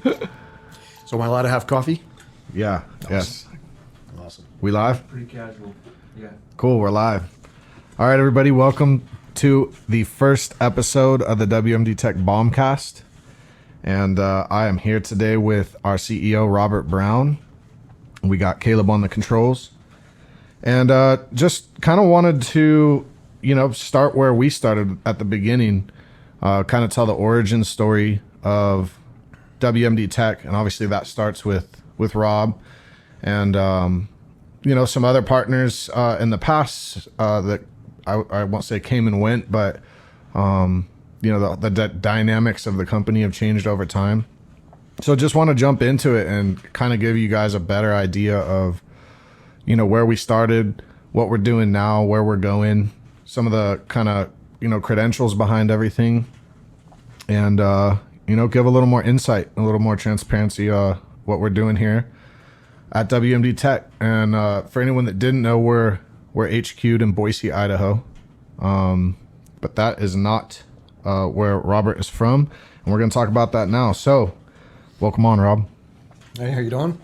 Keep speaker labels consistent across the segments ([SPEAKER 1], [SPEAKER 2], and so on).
[SPEAKER 1] So am I allowed to have coffee?
[SPEAKER 2] Yeah. Yes.
[SPEAKER 1] Awesome.
[SPEAKER 2] We live?
[SPEAKER 3] Pretty casual. Yeah.
[SPEAKER 2] Cool. We're live. All right, everybody. Welcome to the first episode of the WMDTech Bombcast. And I am here today with our CEO, Robert Brown. We got Caleb on the controls. And just kind of wanted to, start where we started at the beginning. Kind of tell the origin story of WMDTech. And obviously that starts with Rob. And, some other partners in the past that I won't say came and went, but, the dynamics of the company have changed over time. So just want to jump into it and kind of give you guys a better idea of, where we started, what we're doing now, where we're going, some of the kind of, credentials behind everything, and, give a little more insight, a little more transparency, what we're doing here at WMDTech. And for anyone that didn't know, we're HQ'd in Boise, Idaho. But that is not where Robert is from. And we're going to talk about that now. So welcome on, Rob.
[SPEAKER 1] Hey, how you doing?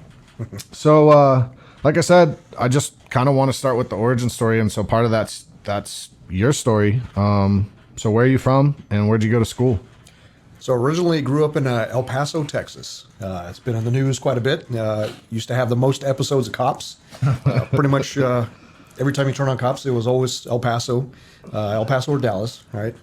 [SPEAKER 2] So, like I said, I just kind of want to start with the origin story. And so part of that's your story. So where are you from and where'd you go to school?
[SPEAKER 1] So originally grew up in El Paso, Texas. It's been in the news quite a bit. Used to have the most episodes of Cops. Pretty much every time you turn on Cops, it was always El Paso or Dallas, right?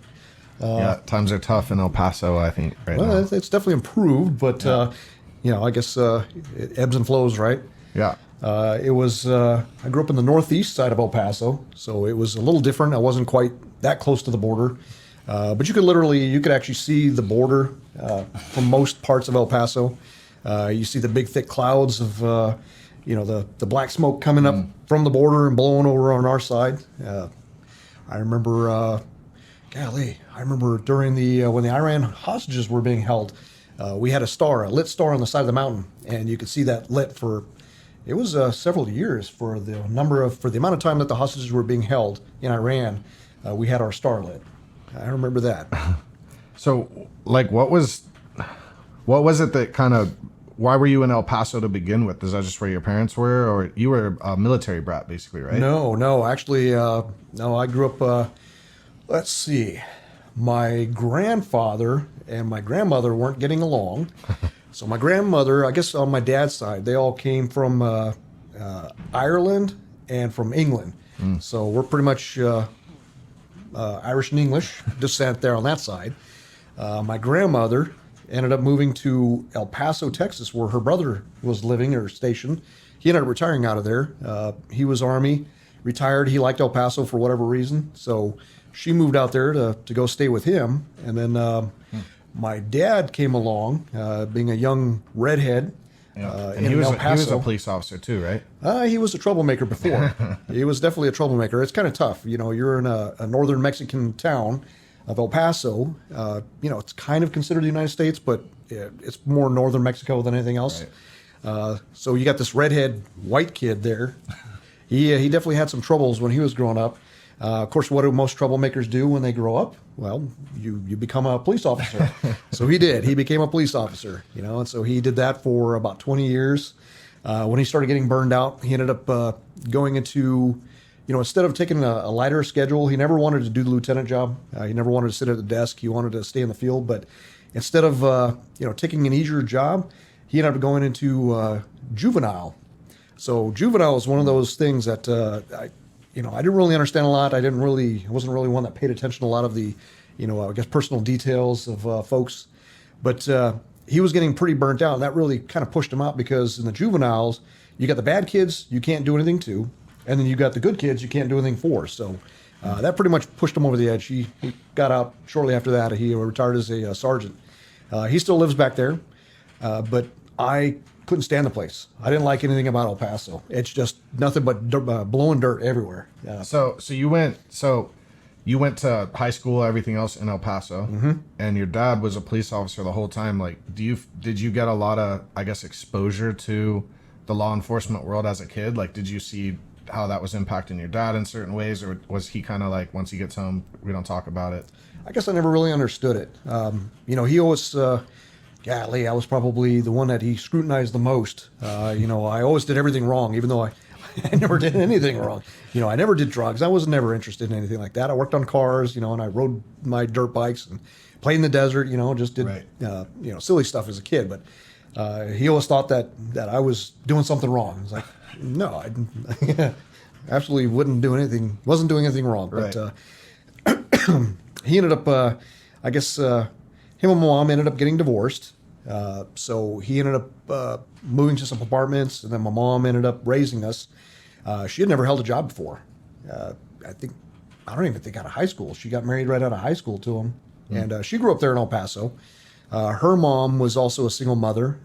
[SPEAKER 2] Yeah, times are tough in El Paso, I think, right
[SPEAKER 1] well,
[SPEAKER 2] now.
[SPEAKER 1] It's definitely improved, but, I guess it ebbs and flows, right?
[SPEAKER 2] Yeah.
[SPEAKER 1] I grew up in the northeast side of El Paso, so it was a little different. I wasn't quite that close to the border. But you could actually see the border from most parts of El Paso. You see the big thick clouds of, the black smoke coming up from the border and blowing over on our side. I remember, during when the Iran hostages were being held, we had a lit star on the side of the mountain, and you could see that lit for, it was several years for the amount of time that the hostages were being held in Iran. We had our star lit. I remember that.
[SPEAKER 2] So, like, what was it that kind of, why were you in El Paso to begin with? Is that just where your parents were, or you were a military brat, basically, right?
[SPEAKER 1] No, actually, I grew up, let's see, my grandfather and my grandmother weren't getting along. So my grandmother, I guess on my dad's side, they all came from Ireland and from England. So we're pretty much Irish and English descent there on that side. My grandmother ended up moving to El Paso, Texas, where her brother was living or stationed. He ended up retiring out of there. He was Army, retired. He liked El Paso for whatever reason. So she moved out there to go stay with him. And then my dad came along, being a young redhead.
[SPEAKER 2] Yeah. And he was a police officer too, right?
[SPEAKER 1] He was a troublemaker before. He was definitely a troublemaker. It's kind of tough. You're in a northern Mexican town of El Paso. It's kind of considered the United States, but it's more northern Mexico than anything else. Right. So you got this redhead white kid there. He definitely had some troubles when he was growing up. Of course, what do most troublemakers do when they grow up? Well, you become a police officer. So he did. He became a police officer, and so he did that for about 20 years. When he started getting burned out, he ended up going into, instead of taking a lighter schedule, he never wanted to do the lieutenant job. He never wanted to sit at the desk. He wanted to stay in the field. But instead of, taking an easier job, he ended up going into juvenile. So juvenile is one of those things that I didn't really understand a lot. I wasn't really one that paid attention to a lot of the, I guess personal details of folks. But he was getting pretty burnt out, and that really kind of pushed him out because in the juveniles, you got the bad kids you can't do anything to, and then you got the good kids you can't do anything for. So that pretty much pushed him over the edge. He got out shortly after that. He retired as a sergeant. He still lives back there, but I couldn't stand the place. I didn't like anything about El Paso. It's just nothing but blowing dirt everywhere.
[SPEAKER 2] So you went to high school, everything else in El Paso, and your dad was a police officer the whole time. Like, did you get a lot of, I guess, exposure to the law enforcement world as a kid? Like, did you see how that was impacting your dad in certain ways, or was he kind of like, once he gets home, we don't talk about it?
[SPEAKER 1] I guess I never really understood it. He always, golly, I was probably the one that he scrutinized the most. You know, I always did everything wrong, even though I never did anything wrong. You know, I never did drugs. I was never interested in anything like that. I worked on cars, you know, and I rode my dirt bikes and played in the desert, you know, just did, you know, silly stuff as a kid. But he always thought that I was doing something wrong. I was like, no, I absolutely wasn't doing anything wrong.
[SPEAKER 2] Right.
[SPEAKER 1] But he ended up, I guess, him and my mom ended up getting divorced. So he ended up moving to some apartments, and then my mom ended up raising us. She had never held a job before. I don't even think out of high school. She got married right out of high school to him, and she grew up there in El Paso. Her mom was also a single mother.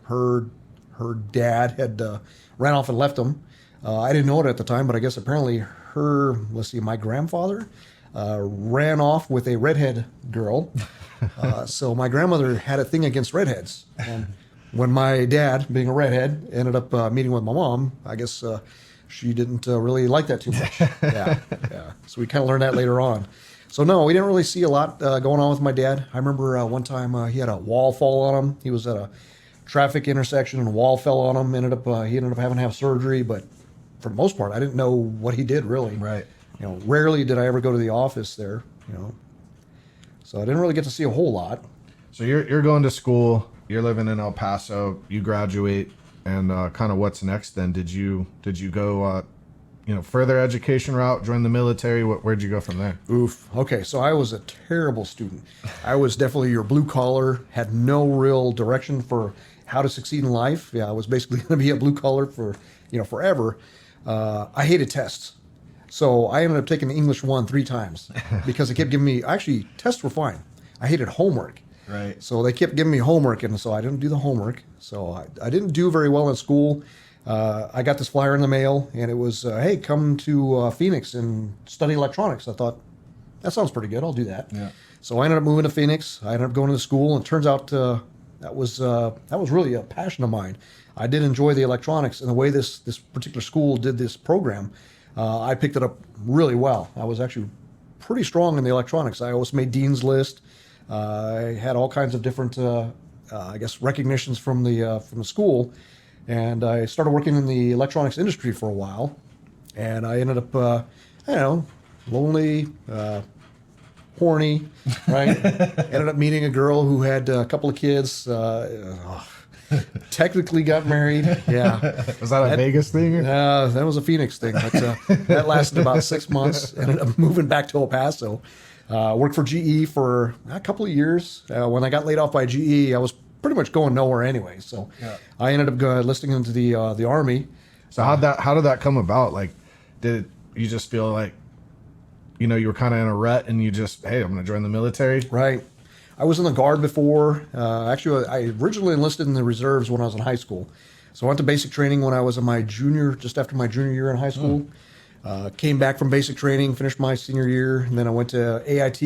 [SPEAKER 1] Her dad had ran off and left him. I didn't know it at the time, but I guess apparently my grandfather ran off with a redhead girl. So my grandmother had a thing against redheads. And when my dad, being a redhead, ended up meeting with my mom, I guess she didn't really like that too much. Yeah. So we kind of learned that later on. So no, we didn't really see a lot going on with my dad. I remember one time he had a wall fall on him. He was at a traffic intersection and a wall fell on him. He ended up having to have surgery, but for the most part, I didn't know what he did really.
[SPEAKER 2] Right.
[SPEAKER 1] You know, rarely did I ever go to the office there, you know. So I didn't really get to see a whole lot.
[SPEAKER 2] So you're going to school, you're living in El Paso, you graduate, and kind of what's next then? Did you go further education route, join the military? Where'd you go from there?
[SPEAKER 1] Oof. Okay, so I was a terrible student. I was definitely your blue collar, had no real direction for how to succeed in life. Yeah, I was basically going to be a blue collar for, forever. I hated tests. So I ended up taking English 1 3 times because it kept giving me, actually, tests were fine. I hated homework.
[SPEAKER 2] Right.
[SPEAKER 1] So they kept giving me homework, and so I didn't do the homework. So I didn't do very well in school. I got this flyer in the mail, and it was, hey, come to Phoenix and study electronics. I thought, that sounds pretty good. I'll do that.
[SPEAKER 2] Yeah.
[SPEAKER 1] So I ended up moving to Phoenix. I ended up going to school, and it turns out that was really a passion of mine. I did enjoy the electronics, and the way this particular school did this program, I picked it up really well. I was actually pretty strong in the electronics. I always made Dean's List. I had all kinds of different, recognitions from the school, and I started working in the electronics industry for a while. And I ended up, lonely, horny, right? Ended up meeting a girl who had a couple of kids. Technically got married. Yeah.
[SPEAKER 2] Was that a Vegas thing?
[SPEAKER 1] That was a Phoenix thing. But that lasted about 6 months. Ended up moving back to El Paso. Worked for GE for a couple of years. When I got laid off by GE, I was pretty much going nowhere anyway. So I ended up enlisting into the Army.
[SPEAKER 2] So how did that come about? Like, did you just feel like, you were kind of in a rut and you just, hey, I'm going to join the military?
[SPEAKER 1] Right. I was in the Guard before. Actually, I originally enlisted in the reserves when I was in high school. So I went to basic training when I was in just after my junior year in high school. Came back from basic training, finished my senior year, and then I went to AIT,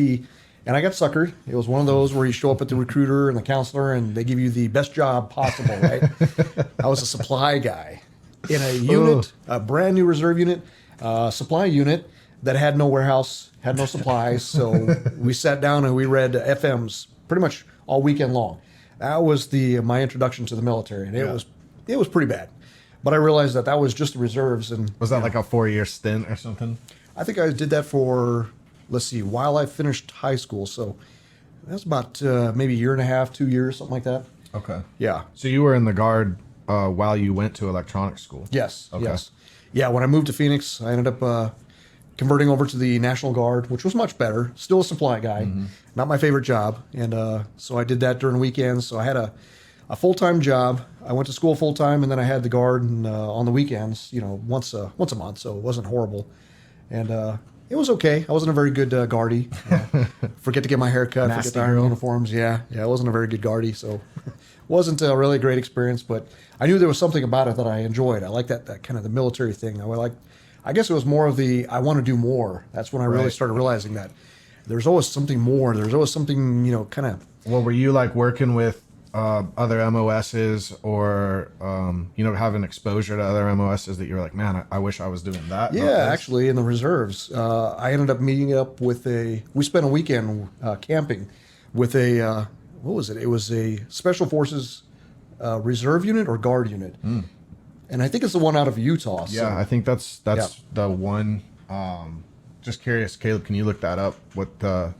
[SPEAKER 1] and I got suckered. It was one of those where you show up at the recruiter and the counselor, and they give you the best job possible, right? I was a supply guy in a unit, a brand new reserve unit, supply unit that had no warehouse, had no supplies. So we sat down and we read FMs pretty much all weekend long. That was my introduction to the military, and it was pretty bad. But I realized that was just the reserves. And
[SPEAKER 2] was that like a 4-year stint or something?
[SPEAKER 1] I think I did that for, while I finished high school. So that's about maybe a year and a half, 2 years, something like that.
[SPEAKER 2] Okay.
[SPEAKER 1] Yeah.
[SPEAKER 2] So you were in the Guard while you went to electronics school?
[SPEAKER 1] Yes.
[SPEAKER 2] Okay.
[SPEAKER 1] Yes. Yeah. When I moved to Phoenix, I ended up converting over to the National Guard, which was much better. Still a supply guy. Mm-hmm. Not my favorite job. And so I did that during weekends. So I had a full-time job. I went to school full-time, and then I had the Guard on the weekends, once a month, so it wasn't horrible. And it was okay. I wasn't a very good guardie. Forget to get my hair cut, forget to iron uniforms. Yeah, I wasn't a very good guardie, so it wasn't a really great experience, but I knew there was something about it that I enjoyed. I like that kind of the military thing. I guess it was more of I want to do more. That's when I really started realizing that there's always something more. There's always something, kind of.
[SPEAKER 2] Well, were you like working with other MOSs or, having exposure to other MOSs that you're like, man, I wish I was doing that?
[SPEAKER 1] Yeah, actually in the reserves, I ended up meeting up with we spent a weekend camping with a what was it? It was a Special Forces reserve unit or guard unit. And I think it's the one out of Utah. So.
[SPEAKER 2] Yeah, I think that's the one. Just curious, Caleb, can you look that up? What the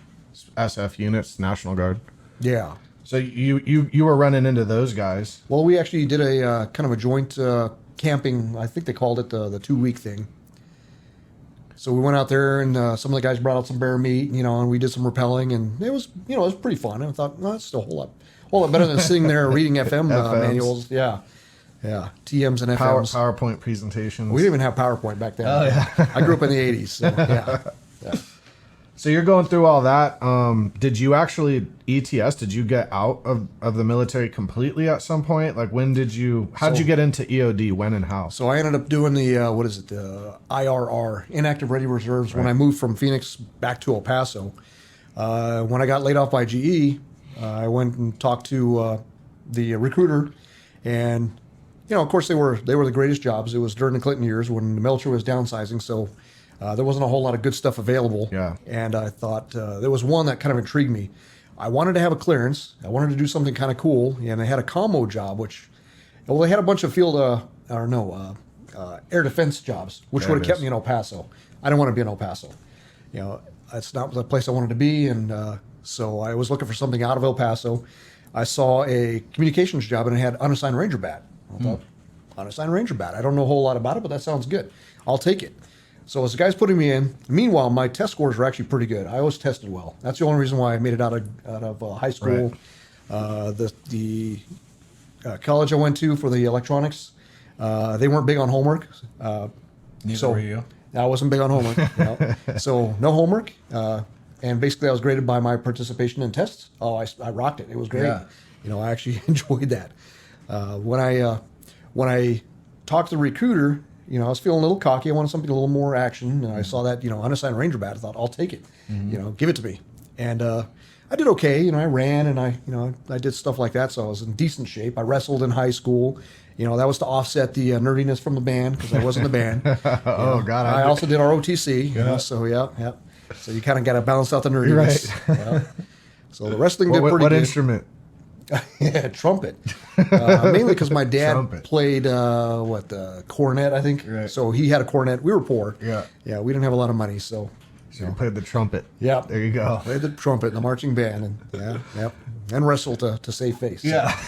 [SPEAKER 2] SF units, National Guard?
[SPEAKER 1] Yeah.
[SPEAKER 2] So you were running into those guys.
[SPEAKER 1] Well, we actually did a kind of a joint camping. I think they called it the 2-week thing. So we went out there, and some of the guys brought out some bear meat, and we did some rappelling, and it was, it was pretty fun. And I thought, well, that's still a whole lot better than sitting there reading FM manuals. Yeah, TMs and FMs.
[SPEAKER 2] PowerPoint presentations.
[SPEAKER 1] We didn't even have PowerPoint back then.
[SPEAKER 2] Oh yeah,
[SPEAKER 1] I grew up in the '80s. So, yeah.
[SPEAKER 2] So you're going through all that. Did you actually ETS? Did you get out of the military completely at some point? Like when did you? How did you get into EOD? When and how?
[SPEAKER 1] So I ended up doing the the IRR, Inactive Ready Reserves, when I moved from Phoenix back to El Paso. When I got laid off by GE, I went and talked to the recruiter, and of course they were the greatest jobs. It was during the Clinton years when the military was downsizing, so. There wasn't a whole lot of good stuff available.
[SPEAKER 2] Yeah.
[SPEAKER 1] And I thought there was one that kind of intrigued me. I wanted to have a clearance. I wanted to do something kind of cool. And they had a commo job, which, well, they had a bunch of air defense jobs, which would have kept me in El Paso. I didn't want to be in El Paso. That's not the place I wanted to be. And so I was looking for something out of El Paso. I saw a communications job, and it had unassigned ranger bat. I thought, unassigned ranger bat. I don't know a whole lot about it, but that sounds good. I'll take it. So as the guy's putting me in, meanwhile, my test scores were actually pretty good. I always tested well. That's the only reason why I made it out of high school. Right. The college I went to for the electronics, they weren't big on homework.
[SPEAKER 2] Neither were you.
[SPEAKER 1] I wasn't big on homework. So no homework. And basically I was graded by my participation in tests. Oh, I rocked it. It was great. Yeah. I actually enjoyed that. When I talked to the recruiter, I was feeling a little cocky. I wanted something a little more action, and I saw that, unassigned ranger bat. I thought, I'll take it. Give it to me. And I did okay. I ran, and I did stuff like that, so I was in decent shape. I wrestled in high school. That was to offset the nerdiness from the band, because I was in the band.
[SPEAKER 2] Oh, God.
[SPEAKER 1] I also did ROTC, so yeah. So you kind of got to balance out the nerdiness. Right. So the wrestling did pretty good.
[SPEAKER 2] What instrument?
[SPEAKER 1] Yeah, trumpet. Mainly because my dad played cornet, I think.
[SPEAKER 2] Right.
[SPEAKER 1] So he had a cornet. We were poor.
[SPEAKER 2] Yeah,
[SPEAKER 1] we didn't have a lot of money, so
[SPEAKER 2] you played the trumpet.
[SPEAKER 1] Yeah,
[SPEAKER 2] there you go.
[SPEAKER 1] Played the trumpet in the marching band, and wrestled to save face.
[SPEAKER 2] Yeah.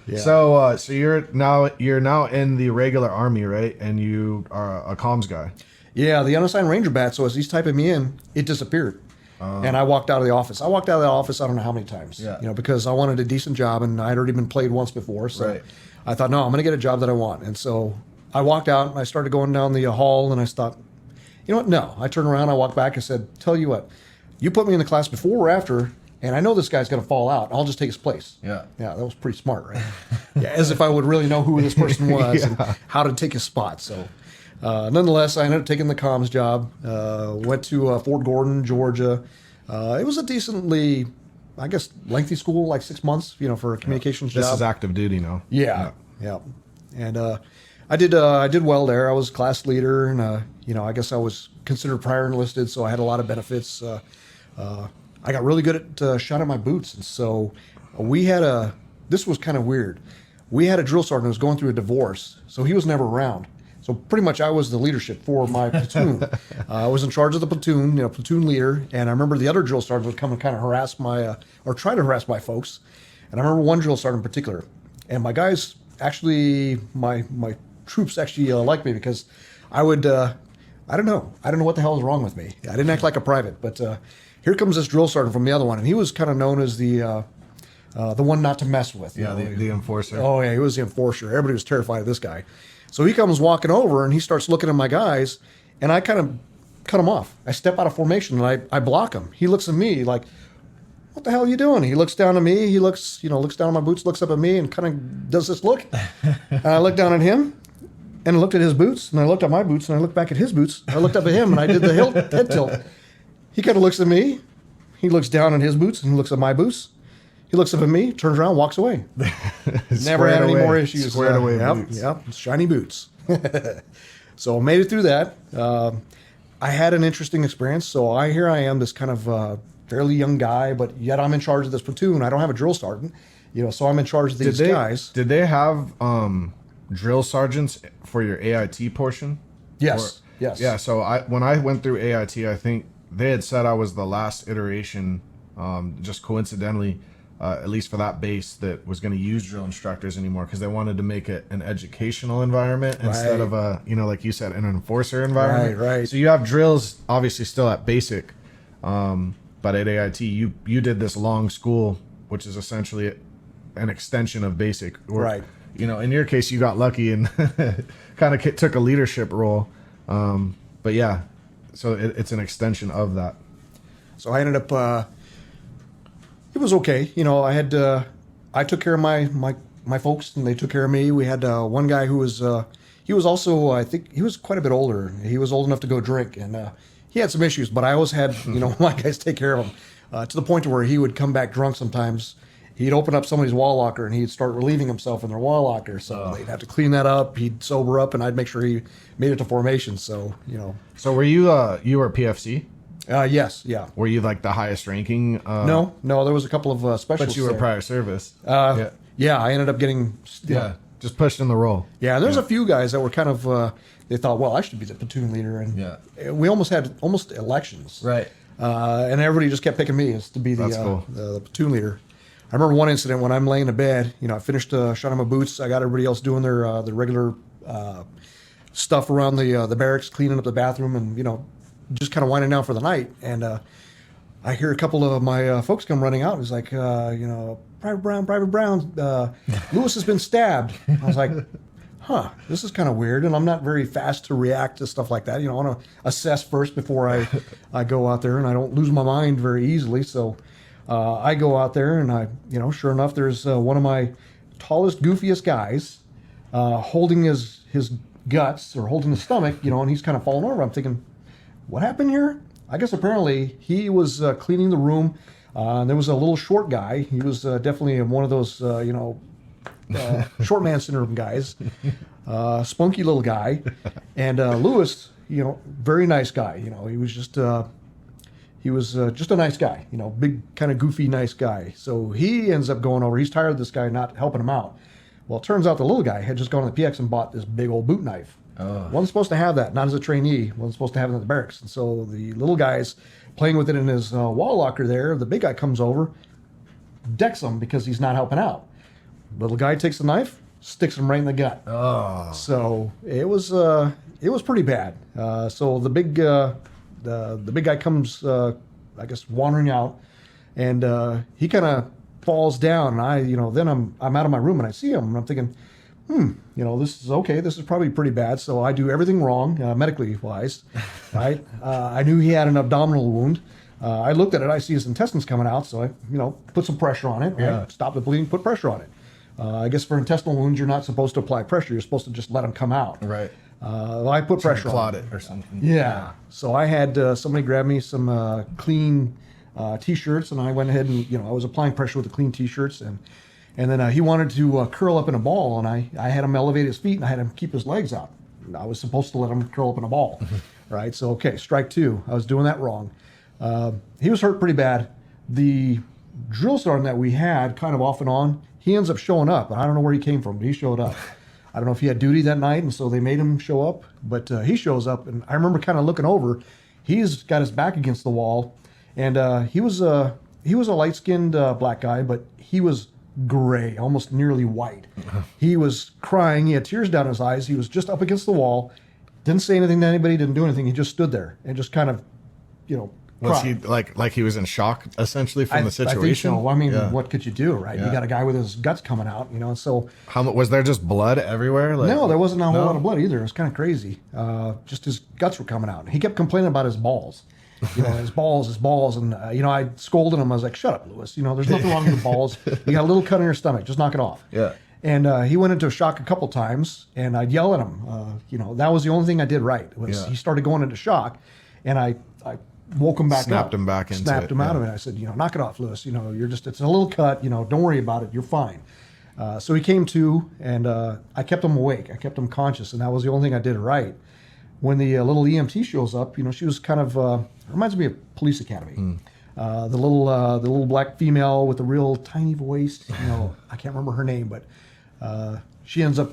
[SPEAKER 1] Yeah.
[SPEAKER 2] So you're now in the regular army, right? And you are a comms guy. Yeah,
[SPEAKER 1] the unassigned ranger bat. So as he's typing me in, it disappeared. And I walked out of the office. I don't know how many times.
[SPEAKER 2] Yeah.
[SPEAKER 1] Because I wanted a decent job, and I'd already been played once before. So I thought, no, I'm going to get a job that I want. And so I walked out, and I started going down the hall, and I thought, you know what? No. I turned around, I walked back, and said, tell you what, you put me in the class before or after, and I know this guy's going to fall out. I'll just take his place.
[SPEAKER 2] Yeah.
[SPEAKER 1] Yeah, that was pretty smart, right? As if I would really know who this person was and how to take his spot. So nonetheless, I ended up taking the comms job, went to Fort Gordon, Georgia. It was a decently, I guess, lengthy school, like 6 months, for a communications job.
[SPEAKER 2] This is active duty now.
[SPEAKER 1] Yeah. And I did well there. I was class leader, and I guess I was considered prior enlisted, so I had a lot of benefits. I got really good at shot at my boots, and so this was kind of weird. We had a drill sergeant who was going through a divorce, so he was never around. So pretty much I was the leadership for my platoon. I was in charge of the platoon, platoon leader. And I remember the other drill sergeant would come and kind of harass try to harass my folks. And I remember one drill sergeant in particular. And my guys actually, my troops actually liked me because I would, I don't know what the hell was wrong with me. I didn't act like a private, but here comes this drill sergeant from the other one. And he was kind of known as the one not to mess with.
[SPEAKER 2] Yeah, the enforcer.
[SPEAKER 1] Oh, yeah, he was the enforcer. Everybody was terrified of this guy. So he comes walking over, and he starts looking at my guys, and I kind of cut him off. I step out of formation, and I block him. He looks at me like, what the hell are you doing? He looks down at me. He looks down at my boots, looks up at me, and kind of does this look. And I looked down at him, and I looked at his boots, and I looked at my boots, and I looked back at his boots. I looked up at him, and I did the head tilt. He kind of looks at me. He looks down at his boots, and he looks at my boots. He looks up at me, turns around, walks away. Never had any more issues.
[SPEAKER 2] Squared away
[SPEAKER 1] boots. Yep, shiny boots. So I made it through that. I had an interesting experience. So here I am, this kind of fairly young guy, but yet I'm in charge of this platoon. I don't have a drill sergeant, so I'm in charge of these guys.
[SPEAKER 2] Did they have drill sergeants for your AIT portion?
[SPEAKER 1] Yes. Yes.
[SPEAKER 2] Yeah. So when I went through AIT, I think they had said I was the last iteration, just coincidentally, at least for that base, that was going to use drill instructors anymore, because they wanted to make it an educational environment instead of a, like you said, an enforcer environment.
[SPEAKER 1] Right.
[SPEAKER 2] So you have drills obviously still at basic, but at AIT you did this long school, which is essentially an extension of basic.
[SPEAKER 1] Right.
[SPEAKER 2] In your case, you got lucky and kind of took a leadership role. But yeah, so it's an extension of that.
[SPEAKER 1] So I ended up, it was okay. I took care of my folks, and they took care of me. We had one guy who was, he was also, I think he was quite a bit older. He was old enough to go drink, and he had some issues, but I always had, my guys take care of him, to the point where he would come back drunk sometimes. He'd open up somebody's wall locker and he'd start relieving himself in their wall locker. So they'd have to clean that up. He'd sober up, and I'd make sure he made it to formation. So,
[SPEAKER 2] So were you were PFC?
[SPEAKER 1] Yes. Yeah.
[SPEAKER 2] Were you like the highest ranking?
[SPEAKER 1] No, there was a couple of specialists.
[SPEAKER 2] But you were
[SPEAKER 1] there.
[SPEAKER 2] prior service.
[SPEAKER 1] Yeah, I ended up getting.
[SPEAKER 2] Just pushed in the role.
[SPEAKER 1] Yeah, there's a few guys that were kind of. They thought, well, I should be the platoon leader, and we almost had elections.
[SPEAKER 2] Right.
[SPEAKER 1] And everybody just kept picking me as to be the platoon leader. I remember one incident when I'm laying in bed. I finished shining my boots. I got everybody else doing their regular stuff around the barracks, cleaning up the bathroom, and just kind of winding down for the night. And I hear a couple of my folks come running out. It's like, Private Brown, Lewis has been stabbed. I was like, this is kind of weird. And I'm not very fast to react to stuff like that. I want to assess first before I go out there, and I don't lose my mind very easily. So I go out there, and I, sure enough, there's one of my tallest, goofiest guys holding his guts, or holding his stomach, and he's kind of falling over. I'm thinking, what happened here? I guess apparently he was cleaning the room. There was a little short guy. He was definitely one of those, short man syndrome guys, spunky little guy. And Lewis, very nice guy. He was just a nice guy, big, kind of goofy, nice guy. So he ends up going over. He's tired of this guy not helping him out. Well, it turns out the little guy had just gone to the PX and bought this big old boot knife. Wasn't supposed to have that, not as a trainee. Wasn't supposed to have it in the barracks. And so the little guy's playing with it in his wall locker there. The big guy comes over, decks him because he's not helping out. Little guy takes the knife, sticks him right in the gut. So it was pretty bad. So the big guy comes, I guess, wandering out, and he kind of falls down. And then I'm out of my room, and I see him, and I'm thinking, this is okay. This is probably pretty bad. So I do everything wrong, medically wise, right? I knew he had an abdominal wound. I looked at it. I see his intestines coming out. So I, put some pressure on it. Right?
[SPEAKER 2] Yeah.
[SPEAKER 1] Stop the bleeding. Put pressure on it. I guess for intestinal wounds, you're not supposed to apply pressure. You're supposed to just let them come out.
[SPEAKER 2] Right.
[SPEAKER 1] I put pressure on
[SPEAKER 2] it or something.
[SPEAKER 1] Yeah. So I had somebody grab me some clean T-shirts, and I went ahead and I was applying pressure with the clean T-shirts, and then he wanted to curl up in a ball, and I had him elevate his feet, and I had him keep his legs out. I was supposed to let him curl up in a ball, right? So okay, strike two. I was doing that wrong. He was hurt pretty bad. The drill sergeant that we had, kind of off and on, he ends up showing up. I don't know where he came from, but he showed up. I don't know if he had duty that night, and so they made him show up. But he shows up, and I remember kind of looking over. He's got his back against the wall, and he was a light-skinned black guy, but he was gray, almost nearly white. He was crying. He had tears down his eyes. He was just up against the wall. Didn't say anything to anybody. Didn't do anything. He just stood there and just kind of,
[SPEAKER 2] Was
[SPEAKER 1] cried.
[SPEAKER 2] he like he was in shock essentially from the situation?
[SPEAKER 1] I think so. I mean,
[SPEAKER 2] Yeah.
[SPEAKER 1] what could you do, right?
[SPEAKER 2] Yeah.
[SPEAKER 1] You got a guy with his guts coming out, so.
[SPEAKER 2] Was there just blood everywhere?
[SPEAKER 1] No, there wasn't a whole lot of blood either. It was kind of crazy. Just his guts were coming out. He kept complaining about his balls. His balls. And, I scolded him. I was like, shut up, Lewis. There's nothing wrong with your balls. You got a little cut in your stomach. Just knock it off.
[SPEAKER 2] Yeah.
[SPEAKER 1] And he went into shock a couple times, and I'd yell at him. That was the only thing I did right. He started going into shock, and I woke him back up.
[SPEAKER 2] Snapped him back into it.
[SPEAKER 1] Snapped him out of it. I said, knock it off, Lewis. It's a little cut. Don't worry about it. You're fine. So he came to, and I kept him awake. I kept him conscious, and that was the only thing I did right. When the little EMT shows up, she was kind of, reminds me of police academy. the little black female with the real tiny voice. You know, I can't remember her name, but she ends up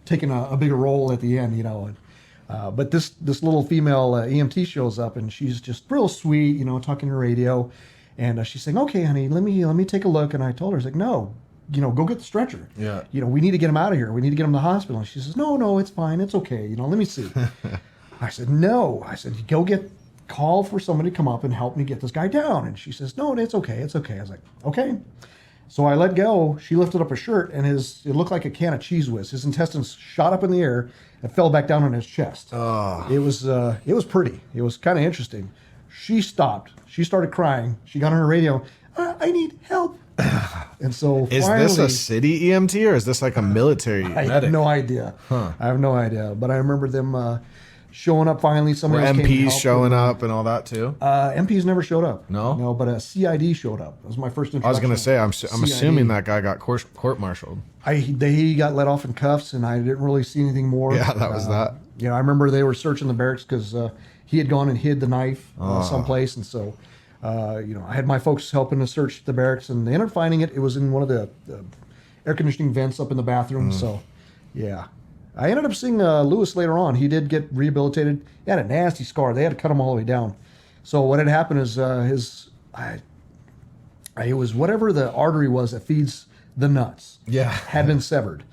[SPEAKER 1] taking a bigger role at the end. You know, and but this little female EMT shows up, and she's just real sweet. You know, talking to radio, and she's saying, "Okay, honey, let me take a look." And I told her, "I was like, no. You know, go get the stretcher.
[SPEAKER 2] Yeah.
[SPEAKER 1] You know, we need to get him out of here. We need to get him to the hospital." And she says, no, it's fine. It's okay. You know, let me see. I said, no. I said, call for somebody to come up and help me get this guy down. And she says, no, it's okay. It's okay. I was like, okay. So I let go. She lifted up a shirt, and it looked like a can of Cheese Whiz. His intestines shot up in the air and fell back down on his chest.
[SPEAKER 2] Oh.
[SPEAKER 1] It was pretty. It was kind of interesting. She stopped. She started crying. She got on her radio. I need help. And so
[SPEAKER 2] Is
[SPEAKER 1] finally,
[SPEAKER 2] this a city EMT or is this like a military
[SPEAKER 1] I
[SPEAKER 2] medic?
[SPEAKER 1] have no idea.
[SPEAKER 2] Huh.
[SPEAKER 1] I have no idea. But I remember them showing up finally.
[SPEAKER 2] Were
[SPEAKER 1] Somebody else came to
[SPEAKER 2] MPs
[SPEAKER 1] help
[SPEAKER 2] showing
[SPEAKER 1] them.
[SPEAKER 2] up and all that too?
[SPEAKER 1] MPs never showed up.
[SPEAKER 2] No?
[SPEAKER 1] But a CID showed up. That was my first introduction.
[SPEAKER 2] I was going to say, I'm
[SPEAKER 1] CID.
[SPEAKER 2] assuming that guy got court-martialed.
[SPEAKER 1] They got let off in cuffs, and I didn't really see anything more.
[SPEAKER 2] Yeah, that was that.
[SPEAKER 1] You know, I remember they were searching the barracks because he had gone and hid the knife someplace, and so you know, I had my folks helping to search the barracks, and they ended up finding it. It was in one of the air conditioning vents up in the bathroom. So, yeah, I ended up seeing Lewis later on. He did get rehabilitated. He had a nasty scar. They had to cut him all the way down. So what had happened is it was whatever the artery was that feeds the nuts.
[SPEAKER 2] Yeah.
[SPEAKER 1] Had been severed.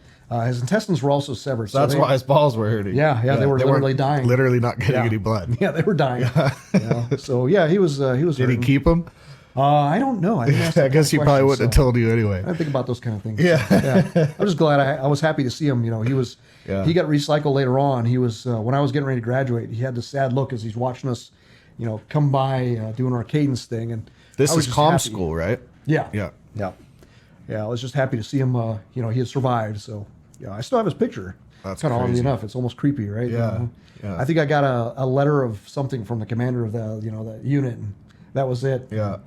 [SPEAKER 1] His intestines were also severed.
[SPEAKER 2] So that's why his balls were hurting.
[SPEAKER 1] Yeah, they were literally dying.
[SPEAKER 2] Literally not getting
[SPEAKER 1] Yeah.
[SPEAKER 2] any blood.
[SPEAKER 1] Yeah, they were dying. You know? So yeah, he was.
[SPEAKER 2] Did he
[SPEAKER 1] hurting.
[SPEAKER 2] keep them?
[SPEAKER 1] I don't know. I, didn't ask that
[SPEAKER 2] I guess he
[SPEAKER 1] kind of
[SPEAKER 2] probably
[SPEAKER 1] question,
[SPEAKER 2] wouldn't have told you anyway.
[SPEAKER 1] I think about those kind of things.
[SPEAKER 2] Yeah.
[SPEAKER 1] I'm just glad I was happy to see him. You know, he was.
[SPEAKER 2] Yeah.
[SPEAKER 1] He got recycled later on. He was when I was getting ready to graduate. He had this sad look as he's watching us, you know, come by doing our cadence thing. And
[SPEAKER 2] This
[SPEAKER 1] I was
[SPEAKER 2] is
[SPEAKER 1] just
[SPEAKER 2] comm
[SPEAKER 1] happy.
[SPEAKER 2] school, right?
[SPEAKER 1] Yeah.
[SPEAKER 2] Yeah.
[SPEAKER 1] Yeah. Yeah. I was just happy to see him. You know, he had survived. So yeah, I still have his picture.
[SPEAKER 2] That's
[SPEAKER 1] kind of oddly
[SPEAKER 2] crazy.
[SPEAKER 1] enough. It's almost creepy, right?
[SPEAKER 2] Yeah.
[SPEAKER 1] You know?
[SPEAKER 2] Yeah.
[SPEAKER 1] I think I got a letter of something from the commander of the unit, and that was it.
[SPEAKER 2] Yeah.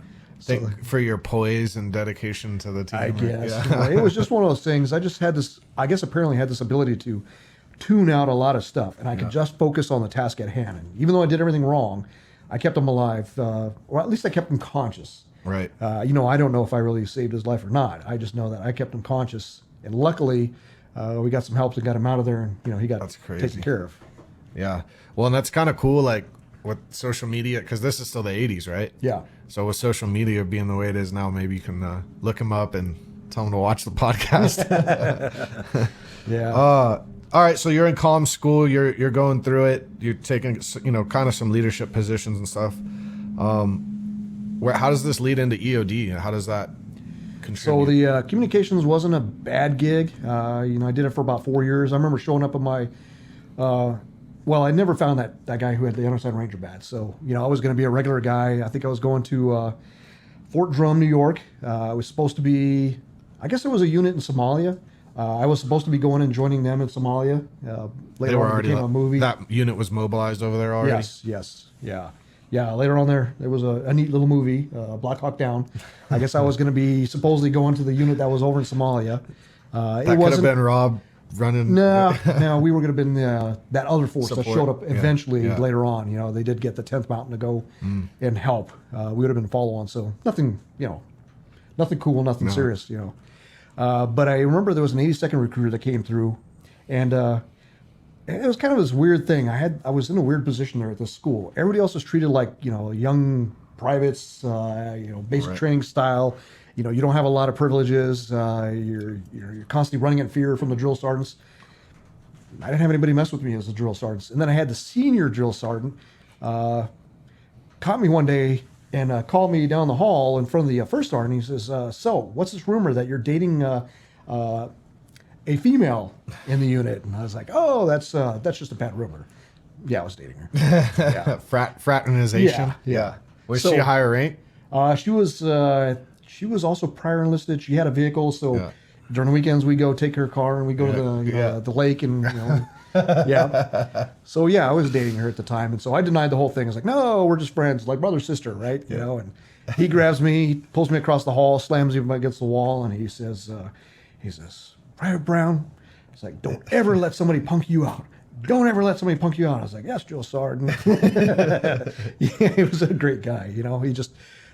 [SPEAKER 2] For your poise and dedication to the team.
[SPEAKER 1] I
[SPEAKER 2] right?
[SPEAKER 1] guess.
[SPEAKER 2] Yeah.
[SPEAKER 1] You know, it was just one of those things. I just had this, I guess apparently had this ability to tune out a lot of stuff, and I could just focus on the task at hand. And even though I did everything wrong, I kept him alive, or at least I kept him conscious.
[SPEAKER 2] Right.
[SPEAKER 1] You know, I don't know if I really saved his life or not. I just know that I kept him conscious, and luckily we got some help that got him out of there, and, you know, he got
[SPEAKER 2] That's crazy.
[SPEAKER 1] taken care of.
[SPEAKER 2] Yeah. Well, and that's kind of cool, like with social media, because this is still the 80s, right?
[SPEAKER 1] Yeah.
[SPEAKER 2] So with social media being the way it is now, maybe you can look him up and tell him to watch the podcast.
[SPEAKER 1] Yeah.
[SPEAKER 2] All right, so you're in comm school. You're going through it. You're taking, you know, kind of some leadership positions and stuff. How does this lead into EOD? How does that contribute?
[SPEAKER 1] So the communications wasn't a bad gig. You know, I did it for about 4 years. I remember showing up at my, I never found that guy who had the Underside Ranger badge. So, you know, I was going to be a regular guy. I think I was going to Fort Drum, New York. I was supposed to be, I guess there was a unit in Somalia. I was supposed to be going and joining them in Somalia. Later on, it became a movie.
[SPEAKER 2] That unit was mobilized over there already?
[SPEAKER 1] Yes, yeah. Later on there was a neat little movie, Black Hawk Down. I guess I was going to be supposedly going to the unit that was over in Somalia.
[SPEAKER 2] That could have been Rob running.
[SPEAKER 1] No, we were going to have been that other force that
[SPEAKER 2] Support.
[SPEAKER 1] showed up eventually
[SPEAKER 2] Yeah.
[SPEAKER 1] later on. You know, they did get the 10th Mountain to go and help. We would have been follow-on, so nothing, you know, nothing cool, nothing serious, you know. But I remember there was an 82nd recruiter that came through, and it was kind of this weird thing. I was in a weird position there at this school. Everybody else was treated like, you know, young privates, you know, basic training style. You know, you don't have a lot of privileges. You're constantly running in fear from the drill sergeants. I didn't have anybody mess with me as a drill sergeant. And then I had the senior drill sergeant caught me one day and called me down the hall in front of the first sergeant. He says, so what's this rumor that you're dating a female in the unit? And I was like, oh, that's just a bad rumor. Yeah, I was dating her. Yeah.
[SPEAKER 2] Fraternization?
[SPEAKER 1] Yeah.
[SPEAKER 2] Was she a higher rank?
[SPEAKER 1] She was also prior enlisted. She had a vehicle, so during the weekends we go take her car and we go to the lake and, you know, yeah. So yeah, I was dating her at the time, and so I denied the whole thing. I was like, no, we're just friends, like brother sister, right? You know. And he grabs me, he pulls me across the hall, slams me against the wall, and he says, Private Brown, it's like, don't ever let somebody punk you out. Don't ever let somebody punk you out. I was like, yes, Drill Sergeant. Yeah, he was a great guy, you know. He just,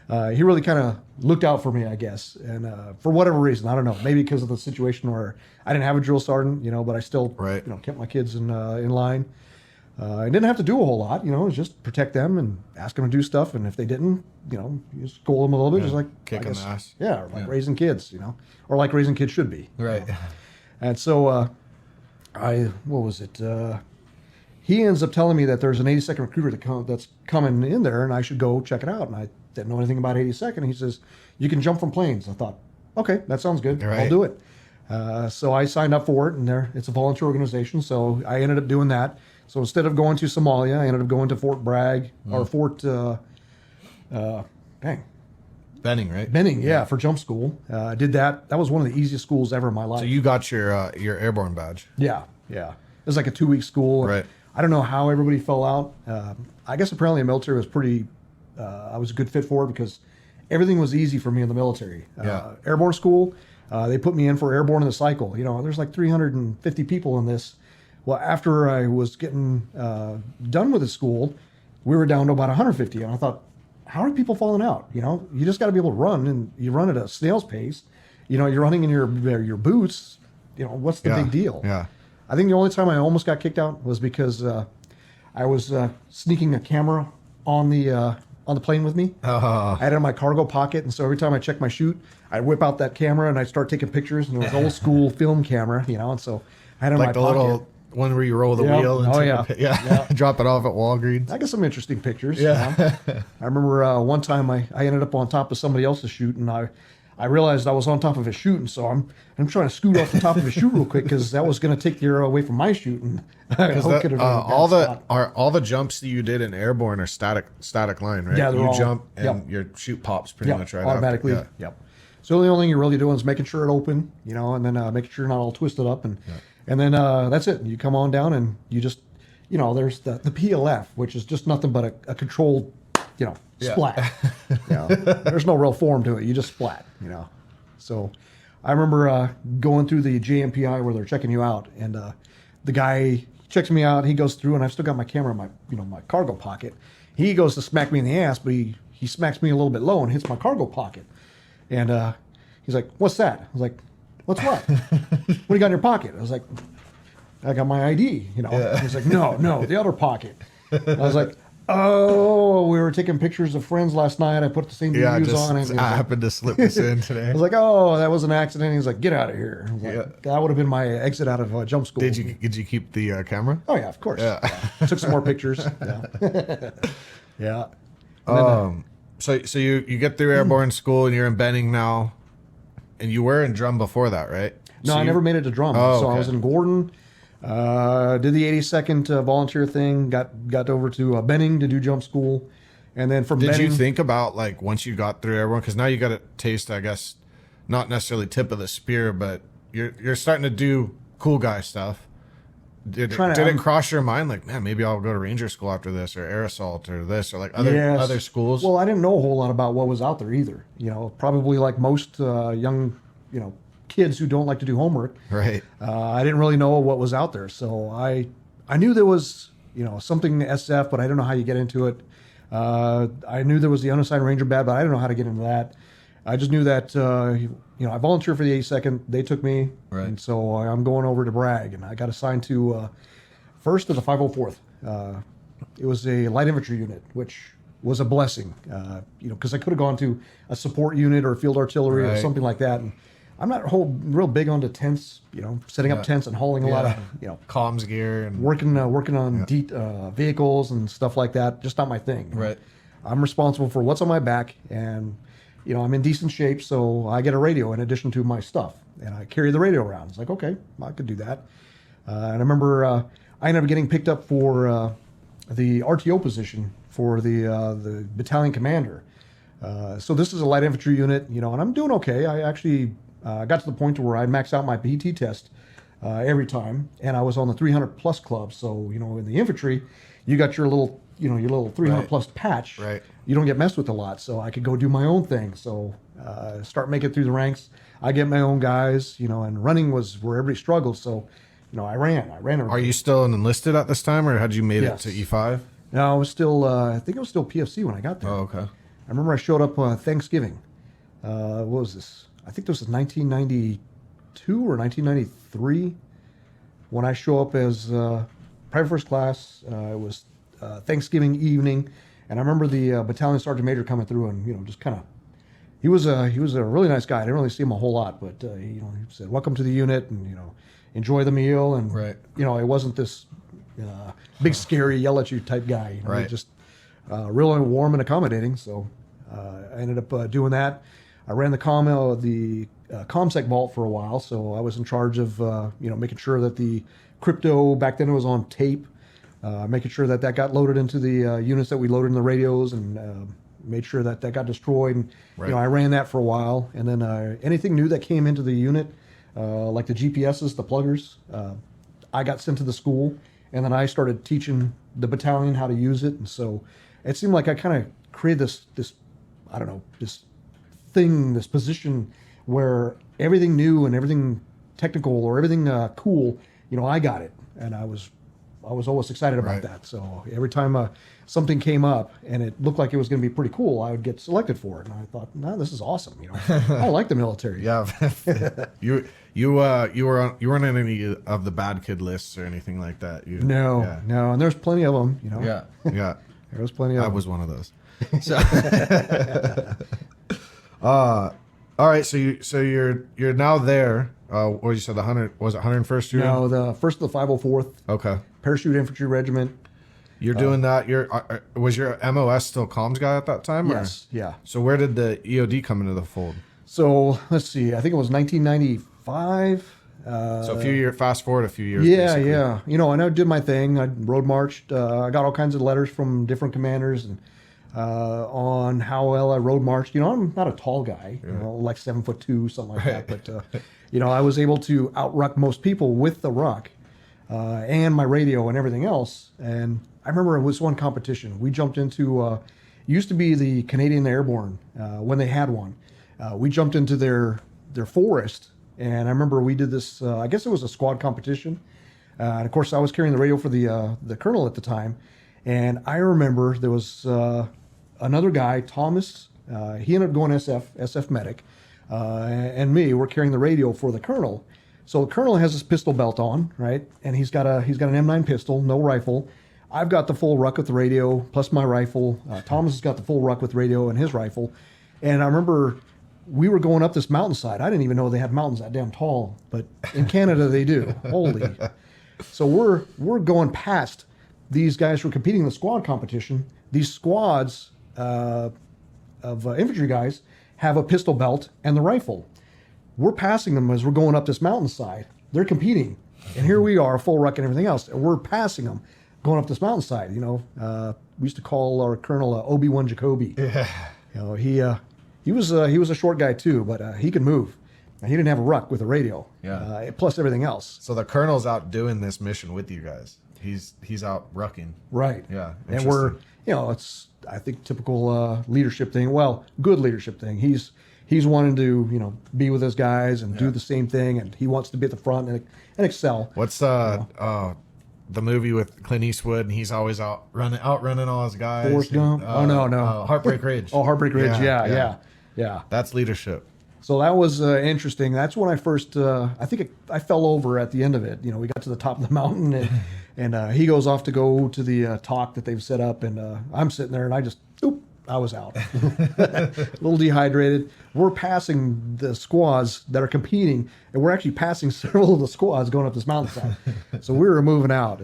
[SPEAKER 1] he really kind of looked out for me, I guess. And for whatever reason, I don't know, maybe because of the situation where I didn't have a drill sergeant, but I still,
[SPEAKER 2] Right.
[SPEAKER 1] kept my kids in line. I didn't have to do a whole lot, it was just protect them and ask them to do stuff. And if they didn't, you just scold them a little bit, just like
[SPEAKER 2] kick
[SPEAKER 1] I
[SPEAKER 2] them
[SPEAKER 1] guess,
[SPEAKER 2] ass.
[SPEAKER 1] Yeah, or like raising kids, or like raising kids should be.
[SPEAKER 2] Right.
[SPEAKER 1] And so he ends up telling me that there's an 82nd recruiter that's coming in there, and I should go check it out. And I didn't know anything about 82nd. He says, you can jump from planes. I thought, okay, that sounds good.
[SPEAKER 2] Right.
[SPEAKER 1] I'll do it. So I signed up for it, and it's a volunteer organization. So I ended up doing that. So instead of going to Somalia, I ended up going to Fort Bragg or Fort,
[SPEAKER 2] Benning, right?
[SPEAKER 1] Benning, yeah, for jump school. I did that. That was one of the easiest schools ever in my life.
[SPEAKER 2] So you got your airborne badge.
[SPEAKER 1] Yeah. It was like a 2-week school.
[SPEAKER 2] Right.
[SPEAKER 1] I don't know how everybody fell out. I guess apparently the military was pretty, I was a good fit for it because everything was easy for me in the military. Airborne school, they put me in for airborne in the cycle. There's like 350 people in this. Well, after I was getting done with the school, we were down to about 150. And I thought, how are people falling out? You just got to be able to run, and you run at a snail's pace. You're running in your boots. What's the big deal?
[SPEAKER 2] Yeah.
[SPEAKER 1] I think the only time I almost got kicked out was because I was sneaking a camera on the plane with me. I had it in my cargo pocket, and so every time I checked my chute, I'd whip out that camera and I'd start taking pictures. And it was old school film camera, and so I had it in my
[SPEAKER 2] the
[SPEAKER 1] pocket.
[SPEAKER 2] little one where you roll the wheel. And drop it off at Walgreens.
[SPEAKER 1] I got some interesting pictures.
[SPEAKER 2] Yeah.
[SPEAKER 1] I remember one time I ended up on top of somebody else's chute, and I realized I was on top of his chute, and so I'm trying to scoot off the top of his chute real quick because that was going to take the arrow away from my chute. And
[SPEAKER 2] all the jumps that you did in airborne are static line, right?
[SPEAKER 1] Yeah,
[SPEAKER 2] you jump and your chute pops pretty much right
[SPEAKER 1] automatically.
[SPEAKER 2] after.
[SPEAKER 1] Yep. So the only thing you're really doing is making sure it open, and then making sure you're not all twisted up, and then that's it. You come on down, and you just, there's the PLF, which is just nothing but a controlled, splat. There's no real form to it. You just splat, So I remember going through the JMPI where they're checking you out, and the guy checks me out. He goes through, and I've still got my camera in my cargo pocket. He goes to smack me in the ass, but he smacks me a little bit low and hits my cargo pocket. And he's like, "What's that?" I was like, "What's what?" "What do you got in your pocket?" I was like, "I got my ID." He's like, "No, the other pocket." I was like, "Oh, we were taking pictures of friends last night. I put the same reviews on it."
[SPEAKER 2] I happened to slip this in today.
[SPEAKER 1] I was like, "Oh, that was an accident." He's like, "Get out of here." I was like, that would have been my exit out of jump school.
[SPEAKER 2] Did you keep the camera?
[SPEAKER 1] Oh yeah, of course. Yeah. Took some more pictures. Yeah.
[SPEAKER 2] So you get through airborne school and you're in Benning now, and you were in drum before that, right?
[SPEAKER 1] No, I never made it to drum.
[SPEAKER 2] Oh,
[SPEAKER 1] so
[SPEAKER 2] okay.
[SPEAKER 1] I was in Gordon, did the 82nd volunteer thing, got over to Benning to do jump school, and then from
[SPEAKER 2] Did
[SPEAKER 1] Benning,
[SPEAKER 2] you think about, like, once you got through airborne, because now you got a taste, I guess, not necessarily tip of the spear, but you're starting to do cool guy stuff. Did it cross your mind, like, man, maybe I'll go to Ranger School after this, or Air Assault, or this, or like other schools?
[SPEAKER 1] Well, I didn't know a whole lot about what was out there either. Probably like most young, kids who don't like to do homework.
[SPEAKER 2] Right.
[SPEAKER 1] I didn't really know what was out there, so I knew there was something SF, but I didn't know how you get into it. I knew there was the unassigned Ranger badge, but I didn't know how to get into that. I just knew that I volunteered for the 82nd. They took me,
[SPEAKER 2] right.
[SPEAKER 1] And so I'm going over to Bragg, and I got assigned to first to the 504th. It was a light infantry unit, which was a blessing, because I could have gone to a support unit or field artillery or something like that. And I'm not real big onto tents, setting up tents and hauling a lot of,
[SPEAKER 2] comms gear and
[SPEAKER 1] working on vehicles and stuff like that. Just not my thing.
[SPEAKER 2] Right.
[SPEAKER 1] I'm responsible for what's on my back, and I'm in decent shape, so I get a radio in addition to my stuff, and I carry the radio around. It's like, okay, I could do that. And I remember I ended up getting picked up for the RTO position for the battalion commander. So this is a light infantry unit, and I'm doing okay. I actually got to the point to where I maxed out my PT test every time, and I was on the 300 plus club. So in the infantry, you got your little 300 plus patch.
[SPEAKER 2] Right.
[SPEAKER 1] You don't get messed with a lot, so I could go do my own thing. So start making it through the ranks. I get my own guys, and running was where everybody struggled. So I ran.
[SPEAKER 2] Are you still enlisted at this time, or had you made
[SPEAKER 1] Yes.
[SPEAKER 2] it to E5?
[SPEAKER 1] No, I was still. I think I was still PFC when I got there.
[SPEAKER 2] Oh, okay.
[SPEAKER 1] remember I showed up Thanksgiving. What was this? I think this was 1992 or 1993 when I show up as private first class. It was Thanksgiving evening, and I remember the battalion sergeant major coming through and just kind of. He was a really nice guy. I didn't really see him a whole lot, but he said, "Welcome to the unit," and enjoy the meal. And
[SPEAKER 2] Right.
[SPEAKER 1] it wasn't this big scary yell at you type guy.
[SPEAKER 2] Right.
[SPEAKER 1] Just really warm and accommodating. So I ended up doing that. I ran the ComSec vault for a while, so I was in charge of making sure that the crypto back then it was on tape, making sure that got loaded into the units that we loaded in the radios, and made sure that got destroyed. And
[SPEAKER 2] Right.
[SPEAKER 1] I ran that for a while, and then anything new that came into the unit, like the GPSs, the pluggers, I got sent to the school, and then I started teaching the battalion how to use it. And so it seemed like I kind of created this I don't know, this thing, this position where everything new and everything technical or everything cool, I got it, and I was always excited about
[SPEAKER 2] Right.
[SPEAKER 1] that. So every time something came up and it looked like it was going to be pretty cool, I would get selected for it, and I thought, no, this is awesome. I like the military.
[SPEAKER 2] Yeah. you weren't in any of the bad kid lists or anything like that.
[SPEAKER 1] No,
[SPEAKER 2] Yeah.
[SPEAKER 1] no, and there's plenty of them.
[SPEAKER 2] Yeah. Yeah.
[SPEAKER 1] There was plenty of
[SPEAKER 2] I
[SPEAKER 1] them.
[SPEAKER 2] was one of those. So, all right. So you're now there. What you said, the 101st unit?
[SPEAKER 1] No, the first of the 504th
[SPEAKER 2] Okay.
[SPEAKER 1] Parachute Infantry Regiment.
[SPEAKER 2] You're doing that. Was your MOS still comms guy at that time? Or?
[SPEAKER 1] Yes, yeah.
[SPEAKER 2] So where did the EOD come into the fold?
[SPEAKER 1] So let's see. I think it was 1995.
[SPEAKER 2] So fast forward a few years.
[SPEAKER 1] Yeah,
[SPEAKER 2] basically.
[SPEAKER 1] yeah. And I did my thing. I road marched. I got all kinds of letters from different commanders and on how well I road marched. I'm not a tall guy, like 7'2", something like that. But I was able to outruck most people with the ruck and my radio and everything else. And I remember it was one competition. We jumped into used to be the Canadian Airborne when they had one. We jumped into their forest. And I remember we did this, I guess it was a squad competition. And of course, I was carrying the radio for the colonel at the time. And I remember there was another guy, Thomas, he ended up going SF medic, and me, we're carrying the radio for the colonel. So the colonel has his pistol belt on, right? And he's got an M9 pistol, no rifle. I've got the full ruck with the radio, plus my rifle. Thomas has got the full ruck with radio and his rifle. And I remember we were going up this mountainside. I didn't even know they had mountains that damn tall, but in Canada they do. Holy. So we're going past these guys who are competing in the squad competition. These squads of infantry guys have a pistol belt and the rifle. We're passing them as we're going up this mountainside. They're competing. And here we are, full ruck and everything else. And we're passing them going up this mountainside. We used to call our colonel Obi-Wan Jacoby.
[SPEAKER 2] Yeah.
[SPEAKER 1] He was a short guy too, but he could move. And he didn't have a ruck with a radio.
[SPEAKER 2] Yeah.
[SPEAKER 1] Plus everything else.
[SPEAKER 2] So the colonel's out doing this mission with you guys. He's out rucking.
[SPEAKER 1] Right.
[SPEAKER 2] Yeah.
[SPEAKER 1] And we're, it's I think typical leadership thing. Well, good leadership thing. He's wanting to be with his guys and do the same thing, and he wants to be at the front and excel.
[SPEAKER 2] What's the movie with Clint Eastwood, and he's always outrunning all his guys?
[SPEAKER 1] Forrest Gump? No.
[SPEAKER 2] Heartbreak Ridge.
[SPEAKER 1] Oh, Heartbreak Ridge. Yeah.
[SPEAKER 2] That's leadership.
[SPEAKER 1] So that was interesting. That's when I first, I think I fell over at the end of it. We got to the top of the mountain, and he goes off to go to the talk that they've set up, and I'm sitting there, and I was out. A little dehydrated. We're passing the squads that are competing, and we're actually passing several of the squads going up this mountainside. So we were moving out.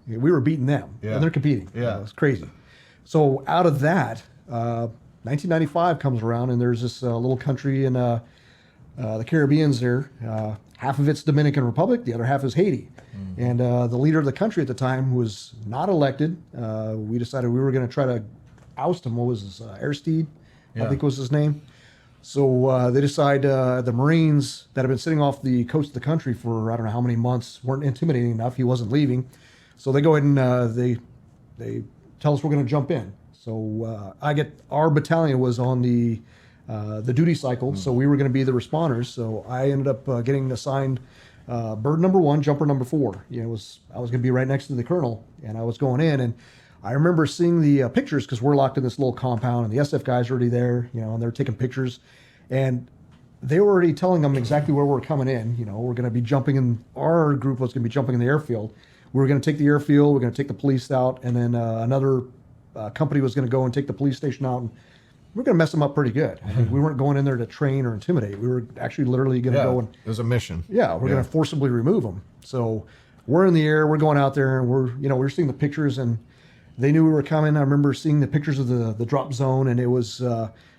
[SPEAKER 1] We were beating them, and they're competing.
[SPEAKER 2] Yeah.
[SPEAKER 1] It was crazy. So out of that, 1995 comes around, and there's this little country in the Caribbeans there. Half of it's Dominican Republic, the other half is Haiti. And the leader of the country at the time, who was not elected, we decided we were going to try to oust him. What was his? Aristide, I think was his name. So they decide the Marines that have been sitting off the coast of the country for I don't know how many months weren't intimidating enough. He wasn't leaving. So they go ahead and they tell us we're going to jump in. So our battalion was on the duty cycle, so we were going to be the responders. So I ended up getting assigned bird number 1, jumper number 4. I was going to be right next to the colonel, and I was going in, and I remember seeing the pictures because we're locked in this little compound, and the SF guys are already there, and they're taking pictures, and they were already telling them exactly where we're coming in. We're going to be jumping in. Our group was going to be jumping in the airfield. We were going to take the airfield. We're going to take the police out, and then another company was going to go and take the police station out. And we're going to mess them up pretty good. I mean, we weren't going in there to train or intimidate. We were actually literally going to go and
[SPEAKER 2] it was a mission.
[SPEAKER 1] we're going to forcibly remove them. So we're in the air. We're going out there, and we're seeing the pictures, and they knew we were coming. I remember seeing the pictures of the drop zone, and it was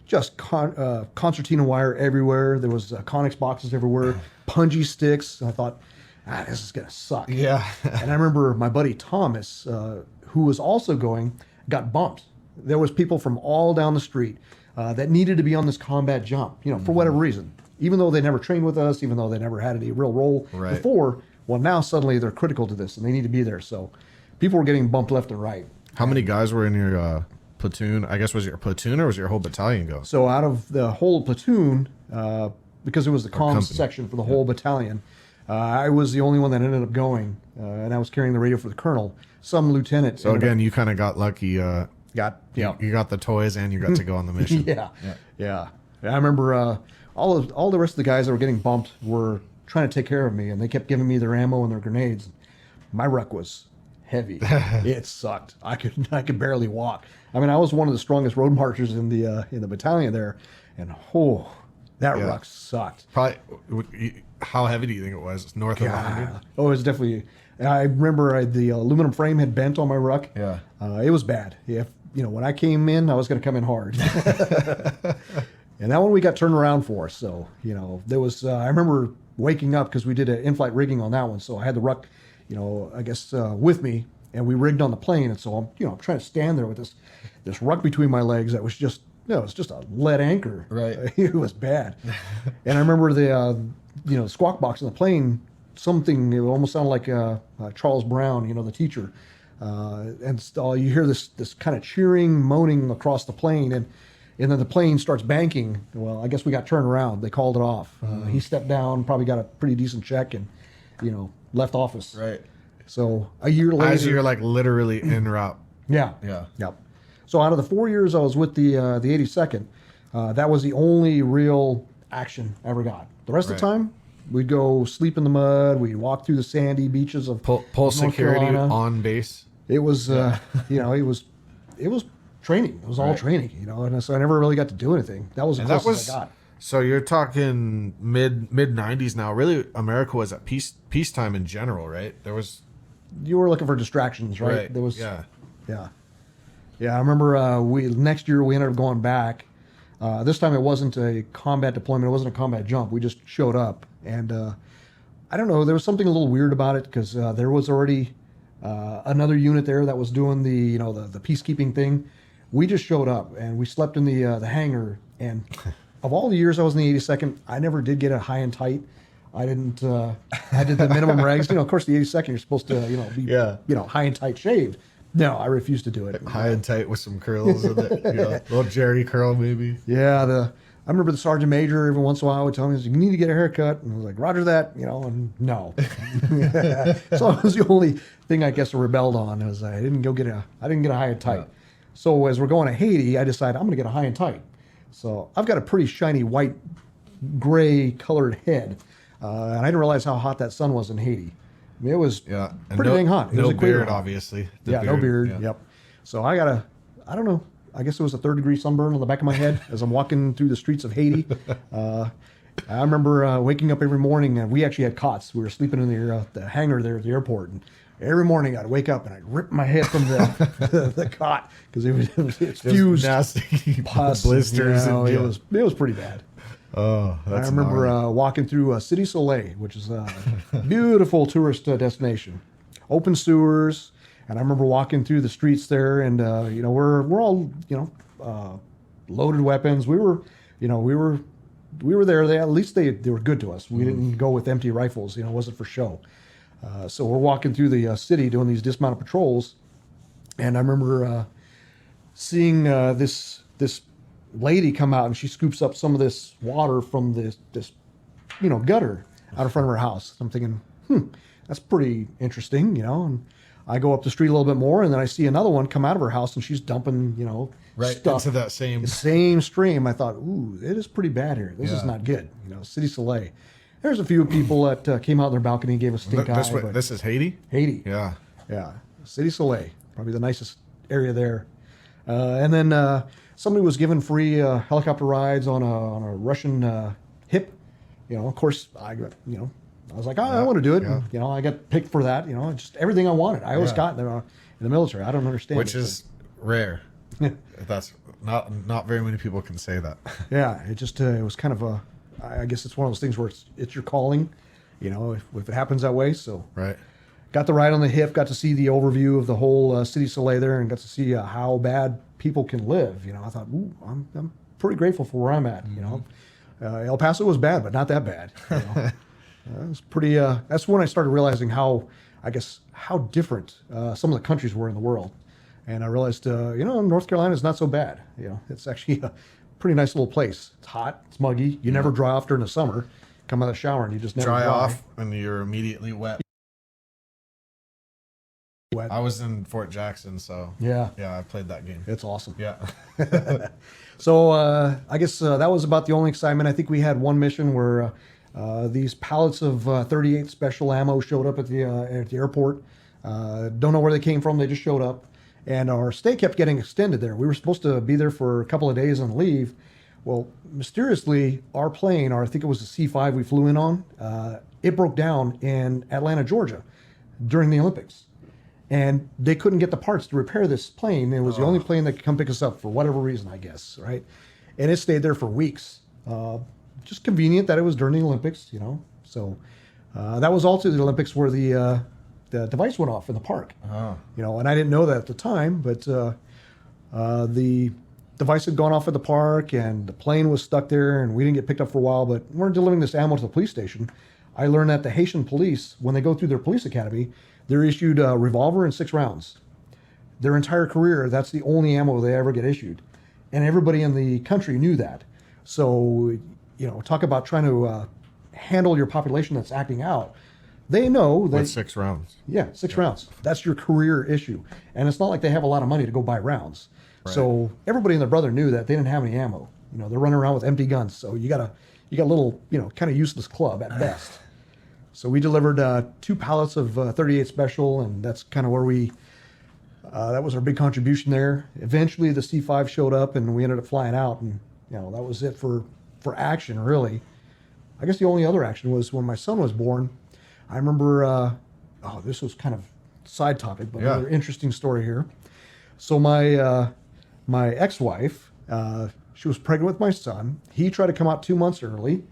[SPEAKER 1] just concertina wire everywhere. There was Connex boxes everywhere, punji sticks. And I thought, this is going to suck.
[SPEAKER 2] Yeah.
[SPEAKER 1] And I remember my buddy Thomas, who was also going, got bumped. There was people from all down the street that needed to be on this combat jump, for whatever reason. Even though they never trained with us, even though they never had any real role before, well, now suddenly they're critical to this and they need to be there. So people were getting bumped left and right.
[SPEAKER 2] How many guys were in your platoon? I guess was your platoon or was your whole battalion go?
[SPEAKER 1] So out of the whole platoon, because it was the comms section for the whole battalion, I was the only one that ended up going, and I was carrying the radio for the colonel. Some lieutenant.
[SPEAKER 2] So again, you kind of got lucky. You got the toys and you got to go on the mission.
[SPEAKER 1] Yeah. I remember all the rest of the guys that were getting bumped were trying to take care of me, and they kept giving me their ammo and their grenades. My ruck was heavy. It sucked. I could barely walk. I mean, I was one of the strongest road marchers in the battalion there, and that ruck sucked.
[SPEAKER 2] Probably. How heavy do you think it was? North of 100?
[SPEAKER 1] Oh, it was definitely. I remember the aluminum frame had bent on my ruck.
[SPEAKER 2] Yeah.
[SPEAKER 1] It was bad. When I came in, I was going to come in hard. And that one we got turned around for. So, there was. I remember waking up because we did an in-flight rigging on that one. So I had the ruck, I guess with me, and we rigged on the plane. And so I'm trying to stand there with this ruck between my legs that was just. No, it's just a lead anchor.
[SPEAKER 2] Right.
[SPEAKER 1] It was bad. And I remember the squawk box in the plane, it almost sounded like Charles Brown, the teacher. And you hear this kind of cheering, moaning across the plane, and then the plane starts banking. Well, I guess we got turned around. They called it off. He stepped down, probably got a pretty decent check, and left office.
[SPEAKER 2] Right.
[SPEAKER 1] So a year later,
[SPEAKER 2] as you're like literally en route.
[SPEAKER 1] Yeah. So out of the 4 years I was with the 82nd, that was the only real action I ever got. The rest of the time, we'd go sleep in the mud. We'd walk through the sandy beaches of
[SPEAKER 2] pull security
[SPEAKER 1] Carolina.
[SPEAKER 2] On base.
[SPEAKER 1] It was, it was training. It was all training, and so I never really got to do anything. That was the closest I got.
[SPEAKER 2] So you're talking mid 90s now. Really, America was at peacetime in general, right?
[SPEAKER 1] You were looking for distractions, right?
[SPEAKER 2] Right.
[SPEAKER 1] There was.
[SPEAKER 2] Yeah.
[SPEAKER 1] I remember next year we ended up going back. This time it wasn't a combat deployment. It wasn't a combat jump. We just showed up. And I don't know, there was something a little weird about it because there was already another unit there that was doing the peacekeeping thing. We just showed up and we slept in the hangar. And of all the years I was in the 82nd, I never did get a high and tight. I didn't. I did the minimum regs. Of course, the 82nd you're supposed to be high and tight shaved. No, I refused to do it.
[SPEAKER 2] High and tight with some curls in it. Little Jerry curl maybe.
[SPEAKER 1] Yeah, I remember the sergeant major every once in a while would tell me, you need to get a haircut. And I was like, roger that, and no. So it was the only thing I guess I rebelled on was I didn't get a high and tight. Yeah. So as we're going to Haiti, I decided I'm going to get a high and tight. So I've got a pretty shiny white, gray colored head. And I didn't realize how hot that sun was in Haiti. I mean, it was pretty dang hot. It
[SPEAKER 2] no
[SPEAKER 1] was
[SPEAKER 2] beard, obviously.
[SPEAKER 1] No beard. Yeah. Yep. So I don't know. I guess it was a 3rd-degree sunburn on the back of my head as I'm walking through the streets of Haiti. I remember waking up every morning, and we actually had cots. We were sleeping in the hangar there at the airport, and every morning I'd wake up and I'd rip my head from the cot because it's fused,
[SPEAKER 2] nasty
[SPEAKER 1] pus,
[SPEAKER 2] blisters.
[SPEAKER 1] It was pretty bad.
[SPEAKER 2] Oh, that's
[SPEAKER 1] I remember walking through City Soleil, which is a beautiful tourist destination. Open sewers, and I remember walking through the streets there, and we're all loaded weapons. We were there. At least they were good to us. We didn't go with empty rifles. It wasn't for show. So we're walking through the city doing these dismounted patrols, and I remember seeing this lady come out, and she scoops up some of this water from this gutter out in front of her house. I'm thinking, that's pretty interesting, and I go up the street a little bit more, and then I see another one come out of her house, and she's dumping,
[SPEAKER 2] Right
[SPEAKER 1] stuff
[SPEAKER 2] into that same
[SPEAKER 1] stream. I thought, ooh, it is pretty bad here. This is not good. City Soleil. There's a few people that came out on their balcony and gave us stink eye. But
[SPEAKER 2] this is Haiti?
[SPEAKER 1] Haiti.
[SPEAKER 2] Yeah.
[SPEAKER 1] Yeah. City Soleil. Probably the nicest area there. And then somebody was given free helicopter rides on a Russian hip. Of course, I was like, I want to do it.
[SPEAKER 2] Yeah.
[SPEAKER 1] And, I got picked for that. Just everything I wanted. I always got in the military. I don't understand.
[SPEAKER 2] Which is rare. That's not very many people can say that.
[SPEAKER 1] Yeah, it was kind of I guess it's one of those things where it's your calling, if it happens that way. So
[SPEAKER 2] right.
[SPEAKER 1] Got the ride on the hip, got to see the overview of the whole City Soleil there, and got to see how bad people can live. I thought, ooh, I'm pretty grateful for where I'm at. El Paso was bad, but not that bad. It was pretty. That's when I started realizing how different some of the countries were in the world, and I realized, North Carolina is not so bad. It's actually a pretty nice little place. It's hot, it's muggy. You never dry off during the summer. Come out of the shower and you just never
[SPEAKER 2] dry off, and you're immediately wet. I was in Fort Jackson, so yeah, I played that game.
[SPEAKER 1] It's awesome.
[SPEAKER 2] Yeah.
[SPEAKER 1] So I guess that was about the only excitement. I think we had one mission where these pallets of 38 special ammo showed up at the airport. Don't know where they came from. They just showed up, and our stay kept getting extended there. We were supposed to be there for a couple of days on leave. Well, mysteriously, our plane, or I think it was the C-5 we flew in on, it broke down in Atlanta, Georgia, during the Olympics. And they couldn't get the parts to repair this plane. It was the only plane that could come pick us up for whatever reason, I guess, right? And it stayed there for weeks. Just convenient that it was during the Olympics, So that was also the Olympics where the device went off in the park. And I didn't know that at the time, but the device had gone off at the park, and the plane was stuck there, and we didn't get picked up for a while. But we're delivering this ammo to the police station. I learned that the Haitian police, when they go through their police academy, they're issued a revolver and 6 rounds. Their entire career, that's the only ammo they ever get issued. And everybody in the country knew that. So, talk about trying to handle your population that's acting out. They know that...
[SPEAKER 2] With 6 rounds.
[SPEAKER 1] Yeah, 6 rounds. That's your career issue. And it's not like they have a lot of money to go buy rounds. Right. So everybody and their brother knew that they didn't have any ammo. They're running around with empty guns. So you got a little, kind of useless club at best. So we delivered 2 pallets of 38 Special, and that's kind of where that was our big contribution there. Eventually the C-5 showed up, and we ended up flying out, and that was it for action, really. I guess the only other action was when my son was born. I remember, this was kind of side topic, but another interesting story here. So my ex-wife, she was pregnant with my son. He tried to come out 2 months early,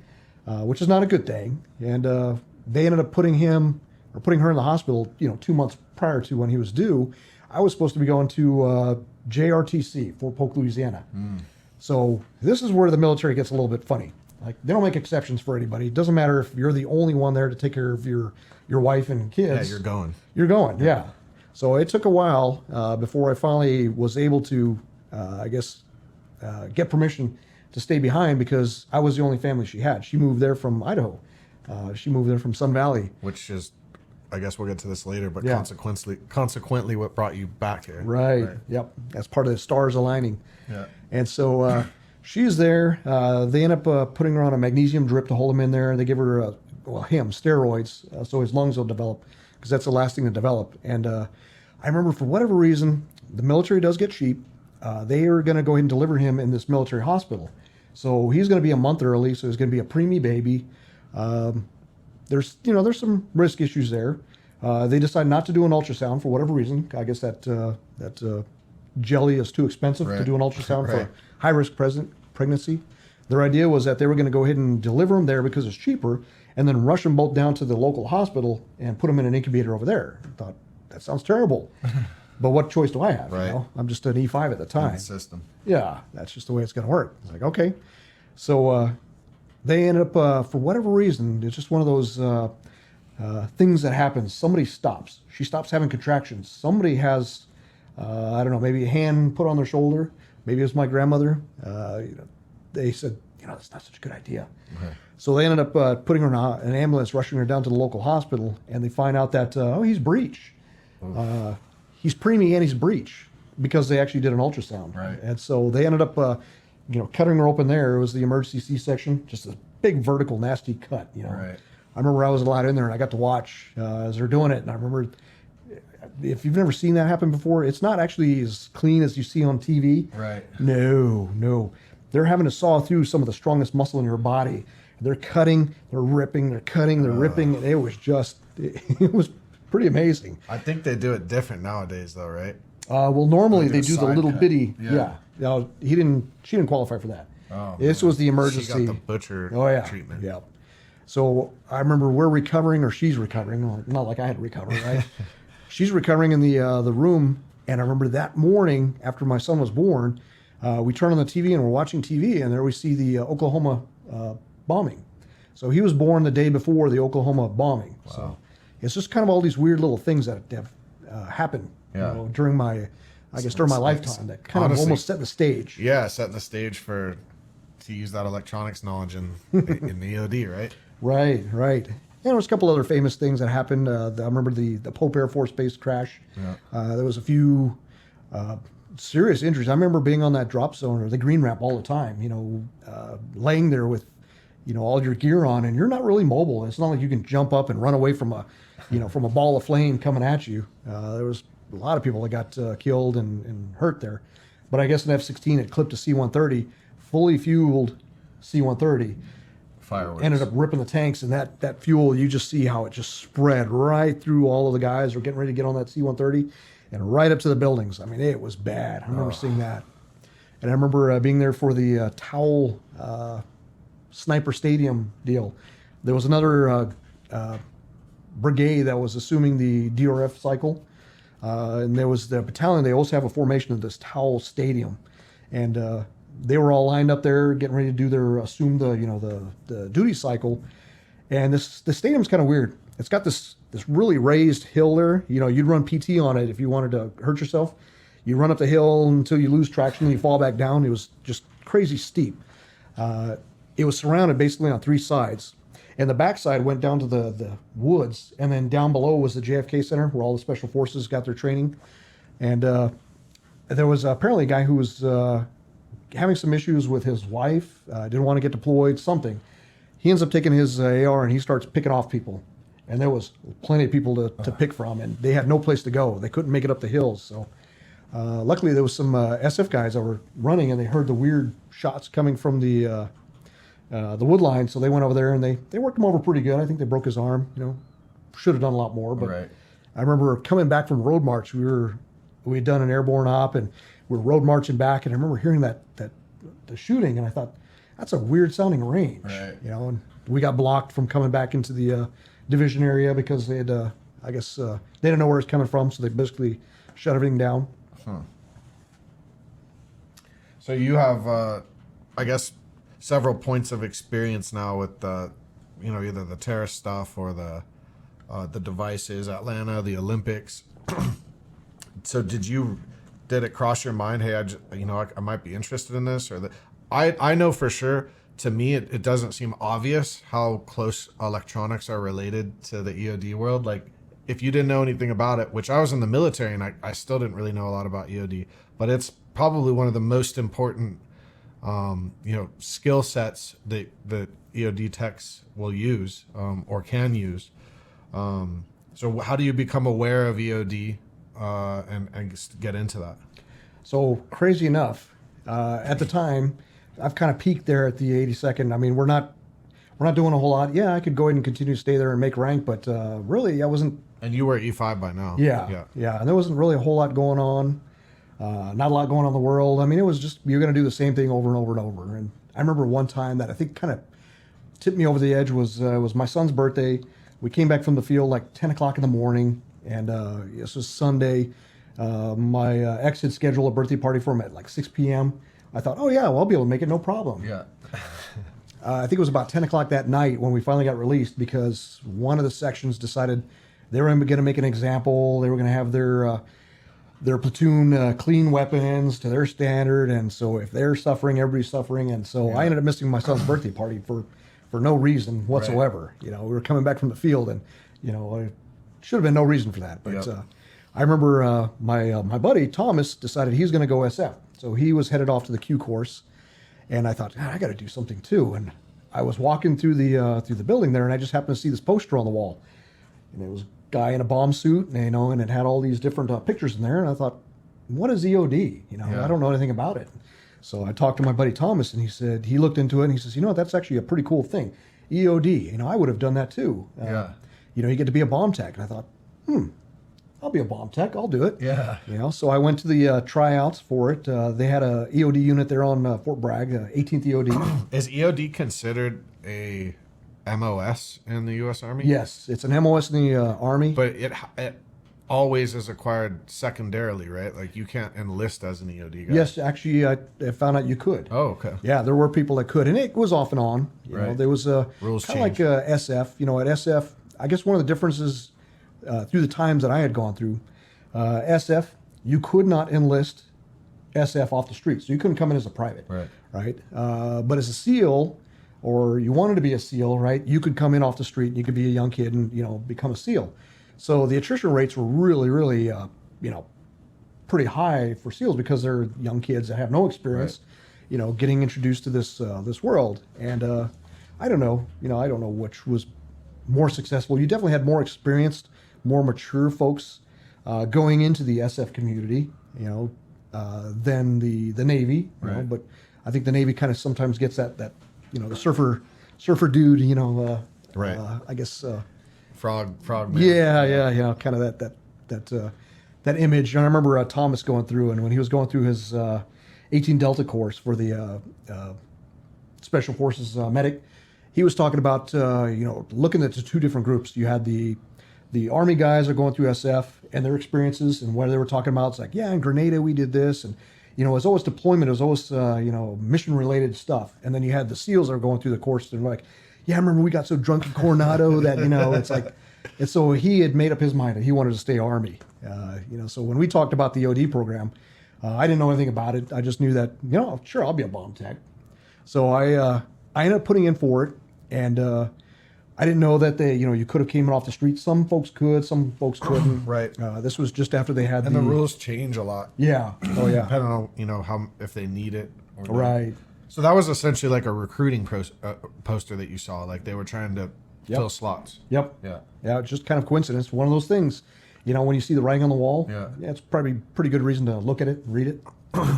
[SPEAKER 1] which is not a good thing, and they ended up putting her in the hospital, 2 months prior to when he was due. I was supposed to be going to JRTC, Fort Polk, Louisiana. So this is where the military gets a little bit funny. Like, they don't make exceptions for anybody. It doesn't matter if you're the only one there to take care of your wife and kids.
[SPEAKER 2] Yeah, you're going.
[SPEAKER 1] You're going, yeah. So it took a while before I finally was able to, get permission to stay behind, because I was the only family she had. She moved there from Idaho. She moved there from Sun Valley.
[SPEAKER 2] Which is, I guess we'll get to this later, but consequently what brought you back here.
[SPEAKER 1] Right. Yep. That's part of the stars aligning.
[SPEAKER 2] Yeah.
[SPEAKER 1] And so she's there. They end up putting her on a magnesium drip to hold him in there. They give her, steroids, so his lungs will develop, because that's the last thing to develop. And I remember, for whatever reason, the military does get cheap. They are going to go ahead and deliver him in this military hospital. So he's going to be a month early, so he's going to be a preemie baby. There's some risk issues there. They decide not to do an ultrasound for whatever reason. I guess that jelly is too expensive to do an ultrasound for high-risk pregnancy. Their idea was that they were going to go ahead and deliver them there because it's cheaper, and then rush them both down to the local hospital and put them in an incubator over there. I thought, that sounds terrible. But what choice do I have?
[SPEAKER 2] Right.
[SPEAKER 1] I'm just an E5 at the time.
[SPEAKER 2] System.
[SPEAKER 1] Yeah, that's just the way it's going to work. It's like, okay. So they ended up, for whatever reason, it's just one of those things that happens. Somebody stops. She stops having contractions. Somebody has, maybe a hand put on their shoulder. Maybe it was my grandmother. They said, that's not such a good idea. Okay. So they ended up putting her in an ambulance, rushing her down to the local hospital, and they find out that, he's breech. He's preemie and he's breech because they actually did an ultrasound.
[SPEAKER 2] Right.
[SPEAKER 1] And so they ended up, cutting her open there. It was the emergency C-section, just a big vertical, nasty cut,
[SPEAKER 2] Right.
[SPEAKER 1] I remember I was allowed in there and I got to watch as they're doing it. And I remember, if you've never seen that happen before, it's not actually as clean as you see on TV.
[SPEAKER 2] Right.
[SPEAKER 1] No. They're having to saw through some of the strongest muscle in your body. They're cutting, they're ripping, they're cutting, they're ripping. And it was pretty amazing.
[SPEAKER 2] I think they do it different nowadays, though, right?
[SPEAKER 1] Well, normally
[SPEAKER 2] Like
[SPEAKER 1] they
[SPEAKER 2] a
[SPEAKER 1] do the
[SPEAKER 2] side
[SPEAKER 1] little
[SPEAKER 2] cut.
[SPEAKER 1] bitty.
[SPEAKER 2] Yeah.
[SPEAKER 1] Now, she didn't qualify for that.
[SPEAKER 2] Oh,
[SPEAKER 1] This
[SPEAKER 2] man.
[SPEAKER 1] was the emergency.
[SPEAKER 2] She got the butcher treatment.
[SPEAKER 1] Yeah. So I remember we're recovering, or she's recovering. Well, not like I had to recover, right? She's recovering in the room, and I remember that morning after my son was born, we turned on the TV and we're watching TV, and there we see the Oklahoma bombing. So he was born the day before the Oklahoma bombing. Wow. So it's just kind of all these weird little things that have happened during my lifetime that kind of almost set the stage.
[SPEAKER 2] Yeah, setting the stage to use that electronics knowledge in the EOD, right?
[SPEAKER 1] Right. And there was a couple other famous things that happened. I remember the Pope Air Force Base crash. Yeah. There was a few serious injuries. I remember being on that drop zone or the green ramp all the time, laying there with, all your gear on, and you're not really mobile. It's not like you can jump up and run away from a ball of flame coming at you. There was a lot of people that got killed and hurt there. But I guess an F-16 had clipped a C-130, fully fueled C-130.
[SPEAKER 2] Fireworks.
[SPEAKER 1] Ended up ripping the tanks, and that fuel, you just see how it just spread right through all of the guys who are getting ready to get on that C-130 and right up to the buildings. I mean, it was bad. I remember seeing that. And I remember being there for the Towel Sniper Stadium deal. There was another brigade that was assuming the DRF cycle. And there was the battalion. They also have a formation of this Towel Stadium. And they were all lined up there getting ready to do the duty cycle. And the stadium's kind of weird. It's got this really raised hill there. You'd run PT on it if you wanted to hurt yourself. You run up the hill until you lose traction and you fall back down. It was just crazy steep. It was surrounded basically on three sides. And the backside went down to the woods. And then down below was the JFK Center where all the special forces got their training. And there was apparently a guy who was having some issues with his wife, didn't want to get deployed, something. He ends up taking his AR and he starts picking off people. And there was plenty of people to pick from, and they had no place to go. They couldn't make it up the hills. So luckily there was some SF guys that were running, and they heard the weird shots coming from the wood line. So they went over there and they worked him over pretty good. I think they broke his arm. Should have done a lot more. But right. I remember coming back from road march. We had done an airborne op, and we were road marching back, and I remember hearing the shooting, and I thought, that's a weird sounding range. Right. And we got blocked from coming back into the division area because they had, they didn't know where it's coming from, so they basically shut everything down.
[SPEAKER 2] Huh. So you have, several points of experience now with either the terrorist stuff or the devices, Atlanta, the Olympics. So did it cross your mind, hey, I might be interested in this, or I know for sure, to me, it doesn't seem obvious how close electronics are related to the EOD world. Like, if you didn't know anything about it, which I was in the military and I still didn't really know a lot about EOD, but it's probably one of the most important, skill sets that EOD techs will use or can use. So how do you become aware of EOD and get into that?
[SPEAKER 1] So crazy enough, at the time, I've kind of peaked there at the 82nd. I mean, we're not doing a whole lot. Yeah, I could go ahead and continue to stay there and make rank, but really, I wasn't.
[SPEAKER 2] And you were E5 by now.
[SPEAKER 1] Yeah. And there wasn't really a whole lot going on. Not a lot going on in the world. I mean, it was just, you're going to do the same thing over and over and over. And I remember one time that I think kind of tipped me over the edge was my son's birthday. We came back from the field like 10 o'clock in the morning, and this was Sunday. My ex had scheduled a birthday party for him at like 6 p.m. I thought, oh yeah, well, I'll be able to make it, no problem.
[SPEAKER 2] Yeah.
[SPEAKER 1] I think it was about 10 o'clock that night when we finally got released, because one of the sections decided they were going to make an example. They were going to have their platoon clean weapons to their standard, and so if they're suffering, everybody's suffering. And so I ended up missing my son's birthday party for no reason whatsoever. Right. We were coming back from the field, and it should have been no reason for that. But I remember my buddy Thomas decided he was going to go SF, so he was headed off to the Q course, and I thought, I got to do something too. And I was walking through the building there, and I just happened to see this poster on the wall, and it was a guy in a bomb suit, and it had all these different pictures in there, and I thought, what is EOD? I don't know anything about it. So I talked to my buddy Thomas, and he looked into it, and he says, that's actually a pretty cool thing, EOD. I would have done that too. You get to be a bomb tech, and I thought, I'll be a bomb tech. I'll do it.
[SPEAKER 2] Yeah.
[SPEAKER 1] So I went to the tryouts for it. They had a EOD unit there on Fort Bragg, 18th EOD.
[SPEAKER 2] Is EOD considered a MOS in the U.S. Army?
[SPEAKER 1] Yes, it's an MOS in the Army.
[SPEAKER 2] But it always is acquired secondarily, right? Like you can't enlist as an EOD guy.
[SPEAKER 1] Yes, actually, I found out you could.
[SPEAKER 2] Oh, okay.
[SPEAKER 1] Yeah, there were people that could, and it was off and on. There was
[SPEAKER 2] Rules
[SPEAKER 1] kind of like SF. At SF, I guess one of the differences through the times that I had gone through, SF, you could not enlist SF off the street, so you couldn't come in as a private, right? But as a SEAL, or you wanted to be a SEAL, right? You could come in off the street, and you could be a young kid and become a SEAL. So the attrition rates were really, really, pretty high for SEALs because they're young kids that have no experience, getting introduced to this world. And I don't know, I don't know which was more successful. You definitely had more experienced, more mature folks going into the SF community, than the Navy. But I think the Navy kind of sometimes gets that the surfer dude, I guess.
[SPEAKER 2] Frog man.
[SPEAKER 1] Yeah, kind of that image. And I remember Thomas going through, and when he was going through his 18 Delta course for the Special Forces medic, he was talking about looking at the two different groups. You had the Army guys are going through SF and their experiences and what they were talking about. It's like, in Grenada we did this, and it was always deployment, it was always mission related stuff. And then you had the SEALs that are going through the course and like, I remember we got so drunk in Coronado that, it's like, and so he had made up his mind that he wanted to stay Army. So when we talked about the OD program, I didn't know anything about it. I just knew that, sure, I'll be a bomb tech. So I ended up putting in for it, and I didn't know that you could have came off the street. Some folks could, some folks couldn't.
[SPEAKER 2] Right.
[SPEAKER 1] This was just after they had
[SPEAKER 2] the rules change a lot.
[SPEAKER 1] Yeah. Oh yeah.
[SPEAKER 2] Depending on how if they need it. Or
[SPEAKER 1] right.
[SPEAKER 2] Not. So that was essentially like a recruiting poster that you saw. Like they were trying to fill slots.
[SPEAKER 1] Yep.
[SPEAKER 2] Yeah.
[SPEAKER 1] Yeah. It's just kind of coincidence. One of those things. When you see the writing on the wall.
[SPEAKER 2] Yeah.
[SPEAKER 1] It's probably pretty good reason to look at it, read it.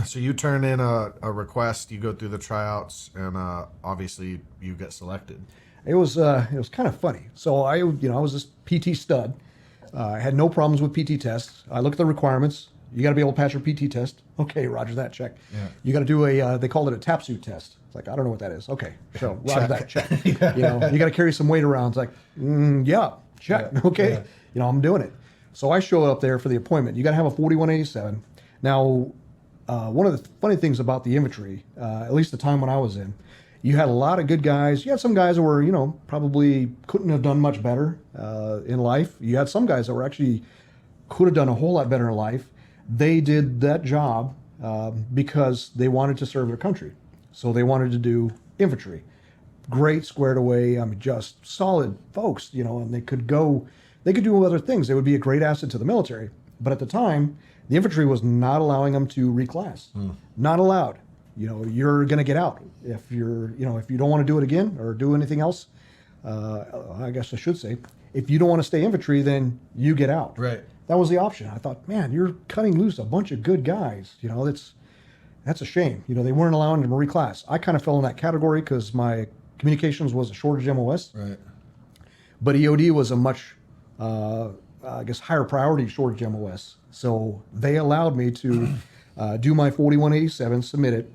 [SPEAKER 2] So you turn in a request, you go through the tryouts, and obviously you get selected.
[SPEAKER 1] It was kind of funny. So I was this PT stud. I had no problems with PT tests. I looked at the requirements. You got to be able to pass your PT test. Okay, roger that, check.
[SPEAKER 2] Yeah.
[SPEAKER 1] You got to do they called it a tap suit test. It's like, I don't know what that is. Okay, so roger that, check. You got to carry some weight around. It's like, check. Yeah. Okay, I'm doing it. So I show up there for the appointment. You got to have a 4187. Now, one of the funny things about the infantry, at least the time when I was in, you had a lot of good guys. You had some guys that were, probably couldn't have done much better in life. You had some guys that were actually could have done a whole lot better in life. They did that job because they wanted to serve their country. So they wanted to do infantry. Great, squared away, just solid folks, and they could do other things. They would be a great asset to the military. But at the time, the infantry was not allowing them to reclass. Not allowed. You're going to get out if if you don't want to do it again or do anything else. I guess I should say, if you don't want to stay infantry, then you get out.
[SPEAKER 2] Right.
[SPEAKER 1] That was the option. I thought, man, you're cutting loose a bunch of good guys. That's a shame. They weren't allowing them to reclass. I kind of fell in that category because my communications was a shortage MOS.
[SPEAKER 2] Right.
[SPEAKER 1] But EOD was a much, higher priority shortage MOS. So they allowed me to do my 4187, submit it.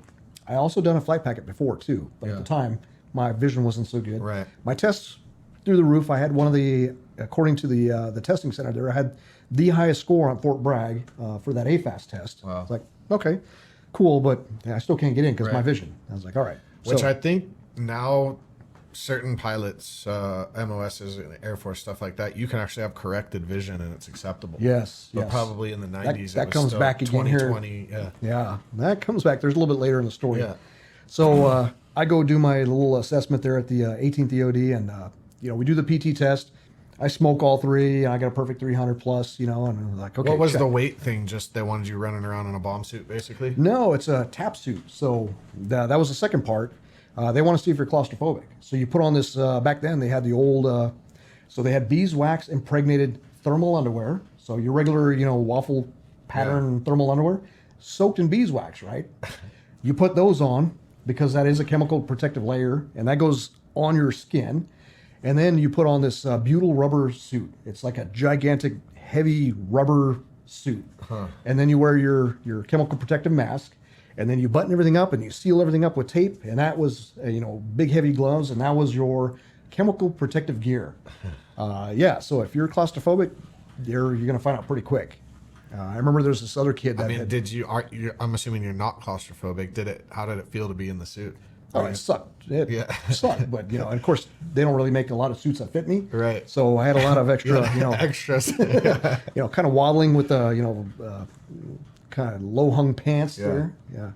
[SPEAKER 1] I also done a flight packet before too, but at the time my vision wasn't so good.
[SPEAKER 2] Right.
[SPEAKER 1] My tests through the roof. I had one of the, according to the testing center there, I had the highest score on Fort Bragg for that AFAS test.
[SPEAKER 2] Wow.
[SPEAKER 1] It's like, okay, cool, but I still can't get in because my vision. I was like, all right.
[SPEAKER 2] Which I think now certain pilots, MOSs, and Air Force stuff like that, you can actually have corrected vision and it's acceptable.
[SPEAKER 1] Yes.
[SPEAKER 2] But probably in the 90s,
[SPEAKER 1] that comes back again
[SPEAKER 2] 2020,
[SPEAKER 1] here. Yeah, that comes back. There's a little bit later in the story.
[SPEAKER 2] Yeah.
[SPEAKER 1] So I go do my little assessment there at the 18th EOD, and we do the PT test. I smoke all three, and I got a perfect 300 plus, and I'm like, okay.
[SPEAKER 2] What was
[SPEAKER 1] check.
[SPEAKER 2] the weight thing? Just they wanted you running around in a bomb suit, basically?
[SPEAKER 1] No, it's a tap suit. So that was the second part. They want to see if you're claustrophobic. So you put on this, back then they had the old, so they had beeswax impregnated thermal underwear. So your regular, waffle pattern thermal underwear, soaked in beeswax, right? You put those on because that is a chemical protective layer, and that goes on your skin. And then you put on this butyl rubber suit. It's like a gigantic, heavy rubber suit. And then you wear your chemical protective mask, and then you button everything up and you seal everything up with tape. And that was, big, heavy gloves, and that was your chemical protective gear. So if you're claustrophobic, you're going to find out pretty quick. I remember there's this other kid that
[SPEAKER 2] I'm assuming you're not claustrophobic. How did it feel to be in the suit?
[SPEAKER 1] Oh, it sucked. It sucked. But, and of course, they don't really make a lot of suits that fit me.
[SPEAKER 2] Right.
[SPEAKER 1] So I had a lot of extra,
[SPEAKER 2] extras.
[SPEAKER 1] kind of waddling with the, kind of low hung pants there. Yeah.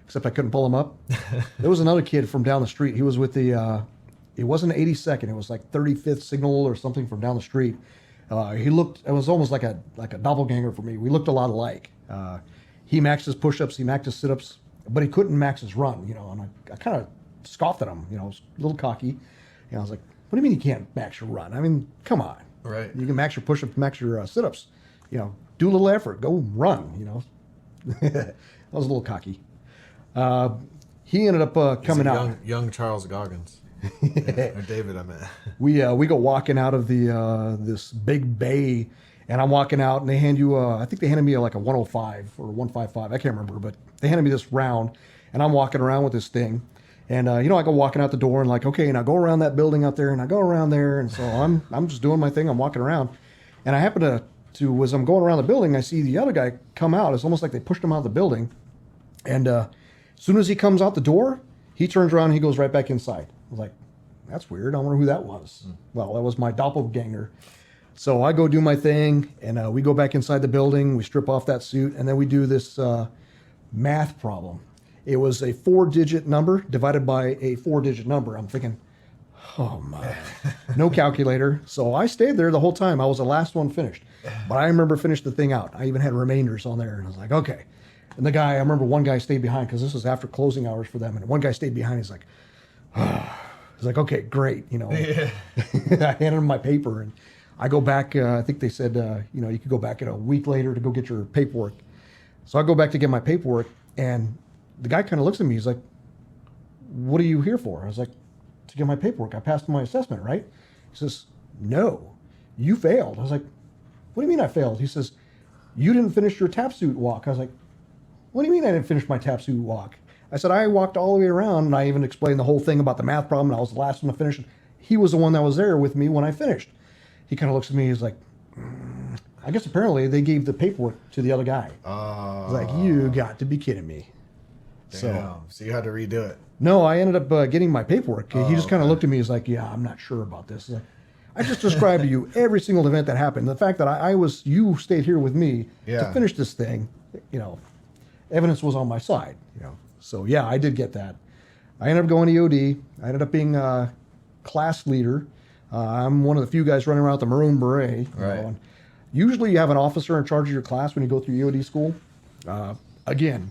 [SPEAKER 1] Except I couldn't pull them up. There was another kid from down the street. He was with the, it wasn't 82nd. It was like 35th Signal or something from down the street. It was almost like a doppelganger for me. We looked a lot alike. He maxed his push-ups, he maxed his sit-ups, but he couldn't max his run, and I kind of scoffed at him, I was a little cocky. I was like, what do you mean you can't max your run? I mean, come on.
[SPEAKER 2] Right.
[SPEAKER 1] You can max your push-ups, max your sit-ups, do a little effort, go run, I was a little cocky. He ended up coming out.
[SPEAKER 2] Young Charles Goggins. Or David, I meant.
[SPEAKER 1] We go walking out of the this big bay, and I'm walking out, and they hand you I think they handed me like a 105 or 155, I can't remember, but they handed me this round, and I'm walking around with this thing, and I go walking out the door and like, okay, and I go around that building out there, and I go around there, and so I'm just doing my thing, I'm walking around, and I happen to as I'm going around the building, I see the other guy come out. It's almost like they pushed him out of the building, and as soon as he comes out the door, he turns around and he goes right back inside. I was like, that's weird. I wonder who that was. Well, that was my doppelganger. So I go do my thing, and we go back inside the building. We strip off that suit, and then we do this math problem. It was a 4-digit number divided by a 4-digit number. I'm thinking, oh my, no calculator. So I stayed there the whole time. I was the last one finished, but I remember finished the thing out. I even had remainders on there, and I was like, okay. And I remember one guy stayed behind because this was after closing hours for them, and one guy stayed behind. He's like, he's like, okay, great. I handed him my paper, and I go back. I think they said, you could go back a week later to go get your paperwork. So I go back to get my paperwork, and the guy kind of looks at me. He's like, what are you here for? I was like, to get my paperwork. I passed my assessment, right? He says, no, you failed. I was like, what do you mean I failed? He says, you didn't finish your tap suit walk. I was like, what do you mean I didn't finish my tap suit walk? I said, I walked all the way around, and I even explained the whole thing about the math problem, and I was the last one to finish it. He was the one that was there with me when I finished. He kind of looks at me, he's like, I guess apparently they gave the paperwork to the other guy. I was like, you got to be kidding me.
[SPEAKER 2] Damn. So you had to redo it.
[SPEAKER 1] No, I ended up getting my paperwork. He just kind of looked at me, he's like, yeah, I'm not sure about this. Like, I just described to you every single event that happened. The fact that you stayed here with me to finish this thing, evidence was on my side, So yeah, I did get that. I ended up going to EOD. I ended up being a class leader. I'm one of the few guys running around with the Maroon Beret. And usually you have an officer in charge of your class when you go through EOD school. Again,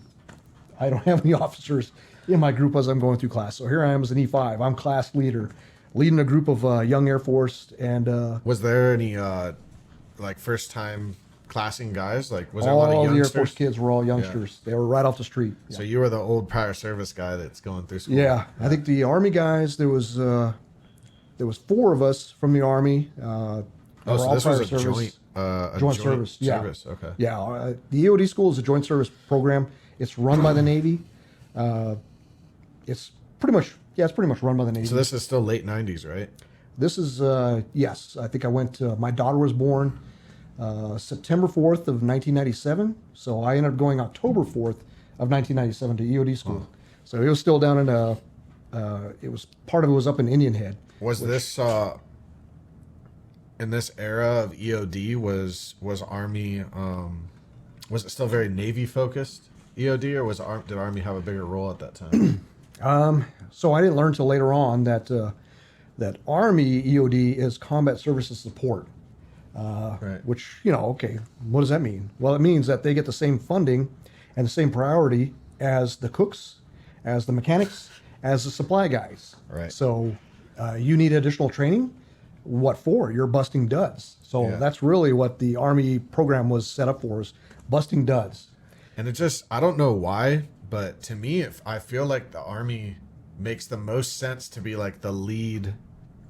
[SPEAKER 1] I don't have any officers in my group as I'm going through class. So here I am as an E5. I'm class leader, leading a group of young Air Force. And
[SPEAKER 2] was there any first time classing guys? Like, was there a lot of youngsters?
[SPEAKER 1] All the Air Force kids were all youngsters. They were right off the street.
[SPEAKER 2] So you were the old prior service guy that's going through school.
[SPEAKER 1] Yeah. I think the Army guys, there was 4 of us from the Army.
[SPEAKER 2] So this was a joint
[SPEAKER 1] service.
[SPEAKER 2] Service. Okay.
[SPEAKER 1] Yeah. The EOD school is a joint service program. It's run by the Navy. It's pretty much run by the Navy.
[SPEAKER 2] So this is still late 90s, right?
[SPEAKER 1] This is, yes. I think I went, my daughter was born September 4th of 1997. So I ended up going October 4th of 1997 to EOD school. So it was still down in part of it was up in Indian Head.
[SPEAKER 2] Was this in this era of EOD was Army was it still very Navy focused EOD, or did Army have a bigger role at that time?
[SPEAKER 1] So I didn't learn till later on that that Army EOD is combat services support.
[SPEAKER 2] Right.
[SPEAKER 1] Which, okay, what does that mean? Well, it means that they get the same funding and the same priority as the cooks, as the mechanics, as the supply guys.
[SPEAKER 2] Right.
[SPEAKER 1] So you need additional training. What for? You're busting duds. So
[SPEAKER 2] Yeah.
[SPEAKER 1] that's really what the Army program was set up for, is busting duds.
[SPEAKER 2] And it just, I don't know why, but to me, I feel like the Army makes the most sense to be like the lead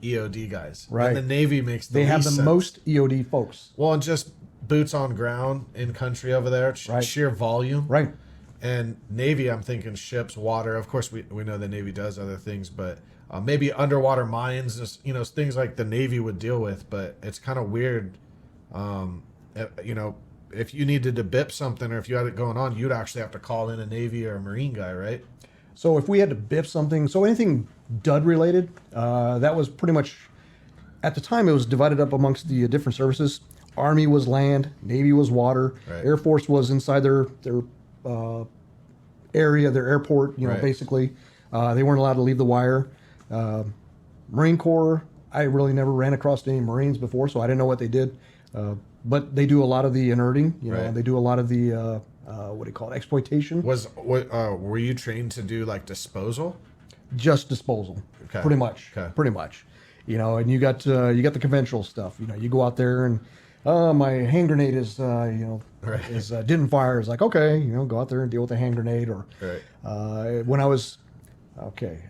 [SPEAKER 2] EOD guys.
[SPEAKER 1] Right.
[SPEAKER 2] And the Navy makes the
[SPEAKER 1] They have
[SPEAKER 2] least
[SPEAKER 1] the
[SPEAKER 2] sense.
[SPEAKER 1] most EOD folks.
[SPEAKER 2] Well, and just boots on ground in country over there,
[SPEAKER 1] Right.
[SPEAKER 2] sheer volume.
[SPEAKER 1] Right.
[SPEAKER 2] And Navy, I'm thinking ships, water. Of course, we know the Navy does other things, but maybe underwater mines, just, things like the Navy would deal with. But it's kind of weird, if you needed to BIP something or if you had it going on, you'd actually have to call in a Navy or a Marine guy, right?
[SPEAKER 1] So if we had to biff something, so anything dud related, that was pretty much, at the time it was divided up amongst the different services. Army was land, Navy was water,
[SPEAKER 2] Right.
[SPEAKER 1] Air Force was inside their area, their airport,
[SPEAKER 2] Right.
[SPEAKER 1] basically. They weren't allowed to leave the wire. Marine Corps, I really never ran across any Marines before, so I didn't know what they did. But they do a lot of the inerting,
[SPEAKER 2] Right.
[SPEAKER 1] they do a lot of the, what do you call it, exploitation.
[SPEAKER 2] Were you trained to do like disposal?
[SPEAKER 1] Just disposal,
[SPEAKER 2] Okay.
[SPEAKER 1] pretty much.
[SPEAKER 2] Okay.
[SPEAKER 1] Pretty much, and you got the conventional stuff. You go out there and my hand grenade is
[SPEAKER 2] Right.
[SPEAKER 1] didn't fire. It's like, okay, go out there and deal with the hand grenade. Or
[SPEAKER 2] Right.
[SPEAKER 1] when I was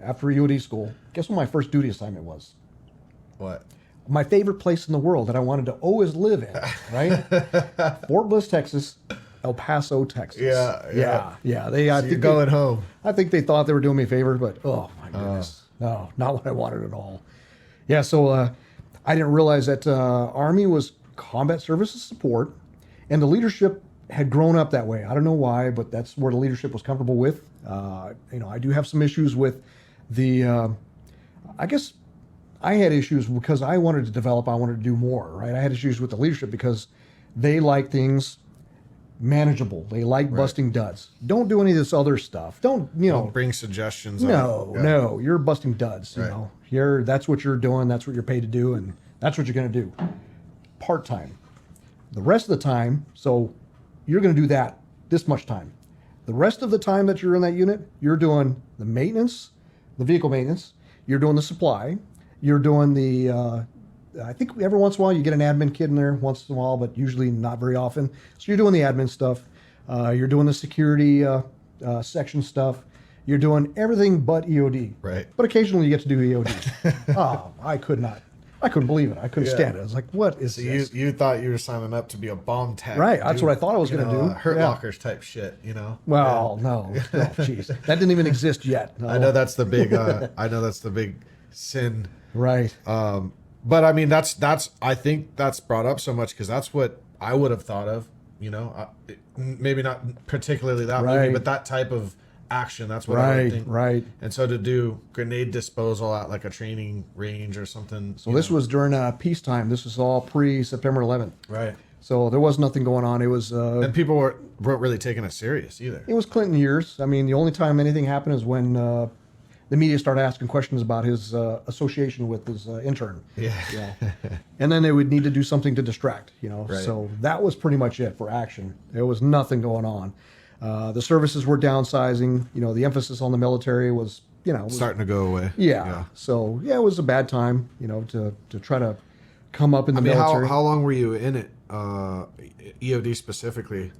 [SPEAKER 1] after EOD school, guess what my first duty assignment was?
[SPEAKER 2] What?
[SPEAKER 1] My favorite place in the world that I wanted to always live in, right? Fort Bliss, Texas, El Paso, Texas.
[SPEAKER 2] Yeah.
[SPEAKER 1] They, I
[SPEAKER 2] So you're
[SPEAKER 1] think
[SPEAKER 2] going home.
[SPEAKER 1] I think they thought they were doing me a favor, but oh my goodness, no, not what I wanted at all. Yeah, so I didn't realize that Army was combat services support, and the leadership had grown up that way. I don't know why, but that's where the leadership was comfortable with. I do have some issues with the. I guess I had issues because I wanted to develop. I wanted to do more. Right, I had issues with the leadership because they like things manageable. They like busting duds. Don't do any of this other stuff. Don't
[SPEAKER 2] Bring suggestions.
[SPEAKER 1] No, you're busting duds.
[SPEAKER 2] Right.
[SPEAKER 1] That's what you're doing. That's what you're paid to do, and that's what you're going to do. Part time. The rest of the time, so you're going to do that this much time. The rest of the time that you're in that unit, you're doing the maintenance, the vehicle maintenance. You're doing the supply. You're doing the. I think every once in a while you get an admin kid in there once in a while, but usually not very often. So you're doing the admin stuff. You're doing the security section stuff. You're doing everything but EOD.
[SPEAKER 2] Right.
[SPEAKER 1] But occasionally you get to do EOD. I couldn't believe it. I couldn't stand it. I was like, what is
[SPEAKER 2] So
[SPEAKER 1] this?
[SPEAKER 2] you thought you were signing up to be a bomb tech.
[SPEAKER 1] Right, that's what I thought I was gonna do.
[SPEAKER 2] Hurt
[SPEAKER 1] Yeah.
[SPEAKER 2] lockers type shit,
[SPEAKER 1] Well, no, jeez. That didn't even exist yet. No.
[SPEAKER 2] I know that's the big sin.
[SPEAKER 1] Right.
[SPEAKER 2] But I mean, I think that's brought up so much because that's what I would have thought of, maybe not particularly that movie,
[SPEAKER 1] Right.
[SPEAKER 2] but that type of action. That's what I would think.
[SPEAKER 1] Right.
[SPEAKER 2] And so to do grenade disposal at like a training range or something.
[SPEAKER 1] So this was during peacetime. This was all pre-September 11th.
[SPEAKER 2] right.
[SPEAKER 1] So there was nothing going on. It was
[SPEAKER 2] And people weren't really taking it serious either.
[SPEAKER 1] it was Clinton years. I mean, the only time anything happened is when the media started asking questions about his association with his intern.
[SPEAKER 2] Yeah.
[SPEAKER 1] And then they would need to do something to distract,
[SPEAKER 2] Right.
[SPEAKER 1] So that was pretty much it for action. There was nothing going on. The services were downsizing. The emphasis on the military was,
[SPEAKER 2] Starting to go away.
[SPEAKER 1] yeah. So it was a bad time, to try to come up in the
[SPEAKER 2] I mean,
[SPEAKER 1] military.
[SPEAKER 2] how long were you in it? EOD specifically.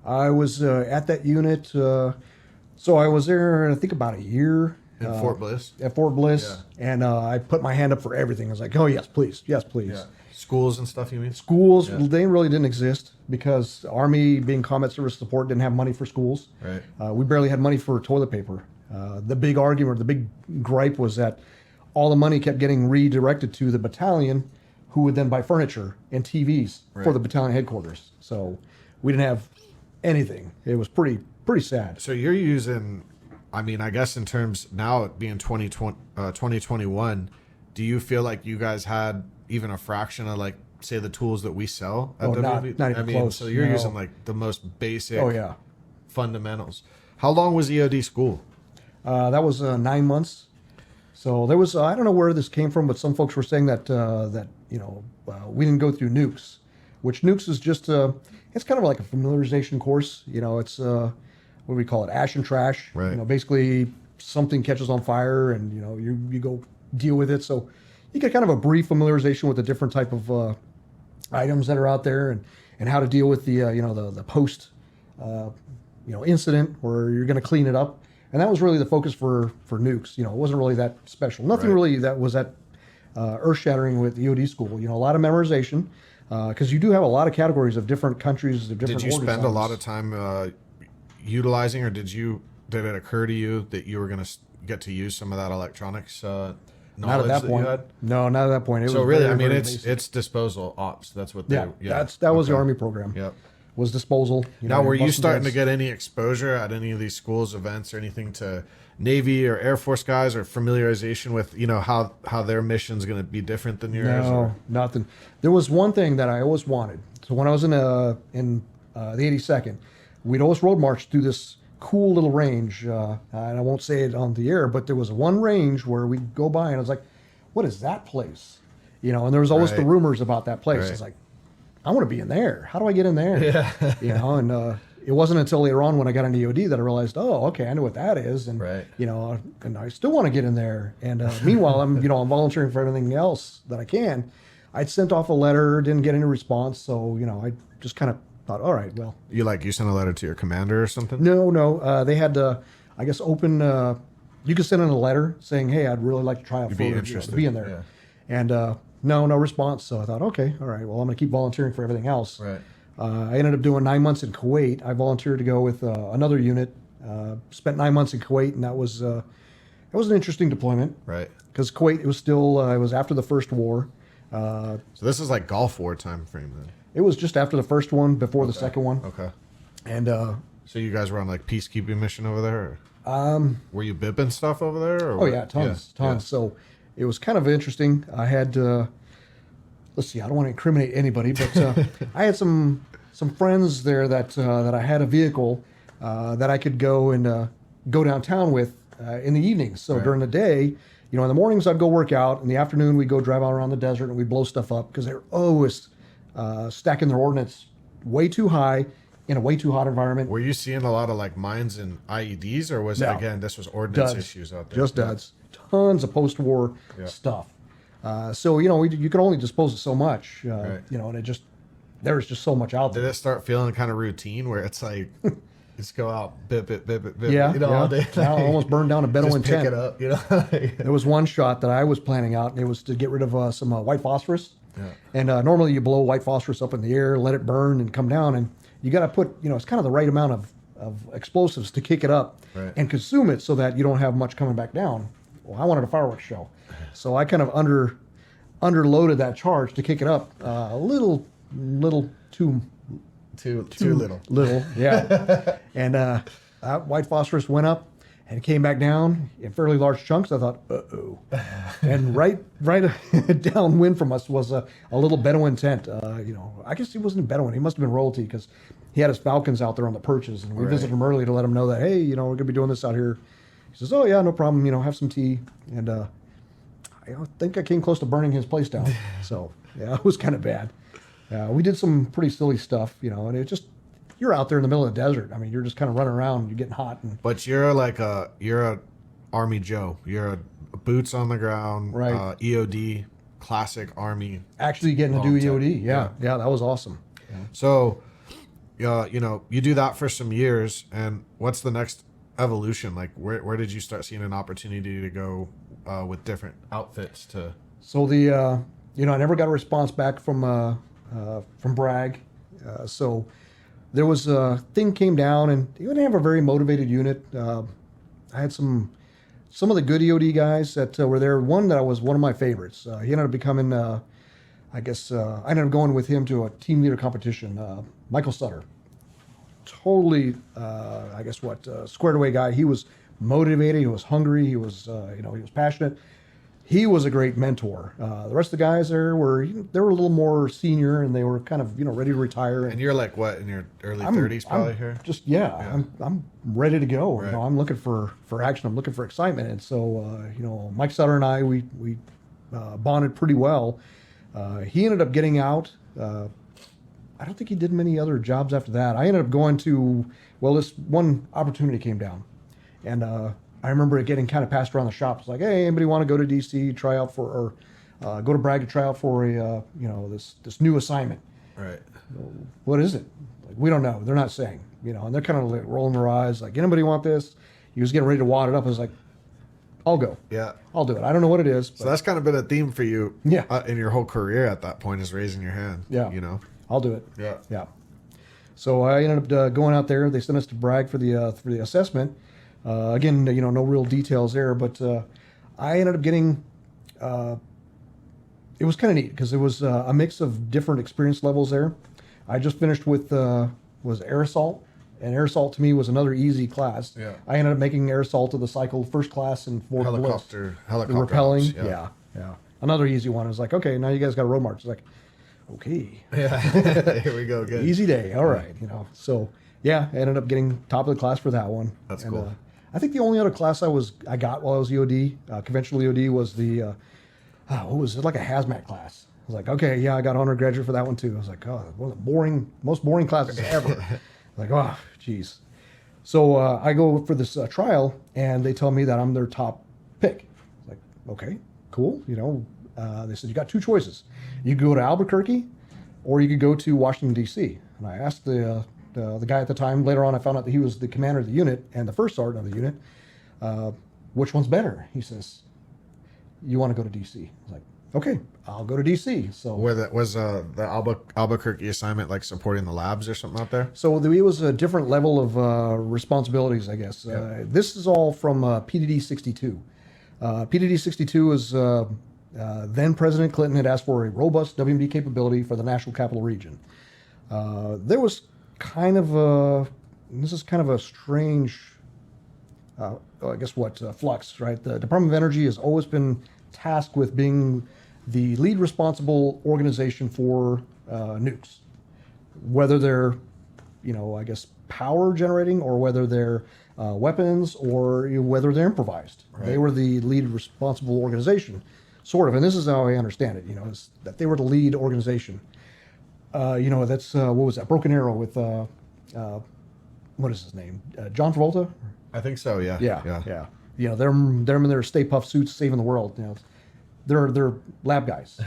[SPEAKER 1] I was at that unit. So I was there, I think, about a year.
[SPEAKER 2] In Fort Bliss.
[SPEAKER 1] At Fort Bliss, and I put my hand up for everything. I was like, "Oh yes, please, yes, please."
[SPEAKER 2] Yeah. Schools and stuff. You mean?
[SPEAKER 1] Schools, they really didn't exist because Army, being combat service support, didn't have money for schools.
[SPEAKER 2] Right.
[SPEAKER 1] We barely had money for toilet paper. The big argument, the big gripe was that all the money kept getting redirected to the battalion, who would then buy furniture and TVs for
[SPEAKER 2] Right.
[SPEAKER 1] the battalion headquarters. So we didn't have anything. It was pretty sad.
[SPEAKER 2] So you're using, I mean, I guess in terms now it being 2021, do you feel like you guys had even a fraction of like, say, the tools that we sell at
[SPEAKER 1] Oh, not
[SPEAKER 2] WMD?
[SPEAKER 1] even close,
[SPEAKER 2] so you're
[SPEAKER 1] no.
[SPEAKER 2] using like the most basic
[SPEAKER 1] Oh yeah,
[SPEAKER 2] fundamentals. How long was EOD school?
[SPEAKER 1] that was 9 months. So there was I don't know where this came from, but some folks were saying that we didn't go through nukes, which nukes is just it's kind of like a familiarization course. It's what do we call it, ash and trash.
[SPEAKER 2] Right.
[SPEAKER 1] Basically something catches on fire and you go deal with it. So you get kind of a brief familiarization with the different type of items that are out there and how to deal with the post incident where you're going to clean it up. And that was really the focus for nukes. It wasn't really that special. Nothing
[SPEAKER 2] Right.
[SPEAKER 1] really that was that earth-shattering with the EOD school. A lot of memorization because you do have a lot of categories of different countries, of different.
[SPEAKER 2] Did you spend a lot
[SPEAKER 1] organisms.
[SPEAKER 2] of time utilizing, or did it occur to you that you were going to get to use some of that electronics knowledge
[SPEAKER 1] Not at that
[SPEAKER 2] you
[SPEAKER 1] point.
[SPEAKER 2] had?
[SPEAKER 1] No, not at that point. It
[SPEAKER 2] So
[SPEAKER 1] was
[SPEAKER 2] really,
[SPEAKER 1] very,
[SPEAKER 2] I mean,
[SPEAKER 1] very
[SPEAKER 2] it's
[SPEAKER 1] basic.
[SPEAKER 2] disposal ops. That's what they.
[SPEAKER 1] Yeah, that was the
[SPEAKER 2] Okay.
[SPEAKER 1] Army program.
[SPEAKER 2] Yep.
[SPEAKER 1] Was disposal.
[SPEAKER 2] Now, were you
[SPEAKER 1] busting
[SPEAKER 2] starting to
[SPEAKER 1] heads.
[SPEAKER 2] get any exposure at any of these schools, events, or anything to Navy or Air Force guys, or familiarization with how their mission's going to be different than yours?
[SPEAKER 1] No,
[SPEAKER 2] or-
[SPEAKER 1] nothing. There was one thing that I always wanted. So when I was in the 82nd, we'd always road march through this cool little range, and I won't say it on the air, but there was one range where we'd go by, and I was like, "What is that place?" And there was always the
[SPEAKER 2] Right.
[SPEAKER 1] rumors about that place.
[SPEAKER 2] Right.
[SPEAKER 1] It's like, I want to be in there. How do I get in there?
[SPEAKER 2] Yeah.
[SPEAKER 1] And it wasn't until later on when I got into EOD that I realized, oh, okay, I know what that is, and
[SPEAKER 2] Right.
[SPEAKER 1] and I still want to get in there. And meanwhile, I'm volunteering for everything else that I can. I'd sent off a letter, didn't get any response, so I just kind of thought, all right, well,
[SPEAKER 2] You sent a letter to your commander or something?
[SPEAKER 1] no, they had I guess open. You could send in a letter saying, hey, I'd really like to try out
[SPEAKER 2] You'd
[SPEAKER 1] for
[SPEAKER 2] be
[SPEAKER 1] to
[SPEAKER 2] interested,
[SPEAKER 1] be in there,
[SPEAKER 2] yeah.
[SPEAKER 1] and no response. So I thought, okay, all right, well, I'm going to keep volunteering for everything else.
[SPEAKER 2] Right.
[SPEAKER 1] I ended up doing 9 months in Kuwait. I volunteered to go with another unit. Spent 9 months in Kuwait, and that was an interesting deployment
[SPEAKER 2] Right.
[SPEAKER 1] because Kuwait it was still it was after the first war.
[SPEAKER 2] So this is like Gulf War time frame then.
[SPEAKER 1] It was just after the first one, before the second one,
[SPEAKER 2] Okay.
[SPEAKER 1] and
[SPEAKER 2] So you guys were on like peacekeeping mission over there? Were you bipping stuff over there? Or
[SPEAKER 1] oh
[SPEAKER 2] what?
[SPEAKER 1] yeah, tons.
[SPEAKER 2] Yeah.
[SPEAKER 1] So it was kind of interesting. I had let's see, I don't want to incriminate anybody, but I had some friends there that I had a vehicle that I could go and go downtown with in the evenings. So
[SPEAKER 2] Right.
[SPEAKER 1] during the day, in the mornings I'd go work out. In the afternoon we'd go drive out around the desert and we'd blow stuff up because they're always stacking their ordnance way too high in a way too hot environment.
[SPEAKER 2] Were you seeing a lot of like mines and IEDs, or was
[SPEAKER 1] No.
[SPEAKER 2] it again this was ordnance
[SPEAKER 1] Duds.
[SPEAKER 2] issues out there?
[SPEAKER 1] Just duds. Tons of post-war
[SPEAKER 2] Yeah.
[SPEAKER 1] stuff. So you can only dispose of so much.
[SPEAKER 2] Right.
[SPEAKER 1] And it just there's just so much out
[SPEAKER 2] Did
[SPEAKER 1] there.
[SPEAKER 2] it start feeling kind of routine where it's like just go out, bip,
[SPEAKER 1] Yeah,
[SPEAKER 2] all day?
[SPEAKER 1] I almost burned down a Bedouin
[SPEAKER 2] Just pick
[SPEAKER 1] tent.
[SPEAKER 2] it up,
[SPEAKER 1] There was one shot that I was planning out, and it was to get rid of some white phosphorus.
[SPEAKER 2] Yeah.
[SPEAKER 1] And normally you blow white phosphorus up in the air, let it burn, and come down. And you got to put, it's kind of the right amount of explosives to kick it up
[SPEAKER 2] Right.
[SPEAKER 1] and consume it so that you don't have much coming back down. Well, I wanted a fireworks show, so I kind of underloaded that charge to kick it up a little too
[SPEAKER 2] Too little.
[SPEAKER 1] little, yeah. And that white phosphorus went up and it came back down in fairly large chunks. I thought, uh-oh. And right downwind from us was a little Bedouin tent. I guess he wasn't a Bedouin. He must have been royalty because he had his falcons out there on the perches. And we
[SPEAKER 2] Right.
[SPEAKER 1] visited him early to let him know that, hey, we're going to be doing this out here. He says, oh, yeah, no problem. Have some tea. And I think I came close to burning his place down. So, yeah, it was kind of bad. We did some pretty silly stuff, and it just, you're out there in the middle of the desert. I mean, you're just kind of running around, you're getting hot. And
[SPEAKER 2] But you're a Army Joe. You're a boots on the ground,
[SPEAKER 1] Right.
[SPEAKER 2] EOD, classic Army.
[SPEAKER 1] actually getting to do
[SPEAKER 2] Bomb
[SPEAKER 1] EOD.
[SPEAKER 2] tech.
[SPEAKER 1] Yeah, that was awesome.
[SPEAKER 2] So, you do that for some years, and what's the next evolution? Like, where did you start seeing an opportunity to go with different outfits to?
[SPEAKER 1] So I never got a response back from Bragg. So there was a thing came down, and you didn't have a very motivated unit. I had some of the good EOD guys that were there. One that was one of my favorites. He ended up becoming, I ended up going with him to a team leader competition. Michael Sutter, totally, squared away guy. He was motivated. He was hungry. He was, he was passionate. he was a great mentor. The rest of the guys there were they were a little more senior, and they were kind of ready to retire.
[SPEAKER 2] And you're like what, in your early 30s probably here?
[SPEAKER 1] Just I'm ready to go.
[SPEAKER 2] Right.
[SPEAKER 1] I'm looking for action. I'm looking for excitement. And so Mike Sutter and I we bonded pretty well. He ended up getting out. I don't think he did many other jobs after that. I ended up going to this one opportunity came down, and I remember it getting kind of passed around the shop. It's like, hey, anybody want to go to DC, try out for, or go to Bragg to try out for a, this new assignment.
[SPEAKER 2] Right.
[SPEAKER 1] What is it? Like, we don't know. They're not saying, and they're kind of like rolling their eyes, like, anybody want this? He was getting ready to wad it up. I was like, I'll go.
[SPEAKER 2] Yeah.
[SPEAKER 1] I'll do it. I don't know what it is. But
[SPEAKER 2] So that's kind of been a theme for you.
[SPEAKER 1] Yeah.
[SPEAKER 2] In your whole career at that point, is raising your hand.
[SPEAKER 1] Yeah. I'll do it.
[SPEAKER 2] Yeah.
[SPEAKER 1] Yeah. So I ended up going out there. They sent us to Bragg for the assessment. Again, no real details there, but I ended up getting. It was kind of neat because it was a mix of different experience levels there. I just finished with was air assault, and air assault to me was another easy class.
[SPEAKER 2] Yeah.
[SPEAKER 1] I ended up making air assault to the cycle first class in Fort Bliss.
[SPEAKER 2] Helicopter
[SPEAKER 1] The rappelling.
[SPEAKER 2] ops,
[SPEAKER 1] Yeah. Another easy one. It was like, okay, now you guys got a road march. It's like, okay.
[SPEAKER 2] Yeah. Here we go again.
[SPEAKER 1] Easy day. All right. So yeah, I ended up getting top of the class for that one.
[SPEAKER 2] That's cool.
[SPEAKER 1] I think the only other class I got while I was EOD, conventional EOD, was the what was it, like a hazmat class. I was like, okay, yeah, I got honor graduate for that one too. I was like, oh, one of the most boring classes ever. Like, oh, geez. So I go for this trial, and they tell me that I'm their top pick. Like, okay, cool. They said you got two choices. You could go to Albuquerque, or you could go to Washington D.C. And I asked the guy at the time. Later on, I found out that he was the commander of the unit and the first sergeant of the unit. Which one's better? He says, you want to go to D.C. I was like, okay, I'll go to D.C. So
[SPEAKER 2] Was the Albuquerque assignment like supporting the labs or something out there?
[SPEAKER 1] So it was a different level of responsibilities, I guess.
[SPEAKER 2] Yeah.
[SPEAKER 1] This is all from PDD 62. PDD 62 is then President Clinton had asked for a robust WMD capability for the National Capital Region. There was kind of this is kind of a strange, flux, right? The Department of Energy has always been tasked with being the lead responsible organization for nukes, whether they're, power generating, or whether they're weapons, or whether they're improvised.
[SPEAKER 2] Right.
[SPEAKER 1] They were the lead responsible organization, sort of. And this is how I understand it, is that they were the lead organization. That's, what was that? Broken Arrow with, what is his name? John Travolta?
[SPEAKER 2] I think so. Yeah.
[SPEAKER 1] Yeah. Them in their Stay Puft suits saving the world. They're lab guys.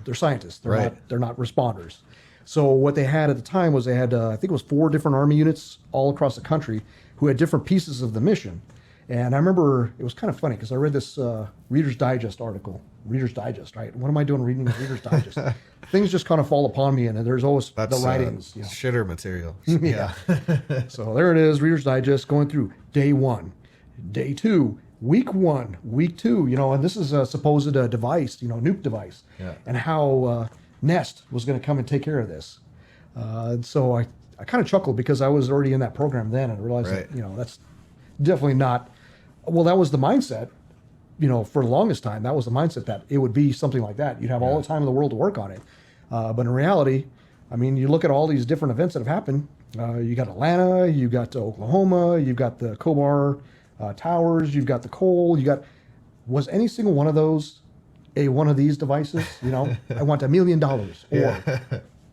[SPEAKER 1] They're scientists.
[SPEAKER 2] Right.
[SPEAKER 1] They're not responders. So what they had at the time was they had I think it was 4 different Army units all across the country who had different pieces of the mission. And I remember it was kind of funny because I read this Reader's Digest article. Reader's Digest, right? What am I doing reading Reader's Digest? Things just kind of fall upon me, and there's always the writings.
[SPEAKER 2] Shitter material.
[SPEAKER 1] Yeah. So there it is, Reader's Digest, going through day 1, day 2, week 1, week 2, and this is a supposed device, nuke device,
[SPEAKER 2] Yeah.
[SPEAKER 1] and how Nest was going to come and take care of this. And so I kind of chuckled because I was already in that program then, and realized
[SPEAKER 2] Right.
[SPEAKER 1] that, that's definitely not, well, that was the mindset, for the longest time. That was the mindset that it would be something like that. You'd have all the time in the world to work on it. But in reality, you look at all these different events that have happened. You got Atlanta, you got Oklahoma, you've got the Kobar towers, you've got the coal, was any single one of those one of these devices? I want $1 million, or
[SPEAKER 2] Yeah.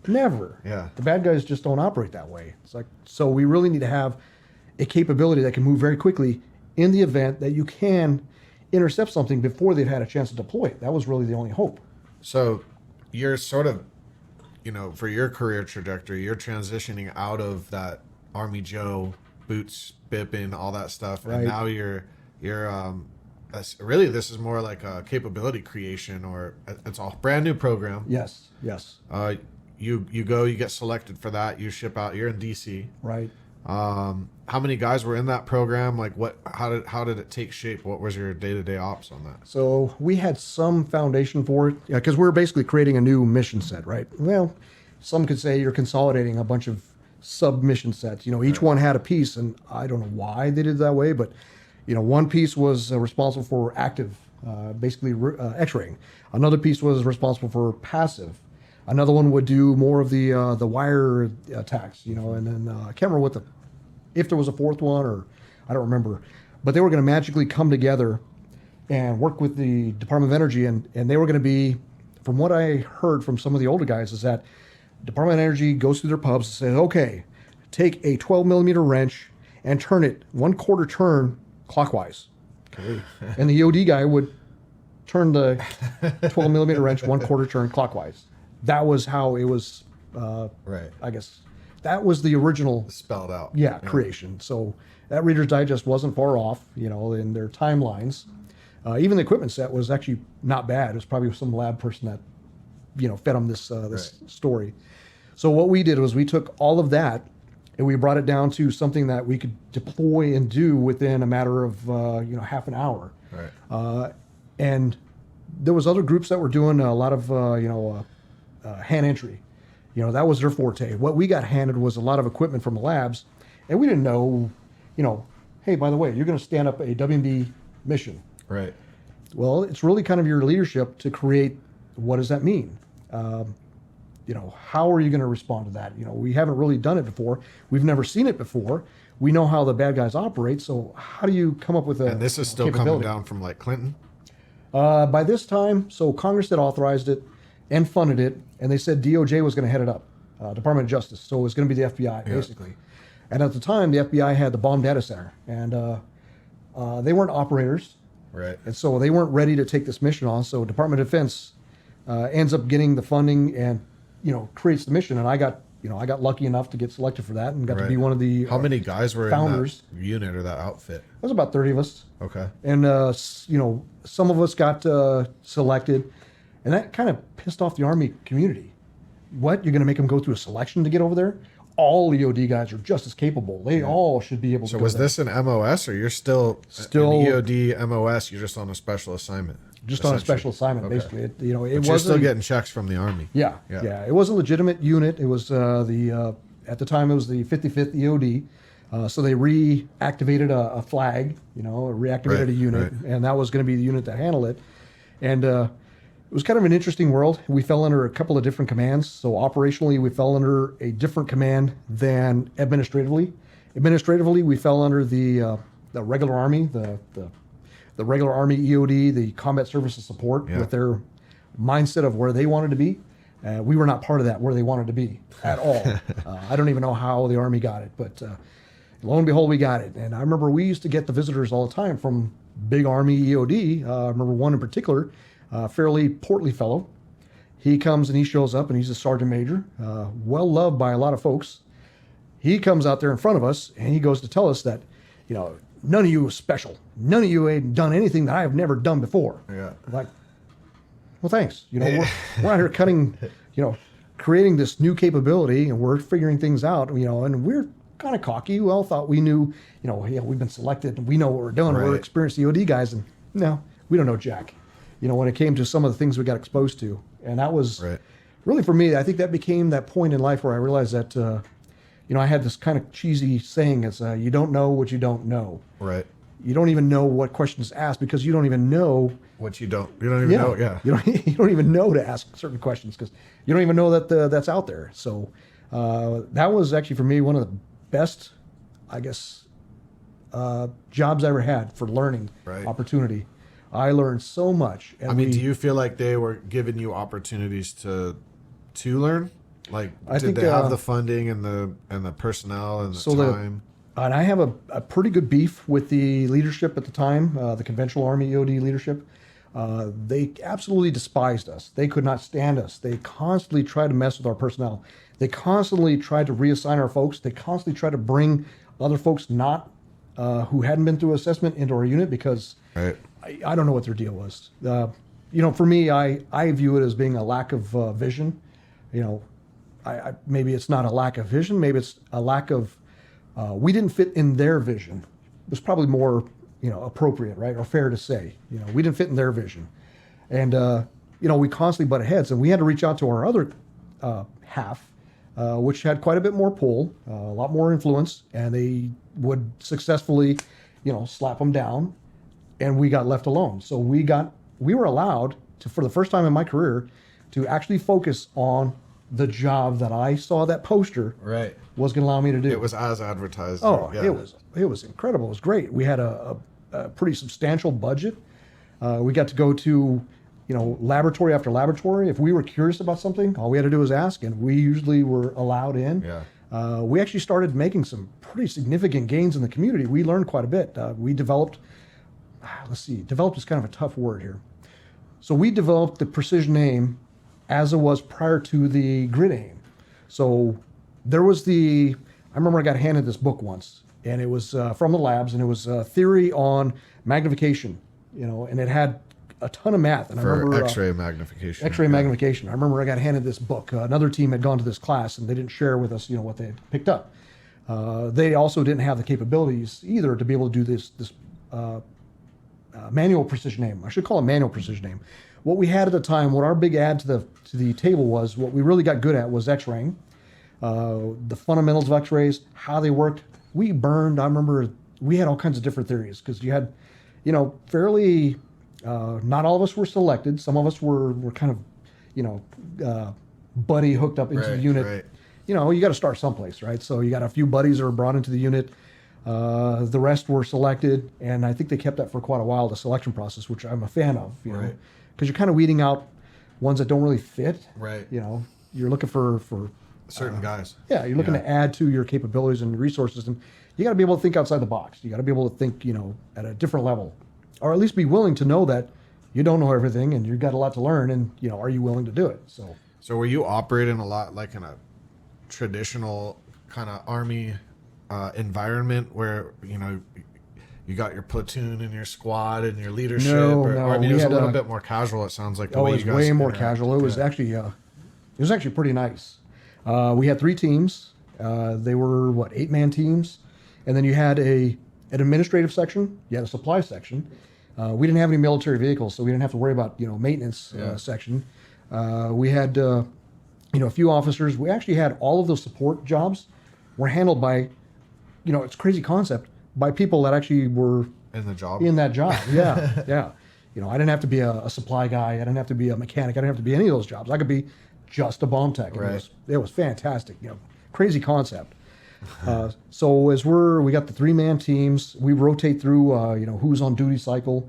[SPEAKER 1] never.
[SPEAKER 2] Yeah.
[SPEAKER 1] The bad guys just don't operate that way. It's like, so we really need to have a capability that can move very quickly in the event that you can intercept something before they've had a chance to deploy it. That was really the only hope.
[SPEAKER 2] So you're sort of, for your career trajectory, you're transitioning out of that Army Joe, boots, bipping, all that stuff.
[SPEAKER 1] Right.
[SPEAKER 2] And now really, this is more like a capability creation, or it's a brand new program.
[SPEAKER 1] Yes.
[SPEAKER 2] You go, you get selected for that, you ship out, you're in DC.
[SPEAKER 1] Right.
[SPEAKER 2] How many guys were in that program? Like how did it take shape? What was your day-to-day ops on that?
[SPEAKER 1] So we had some foundation for it, because we're basically creating a new mission set, right? Well, some could say you're consolidating a bunch of sub-mission sets. Each one had a piece, and I don't know why they did it that way, but, One piece was responsible for active, basically X-raying. Another piece was responsible for passive. Another one would do more of the wire attacks, and then I can't remember if there was a fourth one, or I don't remember. But they were going to magically come together and work with the Department of Energy, and they were going to be, from what I heard from some of the older guys, is that Department of Energy goes through their pubs and says, okay, take a 12 millimeter wrench and turn it 1/4 turn clockwise. Okay. And the EOD guy would turn the 12 millimeter wrench 1/4 turn clockwise. That was how it was,
[SPEAKER 2] right.
[SPEAKER 1] I guess. That was the original
[SPEAKER 2] spelled out.
[SPEAKER 1] Yeah, creation. So that Reader's Digest wasn't far off, in their timelines. Even the equipment set was actually not bad. It was probably some lab person that, fed them this story. So what we did was we took all of that and we brought it down to something that we could deploy and do within a matter of, half an hour.
[SPEAKER 2] Right.
[SPEAKER 1] And there was other groups that were doing a lot of, hand entry. That was their forte. What we got handed was a lot of equipment from the labs, and we didn't know, hey, by the way, you're going to stand up a WMD mission.
[SPEAKER 2] Right.
[SPEAKER 1] Well, it's really kind of your leadership to create, what does that mean? How are you going to respond to that? We haven't really done it before. We've never seen it before. We know how the bad guys operate. So how do you come up with a
[SPEAKER 2] And this is still coming down from like Clinton?
[SPEAKER 1] By this time, so Congress had authorized it and funded it, and they said DOJ was going to head it up, Department of Justice. So it was going to be the FBI, basically. And at the time, the FBI had the bomb data center, and they weren't operators.
[SPEAKER 2] Right.
[SPEAKER 1] And so they weren't ready to take this mission on. So Department of Defense ends up getting the funding and, creates the mission. And I got lucky enough to get selected for that and got to be one of the
[SPEAKER 2] How many guys were
[SPEAKER 1] founders
[SPEAKER 2] in that unit or that outfit?
[SPEAKER 1] There was about 30 of us.
[SPEAKER 2] Okay.
[SPEAKER 1] And, some of us got selected, and that kind of pissed off the Army community. What? You're going to make them go through a selection to get over there? All EOD guys are just as capable. They all should be able to
[SPEAKER 2] So
[SPEAKER 1] go
[SPEAKER 2] was
[SPEAKER 1] there.
[SPEAKER 2] this an MOS, or you're still an EOD MOS, you're just on a special assignment?
[SPEAKER 1] Just on a special assignment,
[SPEAKER 2] Okay.
[SPEAKER 1] basically. It
[SPEAKER 2] But
[SPEAKER 1] was
[SPEAKER 2] you're still getting checks from the Army.
[SPEAKER 1] Yeah. It was a legitimate unit. It was at the time it was the 55th EOD. So they reactivated a flag, reactivated a unit, and that was going to be the unit that handled it. And it was kind of an interesting world. We fell under a couple of different commands. So operationally, we fell under a different command than administratively. Administratively, we fell under the regular Army, the regular Army EOD, the Combat Services Support, with their mindset of where they wanted to be. We were not part of that, where they wanted to be at all. I don't even know how the Army got it, but lo and behold, we got it. And I remember we used to get the visitors all the time from big Army EOD. I remember one in particular, fairly portly fellow. He comes and he shows up, and he's a sergeant major, well loved by a lot of folks. He comes out there in front of us, and he goes to tell us that, none of you is special. None of you ain't done anything that I have never done before.
[SPEAKER 2] Yeah.
[SPEAKER 1] Like, well, thanks. We're out here cutting, creating this new capability, and we're figuring things out, and we're kind of cocky. We all thought we knew, we've been selected and we know what we're doing. We're experienced EOD guys, and no, we don't know jack. When it came to some of the things we got exposed to. And that was really, for me, I think that became that point in life where I realized that, I had this kind of cheesy saying, it's you don't know what you don't know.
[SPEAKER 2] Right.
[SPEAKER 1] You don't even know what questions to ask because you don't even know
[SPEAKER 2] what you don't even know. Yeah.
[SPEAKER 1] You don't even know to ask certain questions because you don't even know that that's out there. So that was actually for me one of the best, I guess, jobs I ever had for learning opportunity. I learned so much. And
[SPEAKER 2] do you feel like they were giving you opportunities to learn? Like, did they have the funding and the personnel and the time?
[SPEAKER 1] And I have a pretty good beef with the leadership at the time, the conventional Army EOD leadership. They absolutely despised us. They could not stand us. They constantly tried to mess with our personnel. They constantly tried to reassign our folks. They constantly tried to bring other folks who hadn't been through assessment into our unit because I don't know what their deal was. For me, I view it as being a lack of vision. Maybe it's not a lack of vision. Maybe it's a lack of, we didn't fit in their vision. It was probably more, appropriate, right? Or fair to say, we didn't fit in their vision. And, we constantly butted heads, and we had to reach out to our other half, which had quite a bit more pull, a lot more influence, and they would successfully, slap them down, and we got left alone. So we were allowed to, for the first time in my career, to actually focus on the job that I saw that poster
[SPEAKER 2] Right.
[SPEAKER 1] was going to allow me to do.
[SPEAKER 2] It was as advertised.
[SPEAKER 1] Oh,
[SPEAKER 2] yeah.
[SPEAKER 1] it was incredible. It was great. We had a pretty substantial budget. We got to go to, laboratory after laboratory. If we were curious about something, all we had to do was ask, and we usually were allowed in.
[SPEAKER 2] Yeah.
[SPEAKER 1] We actually started making some pretty significant gains in the community. We learned quite a bit. We developed, developed is kind of a tough word here. So we developed the precision aim as it was prior to the grid aim. So there was I remember I got handed this book once, and it was from the labs, and it was a theory on magnification, and it had a ton of math. And
[SPEAKER 2] For
[SPEAKER 1] I remember
[SPEAKER 2] X-ray magnification.
[SPEAKER 1] X-ray magnification. I remember I got handed this book. Another team had gone to this class, and they didn't share with us, what they had picked up. They also didn't have the capabilities either to be able to do this manual precision aim. I should call it manual precision aim. What we had at the time, what our big add to the table was, what we really got good at was X-raying, the fundamentals of X-rays, how they worked. We burned. I remember we had all kinds of different theories because you had, fairly. Not all of us were selected. Some of us were kind of, buddy hooked up into the unit.
[SPEAKER 2] Right.
[SPEAKER 1] You got to start someplace, right? So you got a few buddies that were brought into the unit. The rest were selected, and I think they kept that for quite a while, the selection process, which I'm a fan of,
[SPEAKER 2] Right.
[SPEAKER 1] because you're kind of weeding out ones that don't really fit.
[SPEAKER 2] Right.
[SPEAKER 1] You're looking for
[SPEAKER 2] Certain guys.
[SPEAKER 1] Yeah, you're looking to add to your capabilities and resources, and you got to be able to think outside the box. You got to be able to think, at a different level, or at least be willing to know that you don't know everything and you've got a lot to learn, and are you willing to do it?
[SPEAKER 2] So were you operating a lot like in a traditional kind of Army environment where you got your platoon and your squad and your leadership?
[SPEAKER 1] No.
[SPEAKER 2] I mean, it
[SPEAKER 1] We
[SPEAKER 2] was a
[SPEAKER 1] had
[SPEAKER 2] little bit more casual. It sounds like the way
[SPEAKER 1] it
[SPEAKER 2] you
[SPEAKER 1] was
[SPEAKER 2] guys
[SPEAKER 1] way more
[SPEAKER 2] interact.
[SPEAKER 1] casual. It was actually pretty nice. We had 3 teams. They were 8-man teams, and then you had an administrative section. You had a supply section. We didn't have any military vehicles, so we didn't have to worry about maintenance section. We had a few officers. We actually had all of those support jobs were handled by, it's a crazy concept, by people that actually were
[SPEAKER 2] in the job.
[SPEAKER 1] In that job, yeah, yeah. I didn't have to be a supply guy. I didn't have to be a mechanic. I didn't have to be any of those jobs. I could be just a bomb tech.
[SPEAKER 2] Right.
[SPEAKER 1] It was fantastic. Crazy concept. So as we got the 3-man teams, we rotate through, who's on duty cycle,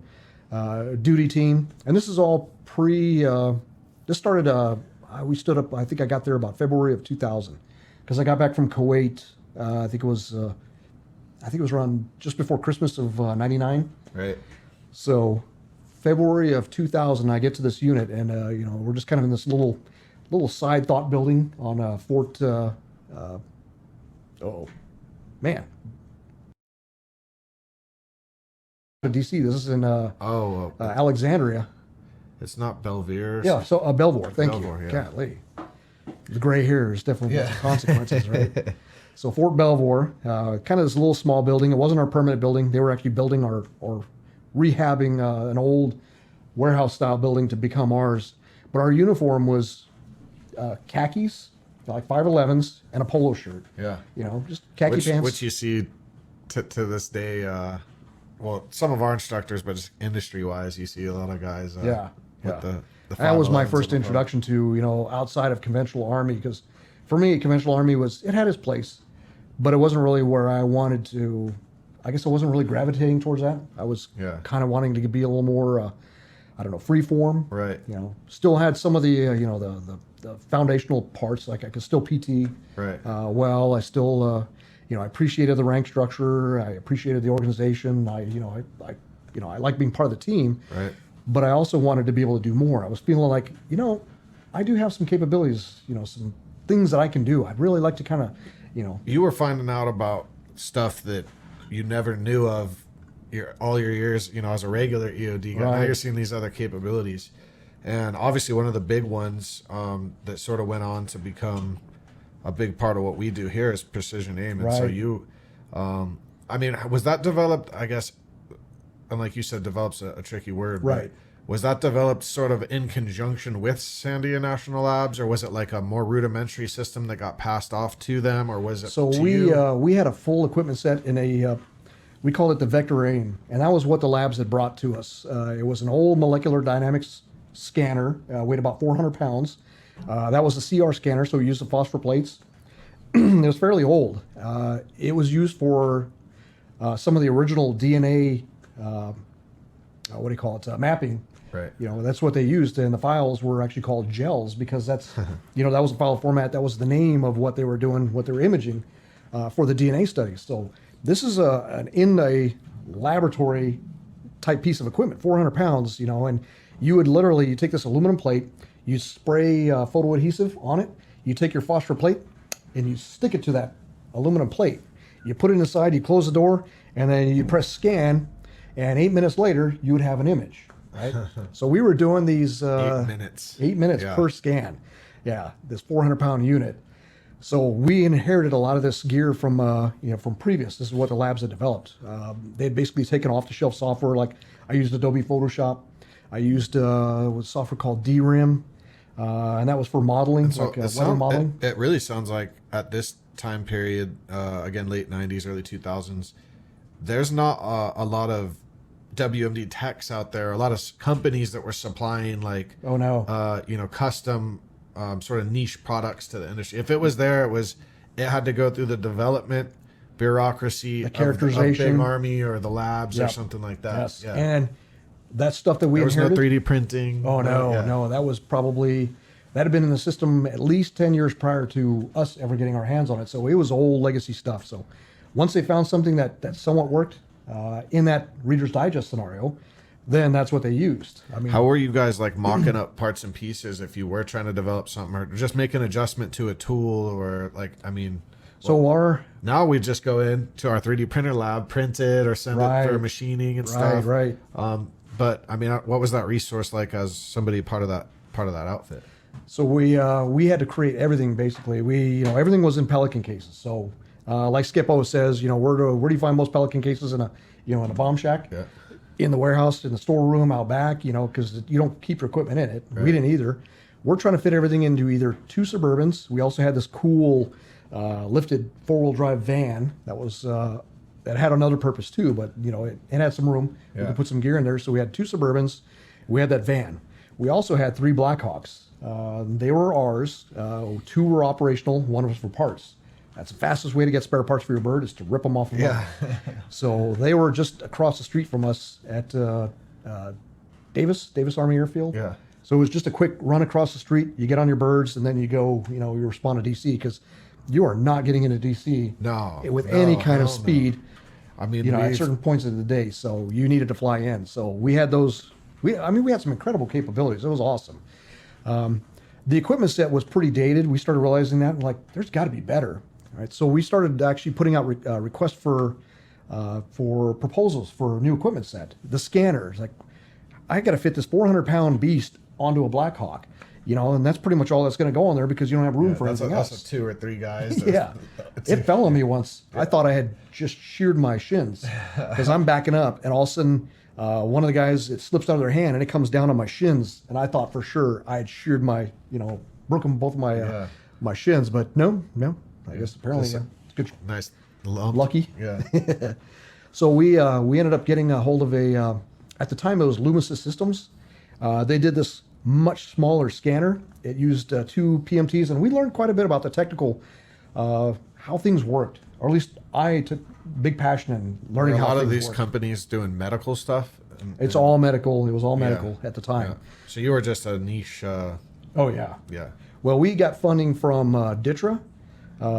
[SPEAKER 1] duty team, and this is all this started. We stood up. I think I got there about February of 2000, because I got back from Kuwait. I think it was around just before Christmas of '99.
[SPEAKER 2] Right.
[SPEAKER 1] So February of 2000, I get to this unit, and we're just kind of in this little side thought building on Fort. Oh man, DC. This is in Alexandria.
[SPEAKER 2] It's not Belvedere.
[SPEAKER 1] Yeah, so Belvoir. Thank
[SPEAKER 2] Belvoir,
[SPEAKER 1] you.
[SPEAKER 2] yeah.
[SPEAKER 1] Golly. The gray hair is definitely got some consequences, right? So Fort Belvoir, kind of this little small building. It wasn't our permanent building. They were actually building or rehabbing an old warehouse-style building to become ours. But our uniform was khakis, like 511s, and a polo shirt.
[SPEAKER 2] Yeah.
[SPEAKER 1] Just khaki pants.
[SPEAKER 2] Which you see to this day. Some of our instructors, but just industry-wise, you see a lot of guys. With the
[SPEAKER 1] that was my
[SPEAKER 2] 511s
[SPEAKER 1] first introduction to outside of conventional Army, because for me, conventional Army it had its place, but it wasn't really where I wanted to. I guess I wasn't really gravitating towards that. I was kind of wanting to be a little more, free form.
[SPEAKER 2] Right.
[SPEAKER 1] Still had some of the the foundational parts, like I could still PT.
[SPEAKER 2] Right.
[SPEAKER 1] I still I appreciated the rank structure. I appreciated the organization. I like being part of the team.
[SPEAKER 2] Right.
[SPEAKER 1] But I also wanted to be able to do more. I was feeling like, I do have some capabilities, some things that I can do. I'd really like to kind of,
[SPEAKER 2] You were finding out about stuff that you never knew of all your years, as a regular EOD guy. Now you're seeing these other capabilities. And obviously one of the big ones that sort of went on to become a big part of what we do here is precision aim. And so you, was that developed, I guess, and like you said, develops a tricky word.
[SPEAKER 1] Right.
[SPEAKER 2] Was that developed sort of in conjunction with Sandia National Labs, or was it like a more rudimentary system that got passed off to them, or was it
[SPEAKER 1] So
[SPEAKER 2] to you?
[SPEAKER 1] we had a full equipment set in a We called it the vector aim, and that was what the labs had brought to us. It was an old molecular dynamics scanner, weighed about 400 pounds. That was a CR scanner, so we used the phosphor plates. It was fairly old. It was used for some of the original DNA, what do you call it, mapping.
[SPEAKER 2] Right.
[SPEAKER 1] You know, that's what they used, and the files were actually called gels because that's, you know, that was a file format. That was the name of what they were doing, what they were imaging for the DNA studies. So this is an in a laboratory type piece of equipment, 400 pounds, you know, and you would literally, you take this aluminum plate, you spray photoadhesive on it, you take your phosphor plate, and you stick it to that aluminum plate. You put it inside, you close the door, and then you press scan, and 8 minutes later, you would have an image. Right. So we were doing these
[SPEAKER 2] 8 minutes.
[SPEAKER 1] 8 minutes
[SPEAKER 2] Yeah.
[SPEAKER 1] per scan. Yeah, this 400-pound unit. So we inherited a lot of this gear from you know, from previous. This is what the labs had developed. They had basically taken off-the-shelf software. Like I used Adobe Photoshop. I used a software called DRIM, and that was for modeling,
[SPEAKER 2] So
[SPEAKER 1] like weather modeling.
[SPEAKER 2] it really sounds like at this time period, again, late 90s, early 2000s, there's not a lot of WMD techs out there, a lot of companies that were supplying like,
[SPEAKER 1] Oh no.
[SPEAKER 2] you know, custom sort of niche products to the industry. If it was there, it had to go through the development bureaucracy,
[SPEAKER 1] The
[SPEAKER 2] of
[SPEAKER 1] characterization.
[SPEAKER 2] Big Army or the labs or
[SPEAKER 1] Yep.
[SPEAKER 2] something like that.
[SPEAKER 1] Yes.
[SPEAKER 2] Yeah.
[SPEAKER 1] And that stuff that we
[SPEAKER 2] There was no
[SPEAKER 1] inherited.
[SPEAKER 2] 3D printing.
[SPEAKER 1] Oh no,
[SPEAKER 2] Yeah.
[SPEAKER 1] no, that was probably that had been in the system at least 10 years prior to us ever getting our hands on it. So it was old legacy stuff. So once they found something that somewhat worked in that Reader's Digest scenario, then that's what they used. I mean,
[SPEAKER 2] How were you guys like mocking up parts and pieces if you were trying to develop something or just make an adjustment to a tool or like, I mean,
[SPEAKER 1] so our
[SPEAKER 2] now we just go in to our 3D printer lab, print it or send it for
[SPEAKER 1] Right.
[SPEAKER 2] machining and stuff.
[SPEAKER 1] right.
[SPEAKER 2] But I mean, what was that resource like as somebody part of that outfit?
[SPEAKER 1] So we had to create everything basically. Everything was in Pelican cases. So like Skippo says, where do you find most Pelican cases in a bomb shack?
[SPEAKER 2] Yeah.
[SPEAKER 1] In the warehouse, in the storeroom, out back, because you don't keep your equipment in it.
[SPEAKER 2] Right.
[SPEAKER 1] We didn't either. We're trying to fit everything into either two Suburbans. We also had this cool lifted four-wheel drive van that was that had another purpose too, but it had some room. We
[SPEAKER 2] Yeah.
[SPEAKER 1] could put some gear in there. So we had two Suburbans. We had that van. We also had three Blackhawks. They were ours. Two were operational. One was for parts. That's the fastest way to get spare parts for your bird is to rip them off. So they were just across the street from us at Davis Army Airfield.
[SPEAKER 2] Yeah.
[SPEAKER 1] So it was just a quick run across the street. You get on your birds, and then you go. You respond to DC because you are not getting into DC with any kind of speed.
[SPEAKER 2] I mean,
[SPEAKER 1] At certain points of the day. So you needed to fly in. So we had those. We had some incredible capabilities. It was awesome. The equipment set was pretty dated. We started realizing that, like, there's got to be better. Right, so we started actually putting out requests for proposals for a new equipment set. The scanners, like, I got to fit this 400-pound beast onto a Blackhawk, and that's pretty much all that's going to go on there because you don't have room for anything else.
[SPEAKER 2] That's 2 or 3 guys.
[SPEAKER 1] Yeah, it fell on me once. I thought I had just sheared my shins because I'm backing up, and all of a sudden, one of the guys, it slips out of their hand and it comes down on my shins, and I thought for sure I had sheared my, broken both of my my shins, but no. I guess apparently it's good.
[SPEAKER 2] Nice lump.
[SPEAKER 1] Lucky.
[SPEAKER 2] Yeah.
[SPEAKER 1] So we ended up getting a hold of at the time it was Lumisys Systems. They did this much smaller scanner. It used 2 PMTs, and we learned quite a bit about the technical, how things worked. Or at least I took big passion in learning how
[SPEAKER 2] a lot
[SPEAKER 1] things
[SPEAKER 2] of these
[SPEAKER 1] work.
[SPEAKER 2] companies doing medical stuff.
[SPEAKER 1] It's all medical. It was all medical at the time.
[SPEAKER 2] Yeah. So you were just a niche.
[SPEAKER 1] Oh yeah.
[SPEAKER 2] Yeah.
[SPEAKER 1] Well, we got funding from DITRA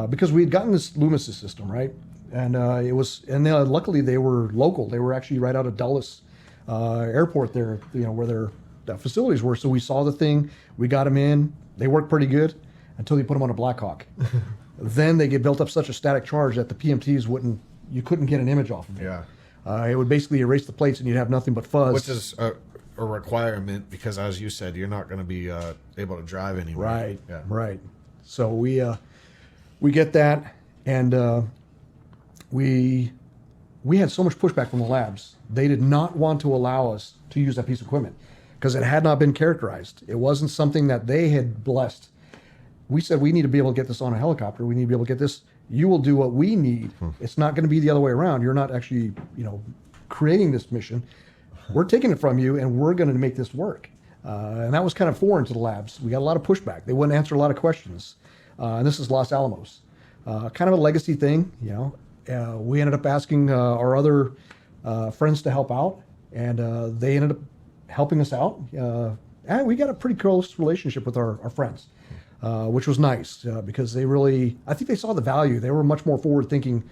[SPEAKER 1] because we had gotten this Lumisys system, right? And luckily they were local. They were actually right out of Dulles Airport there, where their facilities were. So we saw the thing, we got them in. They worked pretty good until you put them on a Blackhawk. Then they get built up such a static charge that the PMTs you couldn't get an image off of it.
[SPEAKER 2] Yeah.
[SPEAKER 1] It would basically erase the plates and you'd have nothing but fuzz.
[SPEAKER 2] Which is a requirement because, as you said, you're not going to be able to drive anywhere.
[SPEAKER 1] Right.
[SPEAKER 2] Yeah.
[SPEAKER 1] Right. So we get that, and we had so much pushback from the labs. They did not want to allow us to use that piece of equipment because it had not been characterized. It wasn't something that they had blessed. We said we need to be able to get this on a helicopter. We need to be able to get this You will do what we need. It's not going to be the other way around. You're not actually, creating this mission. We're taking it from you, and we're going to make this work. And that was kind of foreign to the labs. We got a lot of pushback. They wouldn't answer a lot of questions. And this is Los Alamos. Kind of a legacy thing, we ended up asking our other friends to help out, and they ended up helping us out. And we got a pretty close relationship with our friends, which was nice because they really, I think they saw the value. They were much more forward thinking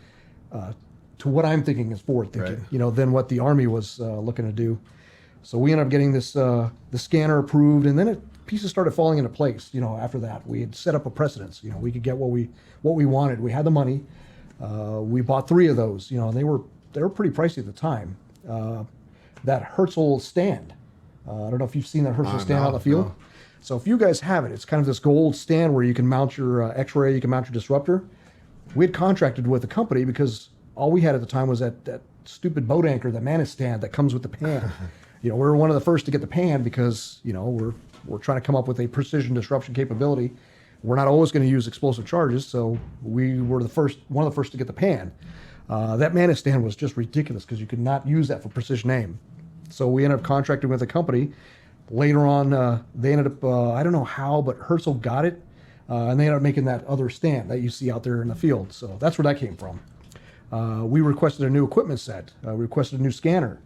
[SPEAKER 1] to what I'm thinking is forward thinking,
[SPEAKER 2] Right.
[SPEAKER 1] than what the Army was looking to do. So we ended up getting this the scanner approved, and then pieces started falling into place. After that, we had set up a precedence. We could get what we wanted. We had the money. We bought 3 of those. And they were pretty pricey at the time. That Herzl stand. I don't know if you've seen that Herzl stand out in the field.
[SPEAKER 2] No.
[SPEAKER 1] So if you guys have it, it's kind of this gold stand where you can mount your X-ray, you can mount your disruptor. We had contracted with the company because all we had at the time was that stupid boat anchor, that Manus stand that comes with the pan. We were one of the first to get the pan because we're trying to come up with a precision disruption capability. We're not always going to use explosive charges, so we were one of the first to get the pan. That Manus stand was just ridiculous because you could not use that for precision aim. So we ended up contracting with a company. Later on, they ended up, I don't know how, but Herzl got it, and they ended up making that other stand that you see out there in the field. So that's where that came from. We requested a new equipment set. We requested a new scanner,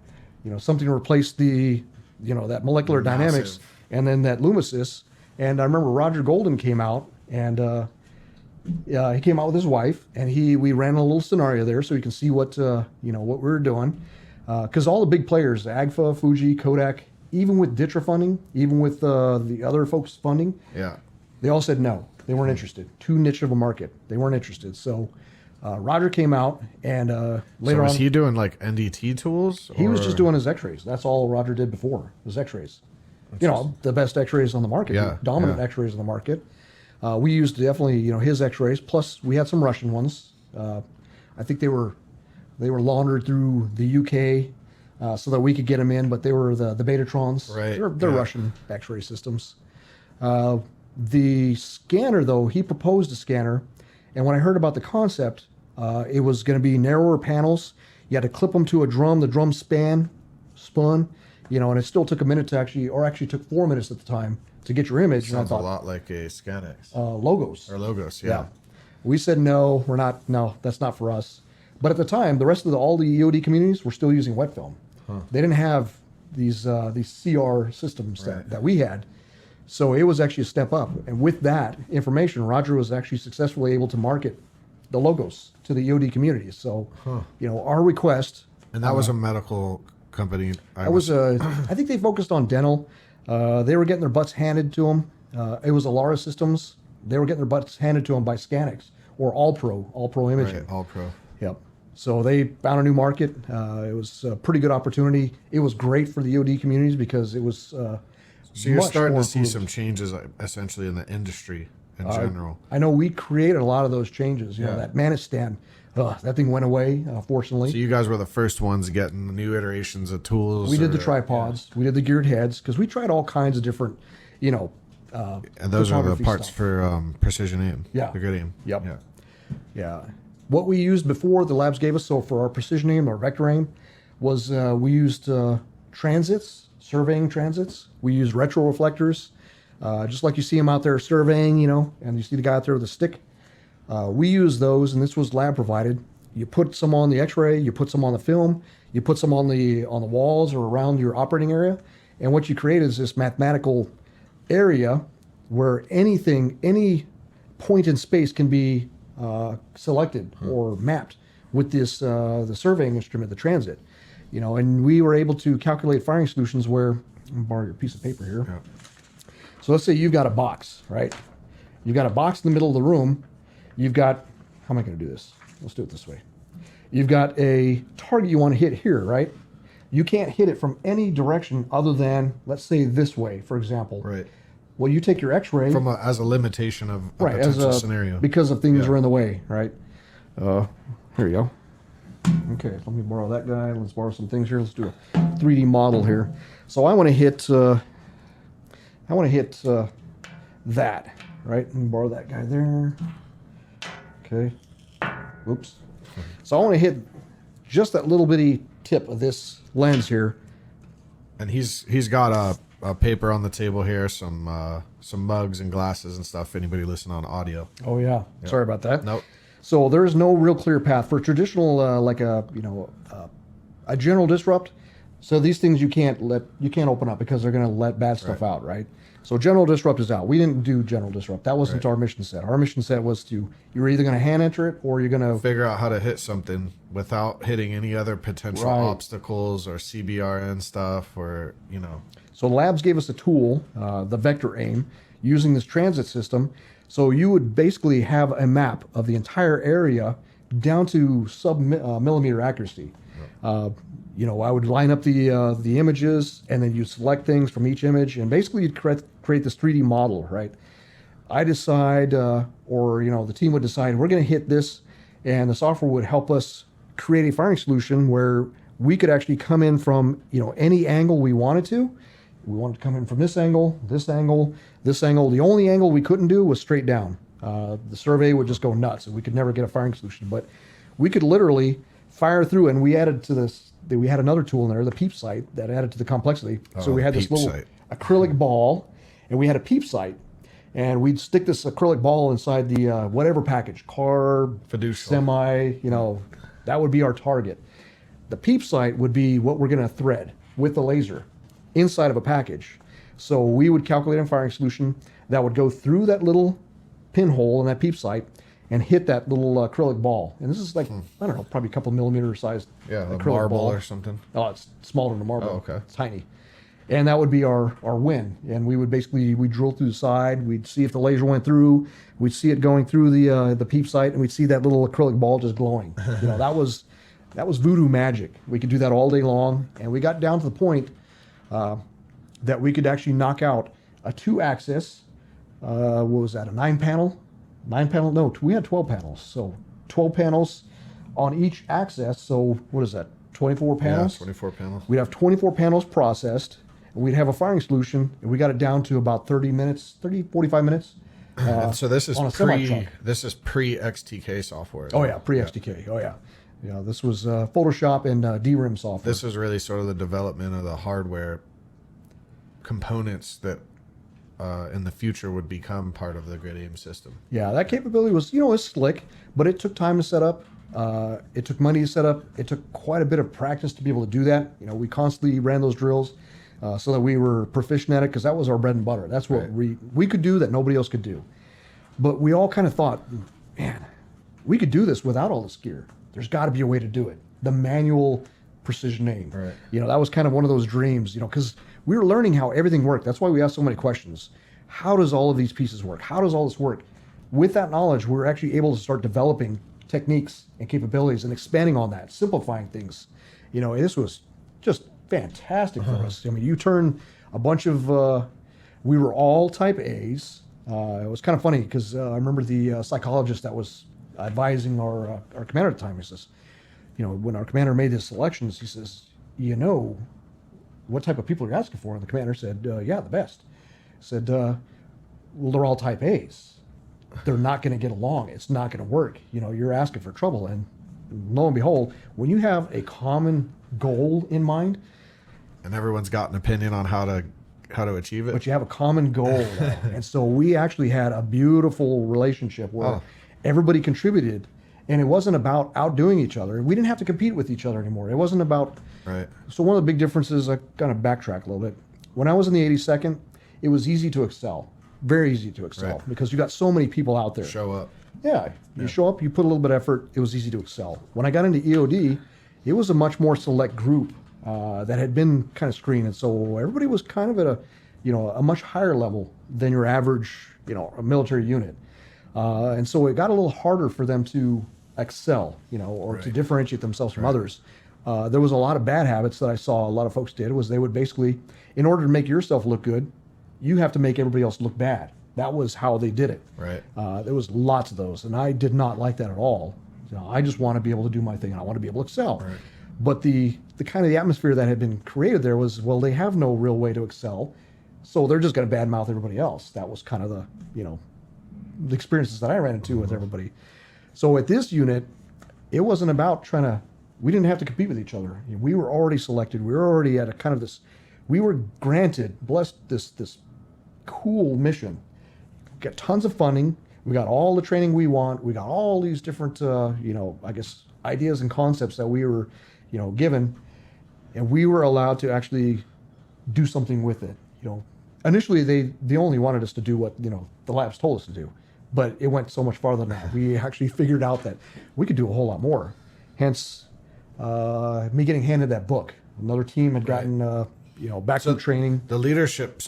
[SPEAKER 1] something to replace the, that molecular dynamics and then that Lumisys. And I remember Roger Golden came out, and he came out with his wife, and we ran a little scenario there so you can see what what we were doing. Because all the big players, Agfa, Fuji, Kodak, even with DTRA funding, even with the other folks funding, they all said no. They weren't interested. Too niche of a market. They weren't interested. So Roger came out, and later
[SPEAKER 2] was
[SPEAKER 1] on,
[SPEAKER 2] he doing like NDT tools?
[SPEAKER 1] he was just doing his X-rays. That's all Roger did before, was X-rays. The best X-rays on the market, dominant X-rays on the market. We used definitely, his X-rays. Plus, we had some Russian ones. I think they were laundered through the UK so that we could get them in, but they were the Betatrons.
[SPEAKER 2] Right.
[SPEAKER 1] They're Russian X-ray systems. The scanner, though, he proposed a scanner, and when I heard about the concept, it was going to be narrower panels. You had to clip them to a drum. The drum spun, and it still took a minute to actually took 4 minutes at the time to get your image.
[SPEAKER 2] Sounds
[SPEAKER 1] and I
[SPEAKER 2] a
[SPEAKER 1] thought,
[SPEAKER 2] lot like a Scanx.
[SPEAKER 1] Logos.
[SPEAKER 2] Or Logos,
[SPEAKER 1] Yeah. We said, no, we're not. No, that's not for us. But at the time, the rest of all the EOD communities were still using wet film. They didn't have these CR systems that we had. So it was actually a step up. And with that information, Roger was actually successfully able to market the Logos to the EOD communities. So, our request.
[SPEAKER 2] And that was a medical company.
[SPEAKER 1] I think they focused on dental. They were getting their butts handed to them. It was Alara Systems. They were getting their butts handed to them by Scanx or All Pro Imaging.
[SPEAKER 2] Right, All Pro.
[SPEAKER 1] Yep. So they found a new market. It was a pretty good opportunity. It was great for the EOD communities because it was.
[SPEAKER 2] So you're starting to see
[SPEAKER 1] improved.
[SPEAKER 2] some changes essentially in the industry in general.
[SPEAKER 1] I know we created a lot of those changes. That Manus stand, that thing went away, fortunately.
[SPEAKER 2] So you guys were the first ones getting the new iterations of tools.
[SPEAKER 1] We did the tripods. We did the geared heads because we tried all kinds of different,
[SPEAKER 2] and those are the
[SPEAKER 1] photography
[SPEAKER 2] parts
[SPEAKER 1] stuff.
[SPEAKER 2] for precision aim.
[SPEAKER 1] Yeah.
[SPEAKER 2] The good aim.
[SPEAKER 1] Yep.
[SPEAKER 2] Yeah.
[SPEAKER 1] Yeah. What we used before the labs gave us, so for our precision aim or vector aim, was we used transits, surveying transits. We used retroreflectors, just like you see them out there surveying, and you see the guy out there with a stick. We use those, and this was lab provided. You put some on the X-ray, you put some on the film, you put some on the walls or around your operating area, and what you create is this mathematical area where any point in space can be selected or mapped with this the surveying instrument, the transit. And we were able to calculate firing solutions where, let me borrow your piece of paper here.
[SPEAKER 2] Yeah.
[SPEAKER 1] So let's say you've got a box, right? You've got a box in the middle of the room. You've got, how am I going to do this? Let's do it this way. You've got a target you want to hit here, right? You can't hit it from any direction other than, let's say this way, for example.
[SPEAKER 2] Right.
[SPEAKER 1] Well, you take your X-ray.
[SPEAKER 2] As a limitation of a
[SPEAKER 1] Right,
[SPEAKER 2] potential scenario.
[SPEAKER 1] Because of things
[SPEAKER 2] Yeah.
[SPEAKER 1] are in the way, right? Here you go. Okay, let me borrow that guy. Let's borrow some things here. Let's do a 3D model here. So I want to hit. That, right? Let me borrow that guy there. Okay. Oops. So I want to hit just that little bitty tip of this lens here.
[SPEAKER 2] And he's got a paper on the table here, some mugs and glasses and stuff. Anybody listening on audio?
[SPEAKER 1] Oh yeah. Sorry about that.
[SPEAKER 2] Nope.
[SPEAKER 1] So there is no real clear path for traditional, like a general disrupt. So these things you can't open up because they're going to let bad stuff out, right? So general disrupt is out. We didn't do general disrupt. That wasn't our mission set. Our mission set was you're either going to hand enter it or you're going to
[SPEAKER 2] figure out how to hit something without hitting any other potential obstacles or CBRN stuff or,
[SPEAKER 1] So the labs gave us a tool, the vector aim, using this transit system. So you would basically have a map of the entire area down to sub-millimeter accuracy. I would line up the images, and then you select things from each image, and basically you'd create this 3D model, right? I decide, or the team would decide, we're going to hit this, and the software would help us create a firing solution where we could actually come in from any angle we wanted to. We wanted to come in from this angle, this angle, this angle. The only angle we couldn't do was straight down. The survey would just go nuts, and we could never get a firing solution. But we could literally fire through, and we added to this. We had another tool in there, the peep sight, that added to the complexity. So we had this little acrylic ball, and we had a peep sight, and we'd stick this acrylic ball inside the whatever package, car, semi, that would be our target. The peep sight would be what we're going to thread with the laser inside of a package. So we would calculate a firing solution that would go through that little pinhole in that peep sight and hit that little acrylic ball. And this is like, I don't know, probably a couple millimeter sized acrylic
[SPEAKER 2] marble
[SPEAKER 1] ball.
[SPEAKER 2] Or something.
[SPEAKER 1] Oh, it's smaller than a marble.
[SPEAKER 2] Oh, okay.
[SPEAKER 1] It's tiny. And that would be our win. And we would we'd drill through the side. We'd see if the laser went through. We'd see it going through the peep sight, and we'd see that little acrylic ball just glowing. That was voodoo magic. We could do that all day long. And we got down to the point that we could actually knock out a 2-axis, what was that, a 9-panel? 9-panel? No, we had 12 panels. So 12 panels on each axis. So what is that, 24 panels?
[SPEAKER 2] Yeah, 24 panels.
[SPEAKER 1] We'd have 24 panels processed, and we'd have a firing solution, and we got it down to about 45 minutes.
[SPEAKER 2] And so this is
[SPEAKER 1] this
[SPEAKER 2] is pre-XTK software.
[SPEAKER 1] Oh yeah, pre-XTK. Yeah. Oh yeah. Yeah, this was Photoshop and DRIM software.
[SPEAKER 2] This was really sort of the development of the hardware components that in the future would become part of the grid aim system.
[SPEAKER 1] Yeah, that capability was, it's slick, but it took time to set up. It took money to set up. It took quite a bit of practice to be able to do that. We constantly ran those drills so that we were proficient at it, because that was our bread and butter. That's what we could do that nobody else could do. But we all kind of thought, man, we could do this without all this gear. There's got to be a way to do it. The manual precision aim.
[SPEAKER 2] Right.
[SPEAKER 1] That was kind of one of those dreams, because we were learning how everything worked. That's why we asked so many questions. How does all of these pieces work? How does all this work? With that knowledge, we're actually able to start developing techniques and capabilities and expanding on that, simplifying things. This was just fantastic for us. I mean, you turn a bunch of, we were all type A's. It was kind of funny because I remember the psychologist that was advising our commander at the time. He says, when our commander made his selections, he says, what type of people are you asking for? And the commander said, the best. Said, well, they're all type A's. They're not going to get along. It's not going to work. You're asking for trouble. And lo and behold, when you have a common goal in mind,
[SPEAKER 2] and everyone's got an opinion on how to achieve it,
[SPEAKER 1] but you have a common goal, and so we actually had a beautiful relationship where everybody contributed, and it wasn't about outdoing each other. We didn't have to compete with each other anymore. It wasn't about.
[SPEAKER 2] Right. So
[SPEAKER 1] one of the big differences, I kind of backtrack a little bit. When I was in the 82nd, it was easy to excel. Very easy to excel because you got so many people out there.
[SPEAKER 2] Show up.
[SPEAKER 1] Yeah, you show up, you put a little bit of effort, it was easy to excel. When I got into EOD, it was a much more select group that had been kind of screened, and so everybody was kind of at a much higher level than your average, a military unit. And so it got a little harder for them to excel, or to differentiate themselves from others. There was a lot of bad habits that I saw a lot of folks did, was they would basically, in order to make yourself look good, you have to make everybody else look bad. That was how they did it.
[SPEAKER 2] Right.
[SPEAKER 1] There was lots of those, and I did not like that at all. I just want to be able to do my thing, and I want to be able to excel. Right. But the kind of the atmosphere that had been created there was, well, they have no real way to excel, so they're just going to badmouth everybody else. That was kind of the experiences that I ran into with everybody. So at this unit, it wasn't about we didn't have to compete with each other. We were already selected. We were already at a kind of this, we were blessed this cool mission. Got tons of funding. We got all the training we want. We got all these different, I guess, ideas and concepts that we were, given. And we were allowed to actually do something with it. Initially they only wanted us to do what, the labs told us to do. But it went so much farther than that. We actually figured out that we could do a whole lot more. Hence, me getting handed that book. Another team had gotten, back to training.
[SPEAKER 2] The leadership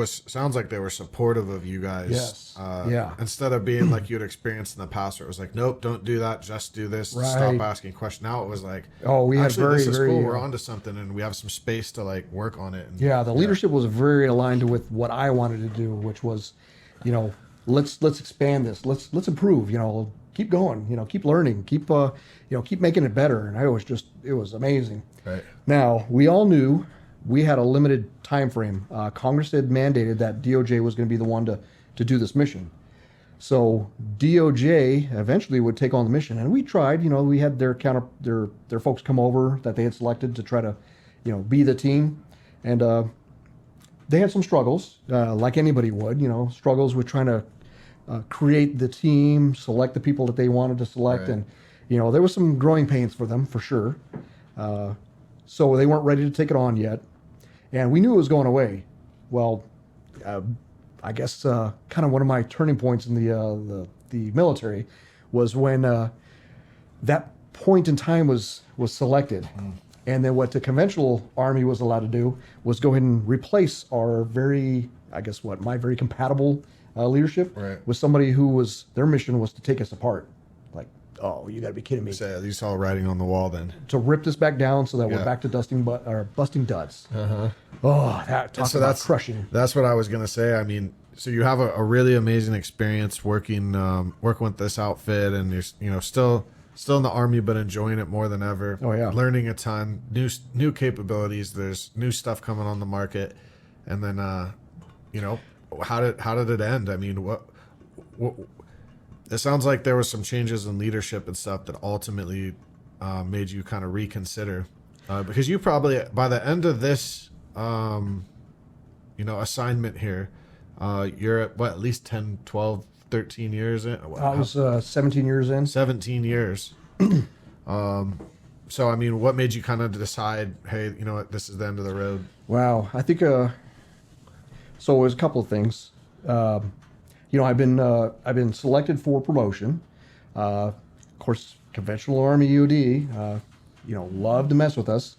[SPEAKER 2] sounds like they were supportive of you guys.
[SPEAKER 1] Yes. Yeah.
[SPEAKER 2] Instead of being like you'd experienced in the past, where it was like, nope, don't do that, just do this.
[SPEAKER 1] Right.
[SPEAKER 2] Stop asking questions. Now it was like,
[SPEAKER 1] we had
[SPEAKER 2] this is cool. We're onto something, and we have some space to like work on it. And,
[SPEAKER 1] the leadership was very aligned with what I wanted to do, which was, let's expand this. Let's improve. Keep going. Keep learning. Keep making it better. And it was amazing.
[SPEAKER 2] Right.
[SPEAKER 1] Now we all knew we had a limited time frame. Congress had mandated that DOJ was going to be the one to do this mission. So DOJ eventually would take on the mission, and we tried. We had their folks come over that they had selected to try to, be the team, and they had some struggles, like anybody would. Struggles with trying to create the team, select the people that they wanted to select,
[SPEAKER 2] right.
[SPEAKER 1] And there was some growing pains for them for sure. So they weren't ready to take it on yet. And we knew it was going away. Well, I guess kind of one of my turning points in the military was when that point in time was selected. And then what the conventional Army was allowed to do was go ahead and replace our my very compatible leadership
[SPEAKER 2] right.
[SPEAKER 1] with somebody who their mission was to take us apart. Like, oh, you got to be kidding me.
[SPEAKER 2] So you saw writing on the wall then.
[SPEAKER 1] To rip this back down so that we're back to busting duds.
[SPEAKER 2] Uh-huh.
[SPEAKER 1] Oh, that's crushing.
[SPEAKER 2] That's what I was going to say. I mean, so you have a really amazing experience working with this outfit, and you're still in the Army, but enjoying it more than ever.
[SPEAKER 1] Oh yeah.
[SPEAKER 2] Learning a ton, new capabilities. There's new stuff coming on the market. And then, how did it end? I mean, what it sounds like there was some changes in leadership and stuff that ultimately made you kind of reconsider, because you probably by the end of this assignment here, you're at least 10 12 13 years in.
[SPEAKER 1] I was 17 years in.
[SPEAKER 2] 17 years. So I mean, what made you kind of decide, hey, you know what, this is the end of the road?
[SPEAKER 1] Wow, I think so it was a couple of things. I've been selected for promotion. Of course, conventional Army EOD, loved to mess with us.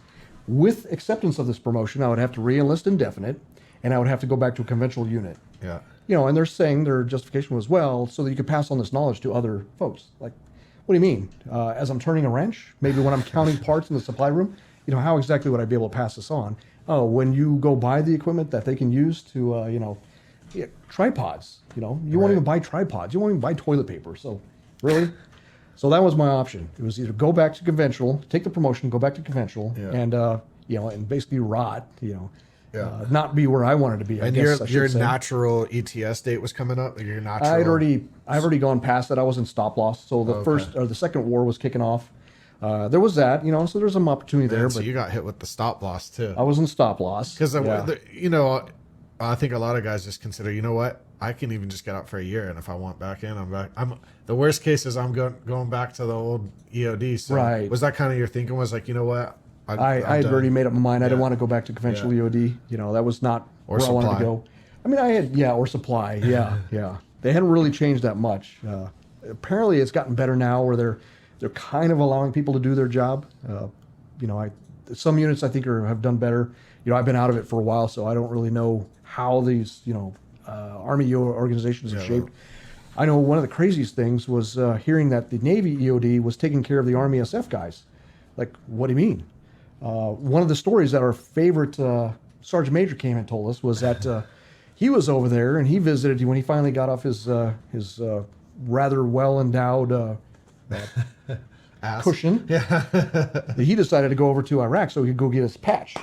[SPEAKER 1] With acceptance of this promotion, I would have to re-enlist indefinite, and I would have to go back to a conventional unit.
[SPEAKER 2] Yeah.
[SPEAKER 1] And they're saying their justification was, well, so that you could pass on this knowledge to other folks. Like, what do you mean? As I'm turning a wrench, maybe when I'm counting parts in the supply room, how exactly would I be able to pass this on? Oh, when you go buy the equipment that they can use to, tripods, you won't even buy tripods. You won't even buy toilet paper. So, really? So that was my option. It was either go back to conventional, take the promotion, go back to conventional, and, and basically rot, not be where I wanted to be.
[SPEAKER 2] And your natural ETS date was coming up. Your natural.
[SPEAKER 1] I've already gone past that. I was in stop loss. So the second war was kicking off. There was that, so there's some opportunity there.
[SPEAKER 2] So
[SPEAKER 1] but
[SPEAKER 2] you got hit with the stop loss too.
[SPEAKER 1] I was in stop loss
[SPEAKER 2] because I think a lot of guys just consider, you know what, I can even just get out for a year, and if I want back in, I'm back. The worst case is I'm going back to the old EOD. So
[SPEAKER 1] right.
[SPEAKER 2] Was that kind of your thinking? Was like, you know what?
[SPEAKER 1] I had already made up my mind. I didn't want to go back to conventional EOD. That was not where I wanted to go. I mean, I had, or supply. Yeah. They hadn't really changed that much. Apparently it's gotten better now where they're kind of allowing people to do their job. Some units I think have done better. I've been out of it for a while, so I don't really know how these, Army organizations are shaped. I know one of the craziest things was hearing that the Navy EOD was taking care of the Army SF guys. Like, what do you mean? One of the stories that our favorite Sergeant Major came and told us was that he was over there and he visited when he finally got off his rather well-endowed cushion. Yeah. He decided to go over to Iraq so he could go get his patch.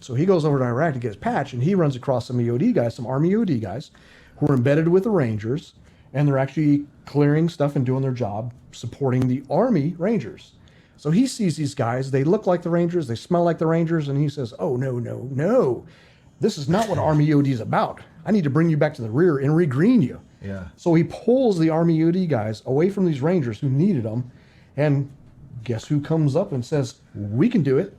[SPEAKER 1] So he goes over to Iraq to get his patch, and he runs across some EOD guys, some Army EOD guys, who are embedded with the Rangers, and they're actually clearing stuff and doing their job, supporting the Army Rangers. So he sees these guys, they look like the Rangers, they smell like the Rangers, and he says, oh, no, no, no. This is not what Army EOD is about. I need to bring you back to the rear and regreen you.
[SPEAKER 2] Yeah.
[SPEAKER 1] So he pulls the Army EOD guys away from these Rangers who needed them, and guess who comes up and says, we can do it?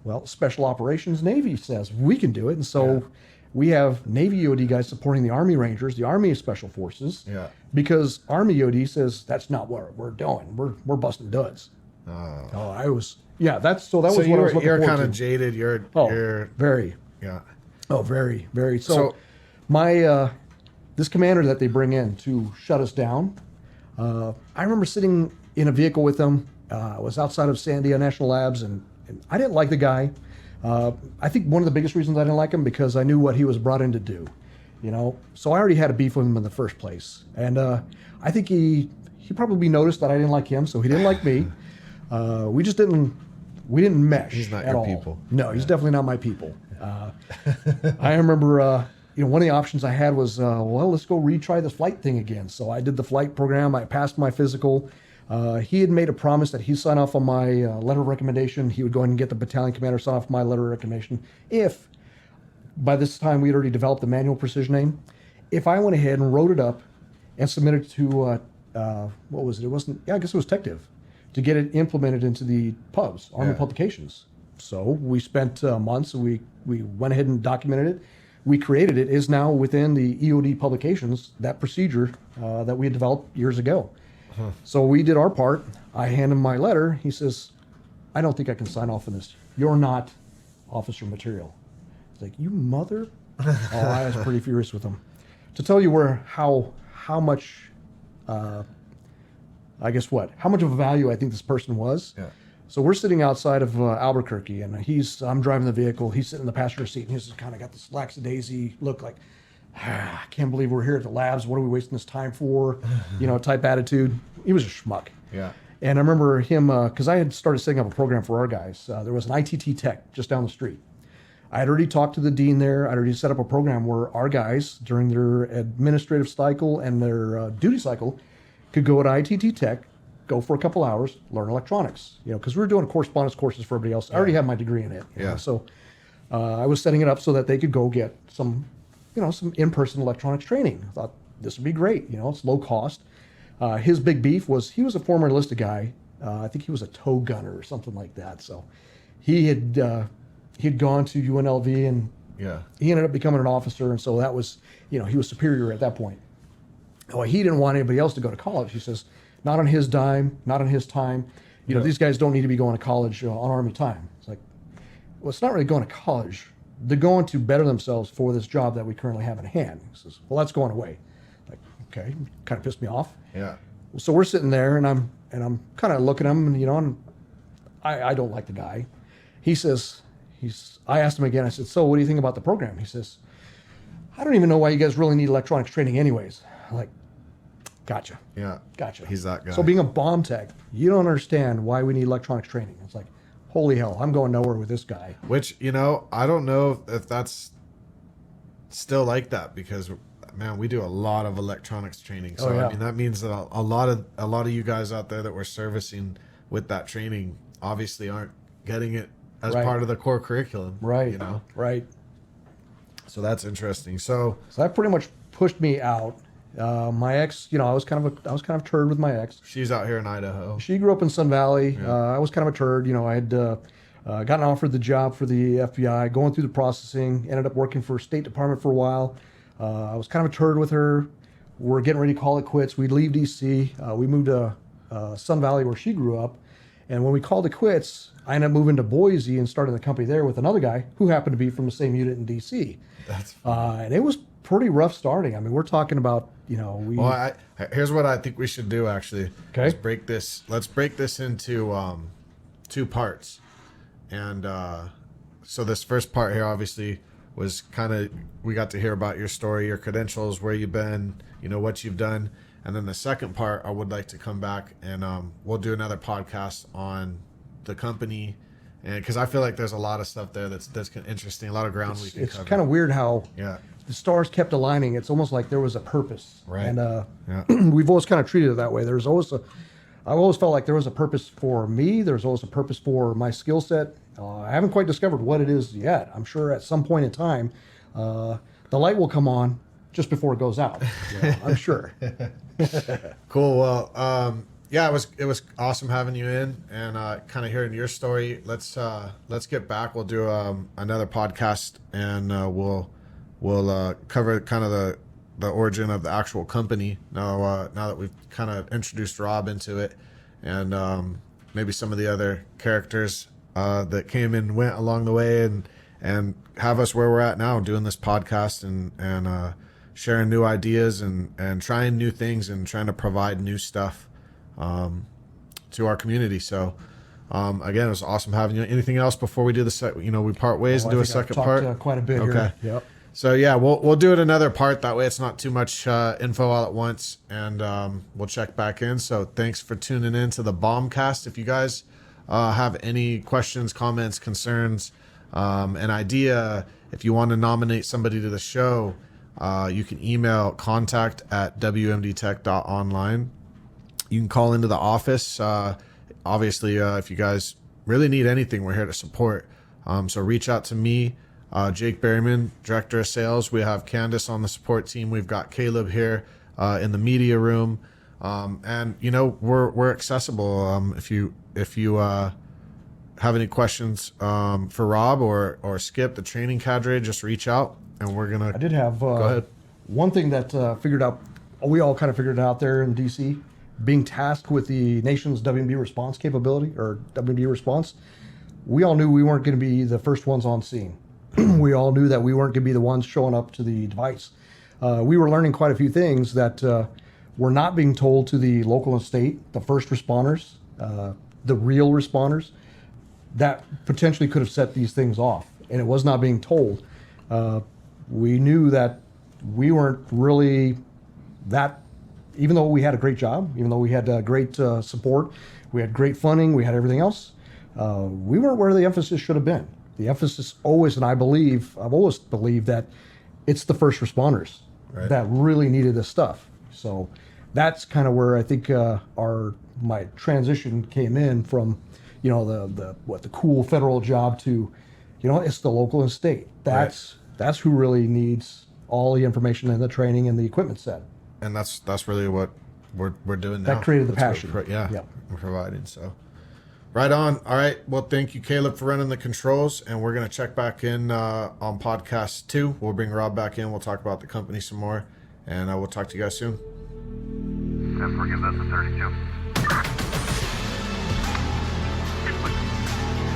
[SPEAKER 1] Well, Special Operations Navy says, we can do it. And so we have Navy EOD guys supporting the Army Rangers, the Army Special Forces, because Army EOD says, that's not what we're doing. We're busting duds. I was, that was what I was looking forward to.
[SPEAKER 2] You're kind of jaded. You're
[SPEAKER 1] very.
[SPEAKER 2] Yeah.
[SPEAKER 1] Oh, very, very. So my, this commander that they bring in to shut us down, I remember sitting in a vehicle with him. I was outside of Sandia National Labs, and I didn't like the guy. I think one of the biggest reasons I didn't like him because I knew what he was brought in to do, So I already had a beef with him in the first place, and I think he probably noticed that I didn't like him, so he didn't like me. We didn't mesh.
[SPEAKER 2] He's not
[SPEAKER 1] at
[SPEAKER 2] your
[SPEAKER 1] all.
[SPEAKER 2] people.
[SPEAKER 1] No, he's definitely not my people. I remember, one of the options I had was, let's go retry this flight thing again. So I did the flight program. I passed my physical. He had made a promise that he'd sign off on my letter of recommendation. He would go ahead and get the battalion commander sign off my letter of recommendation. If by this time we had already developed the manual precision aim, if I went ahead and wrote it up and submitted it to, what was it? It wasn't, I guess it was TechDiv, to get it implemented into the pubs, Army publications. So we spent months, and we went ahead and documented it. We created it. Is now within the EOD publications, that procedure that we had developed years ago. So we did our part. I hand him my letter. He says, I don't think I can sign off on this. You're not officer material. It's like, you mother. I was pretty furious with him. To tell you how much, how much of a value I think this person was. Yeah. So we're sitting outside of Albuquerque, and I'm driving the vehicle. He's sitting in the passenger seat, and he's just kind of got this lackadaisy look, like, I can't believe we're here at the labs. What are we wasting this time for? Type attitude. He was a schmuck.
[SPEAKER 2] Yeah.
[SPEAKER 1] And I remember him, because I had started setting up a program for our guys. There was an ITT Tech just down the street. I had already talked to the dean there. I'd already set up a program where our guys, during their administrative cycle and their duty cycle, could go to ITT Tech, go for a couple hours, learn electronics. Because we were doing correspondence courses for everybody else. I already had my degree in it. So I was setting it up so that they could go get some in-person electronics training. I thought this would be great. It's low cost. His big beef was he was a former enlisted guy. I think he was a tow gunner or something like that. So he'd gone to UNLV, and he ended up becoming an officer. And so that was, he was superior at that point. Well, he didn't want anybody else to go to college. He says, not on his dime, not on his time. These guys don't need to be going to college on Army time. It's like, well, it's not really going to college. They're going to better themselves for this job that we currently have in hand. He says, well, that's going away. Like, okay, kind of pissed me off.
[SPEAKER 2] Yeah.
[SPEAKER 1] So we're sitting there, and I'm kind of looking at him, and I don't like the guy. He says, I asked him again. I said, so what do you think about the program? He says, I don't even know why you guys really need electronics training anyways. I'm like, gotcha.
[SPEAKER 2] Yeah.
[SPEAKER 1] Gotcha.
[SPEAKER 2] He's that guy.
[SPEAKER 1] So being a bomb tech, you don't understand why we need electronics training. It's like, holy hell, I'm going nowhere with this guy.
[SPEAKER 2] Which, I don't know if that's still like that, because, man, we do a lot of electronics training. So, I mean, that means that a lot of you guys out there that we're servicing with that training obviously aren't getting it as part of the core curriculum.
[SPEAKER 1] Right. Right.
[SPEAKER 2] So that's interesting. So
[SPEAKER 1] that pretty much pushed me out. My ex, I was kind of a turd with my ex.
[SPEAKER 2] She's out here in Idaho.
[SPEAKER 1] She grew up in Sun Valley. I was kind of a turd. I had gotten offered the job for the FBI, going through the processing, ended up working for State Department for a while. I was kind of a turd with her. We're getting ready to call it quits. We'd leave D.C. We moved to Sun Valley, where she grew up. And when we called it quits, I ended up moving to Boise and starting the company there with another guy who happened to be from the same unit in D.C.
[SPEAKER 2] That's funny.
[SPEAKER 1] And it was pretty rough starting. I mean, we're talking about,
[SPEAKER 2] Well, here's what I think we should do, actually.
[SPEAKER 1] Okay.
[SPEAKER 2] Let's break this into 2 parts. And so this first part here, obviously, was kind of, we got to hear about your story, your credentials, where you've been, what you've done. And then the second part, I would like to come back and we'll do another podcast on the company. And because I feel like there's a lot of stuff there that's interesting, a lot of ground we can cover.
[SPEAKER 1] It's kind of weird how the stars kept aligning. It's almost like there was a purpose.
[SPEAKER 2] Right.
[SPEAKER 1] And we've always kind of treated it that way. I've always felt like there was a purpose for me. There's always a purpose for my skill set. I haven't quite discovered what it is yet. I'm sure at some point in time, the light will come on just before it goes out. I'm sure.
[SPEAKER 2] Cool. Well, yeah, it was awesome having you in and kind of hearing your story. Let's get back. We'll do another podcast and we'll cover kind of the origin of the actual company now that we've kind of introduced Rob into it, and maybe some of the other characters that came and went along the way, and have us where we're at now doing this podcast and sharing new ideas and trying new things and trying to provide new stuff to our community. So again, it was awesome having you. Anything else before we do we part ways and do a second part?
[SPEAKER 1] Quite a bit
[SPEAKER 2] Okay.
[SPEAKER 1] here. Yep.
[SPEAKER 2] So yeah, we'll do it another part. That way it's not too much info all at once, and we'll check back in. So thanks for tuning in to the Bombcast. If you guys have any questions, comments, concerns, an idea, if you want to nominate somebody to the show, you can email contact@wmdtech.online. You can call into the office. Obviously, if you guys really need anything, we're here to support. So reach out to me. Jake Berryman, Director of Sales. We have Candace on the support team. We've got Caleb here in the media room, and we're accessible. If you have any questions for Rob or Skip, the training cadre, just reach out, and we're gonna.
[SPEAKER 1] I did have
[SPEAKER 2] go ahead.
[SPEAKER 1] One thing that figured out. We all kind of figured it out there in DC, being tasked with the nation's WMD response capability or WMD response. We all knew we weren't going to be the first ones on scene. We all knew that we weren't going to be the ones showing up to the device. We were learning quite a few things that were not being told to the local and state, the first responders, the real responders, that potentially could have set these things off. And it was not being told. We knew that we weren't really that, even though we had a great job, even though we had great support, we had great funding, we had everything else, we weren't where the emphasis should have been. The emphasis always, and I've always believed that it's the first responders that really needed this stuff. So that's kind of where I think my transition came in from, the cool federal job to, it's the local and state. That's who really needs all the information and the training and the equipment set.
[SPEAKER 2] And that's really what we're doing now.
[SPEAKER 1] That created the
[SPEAKER 2] That's
[SPEAKER 1] passion.
[SPEAKER 2] We're providing. So right on. All right. Well, thank you, Caleb, for running the controls, and we're going to check back in on podcast 2. We'll bring Rob back in. We'll talk about the company some more, and we'll talk to you guys soon.
[SPEAKER 3] And forgive us the 32.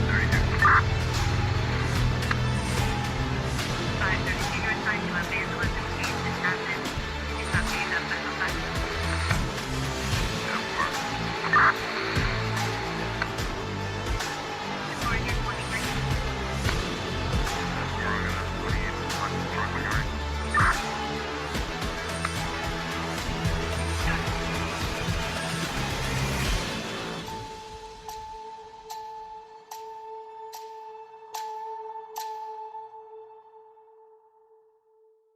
[SPEAKER 3] 32.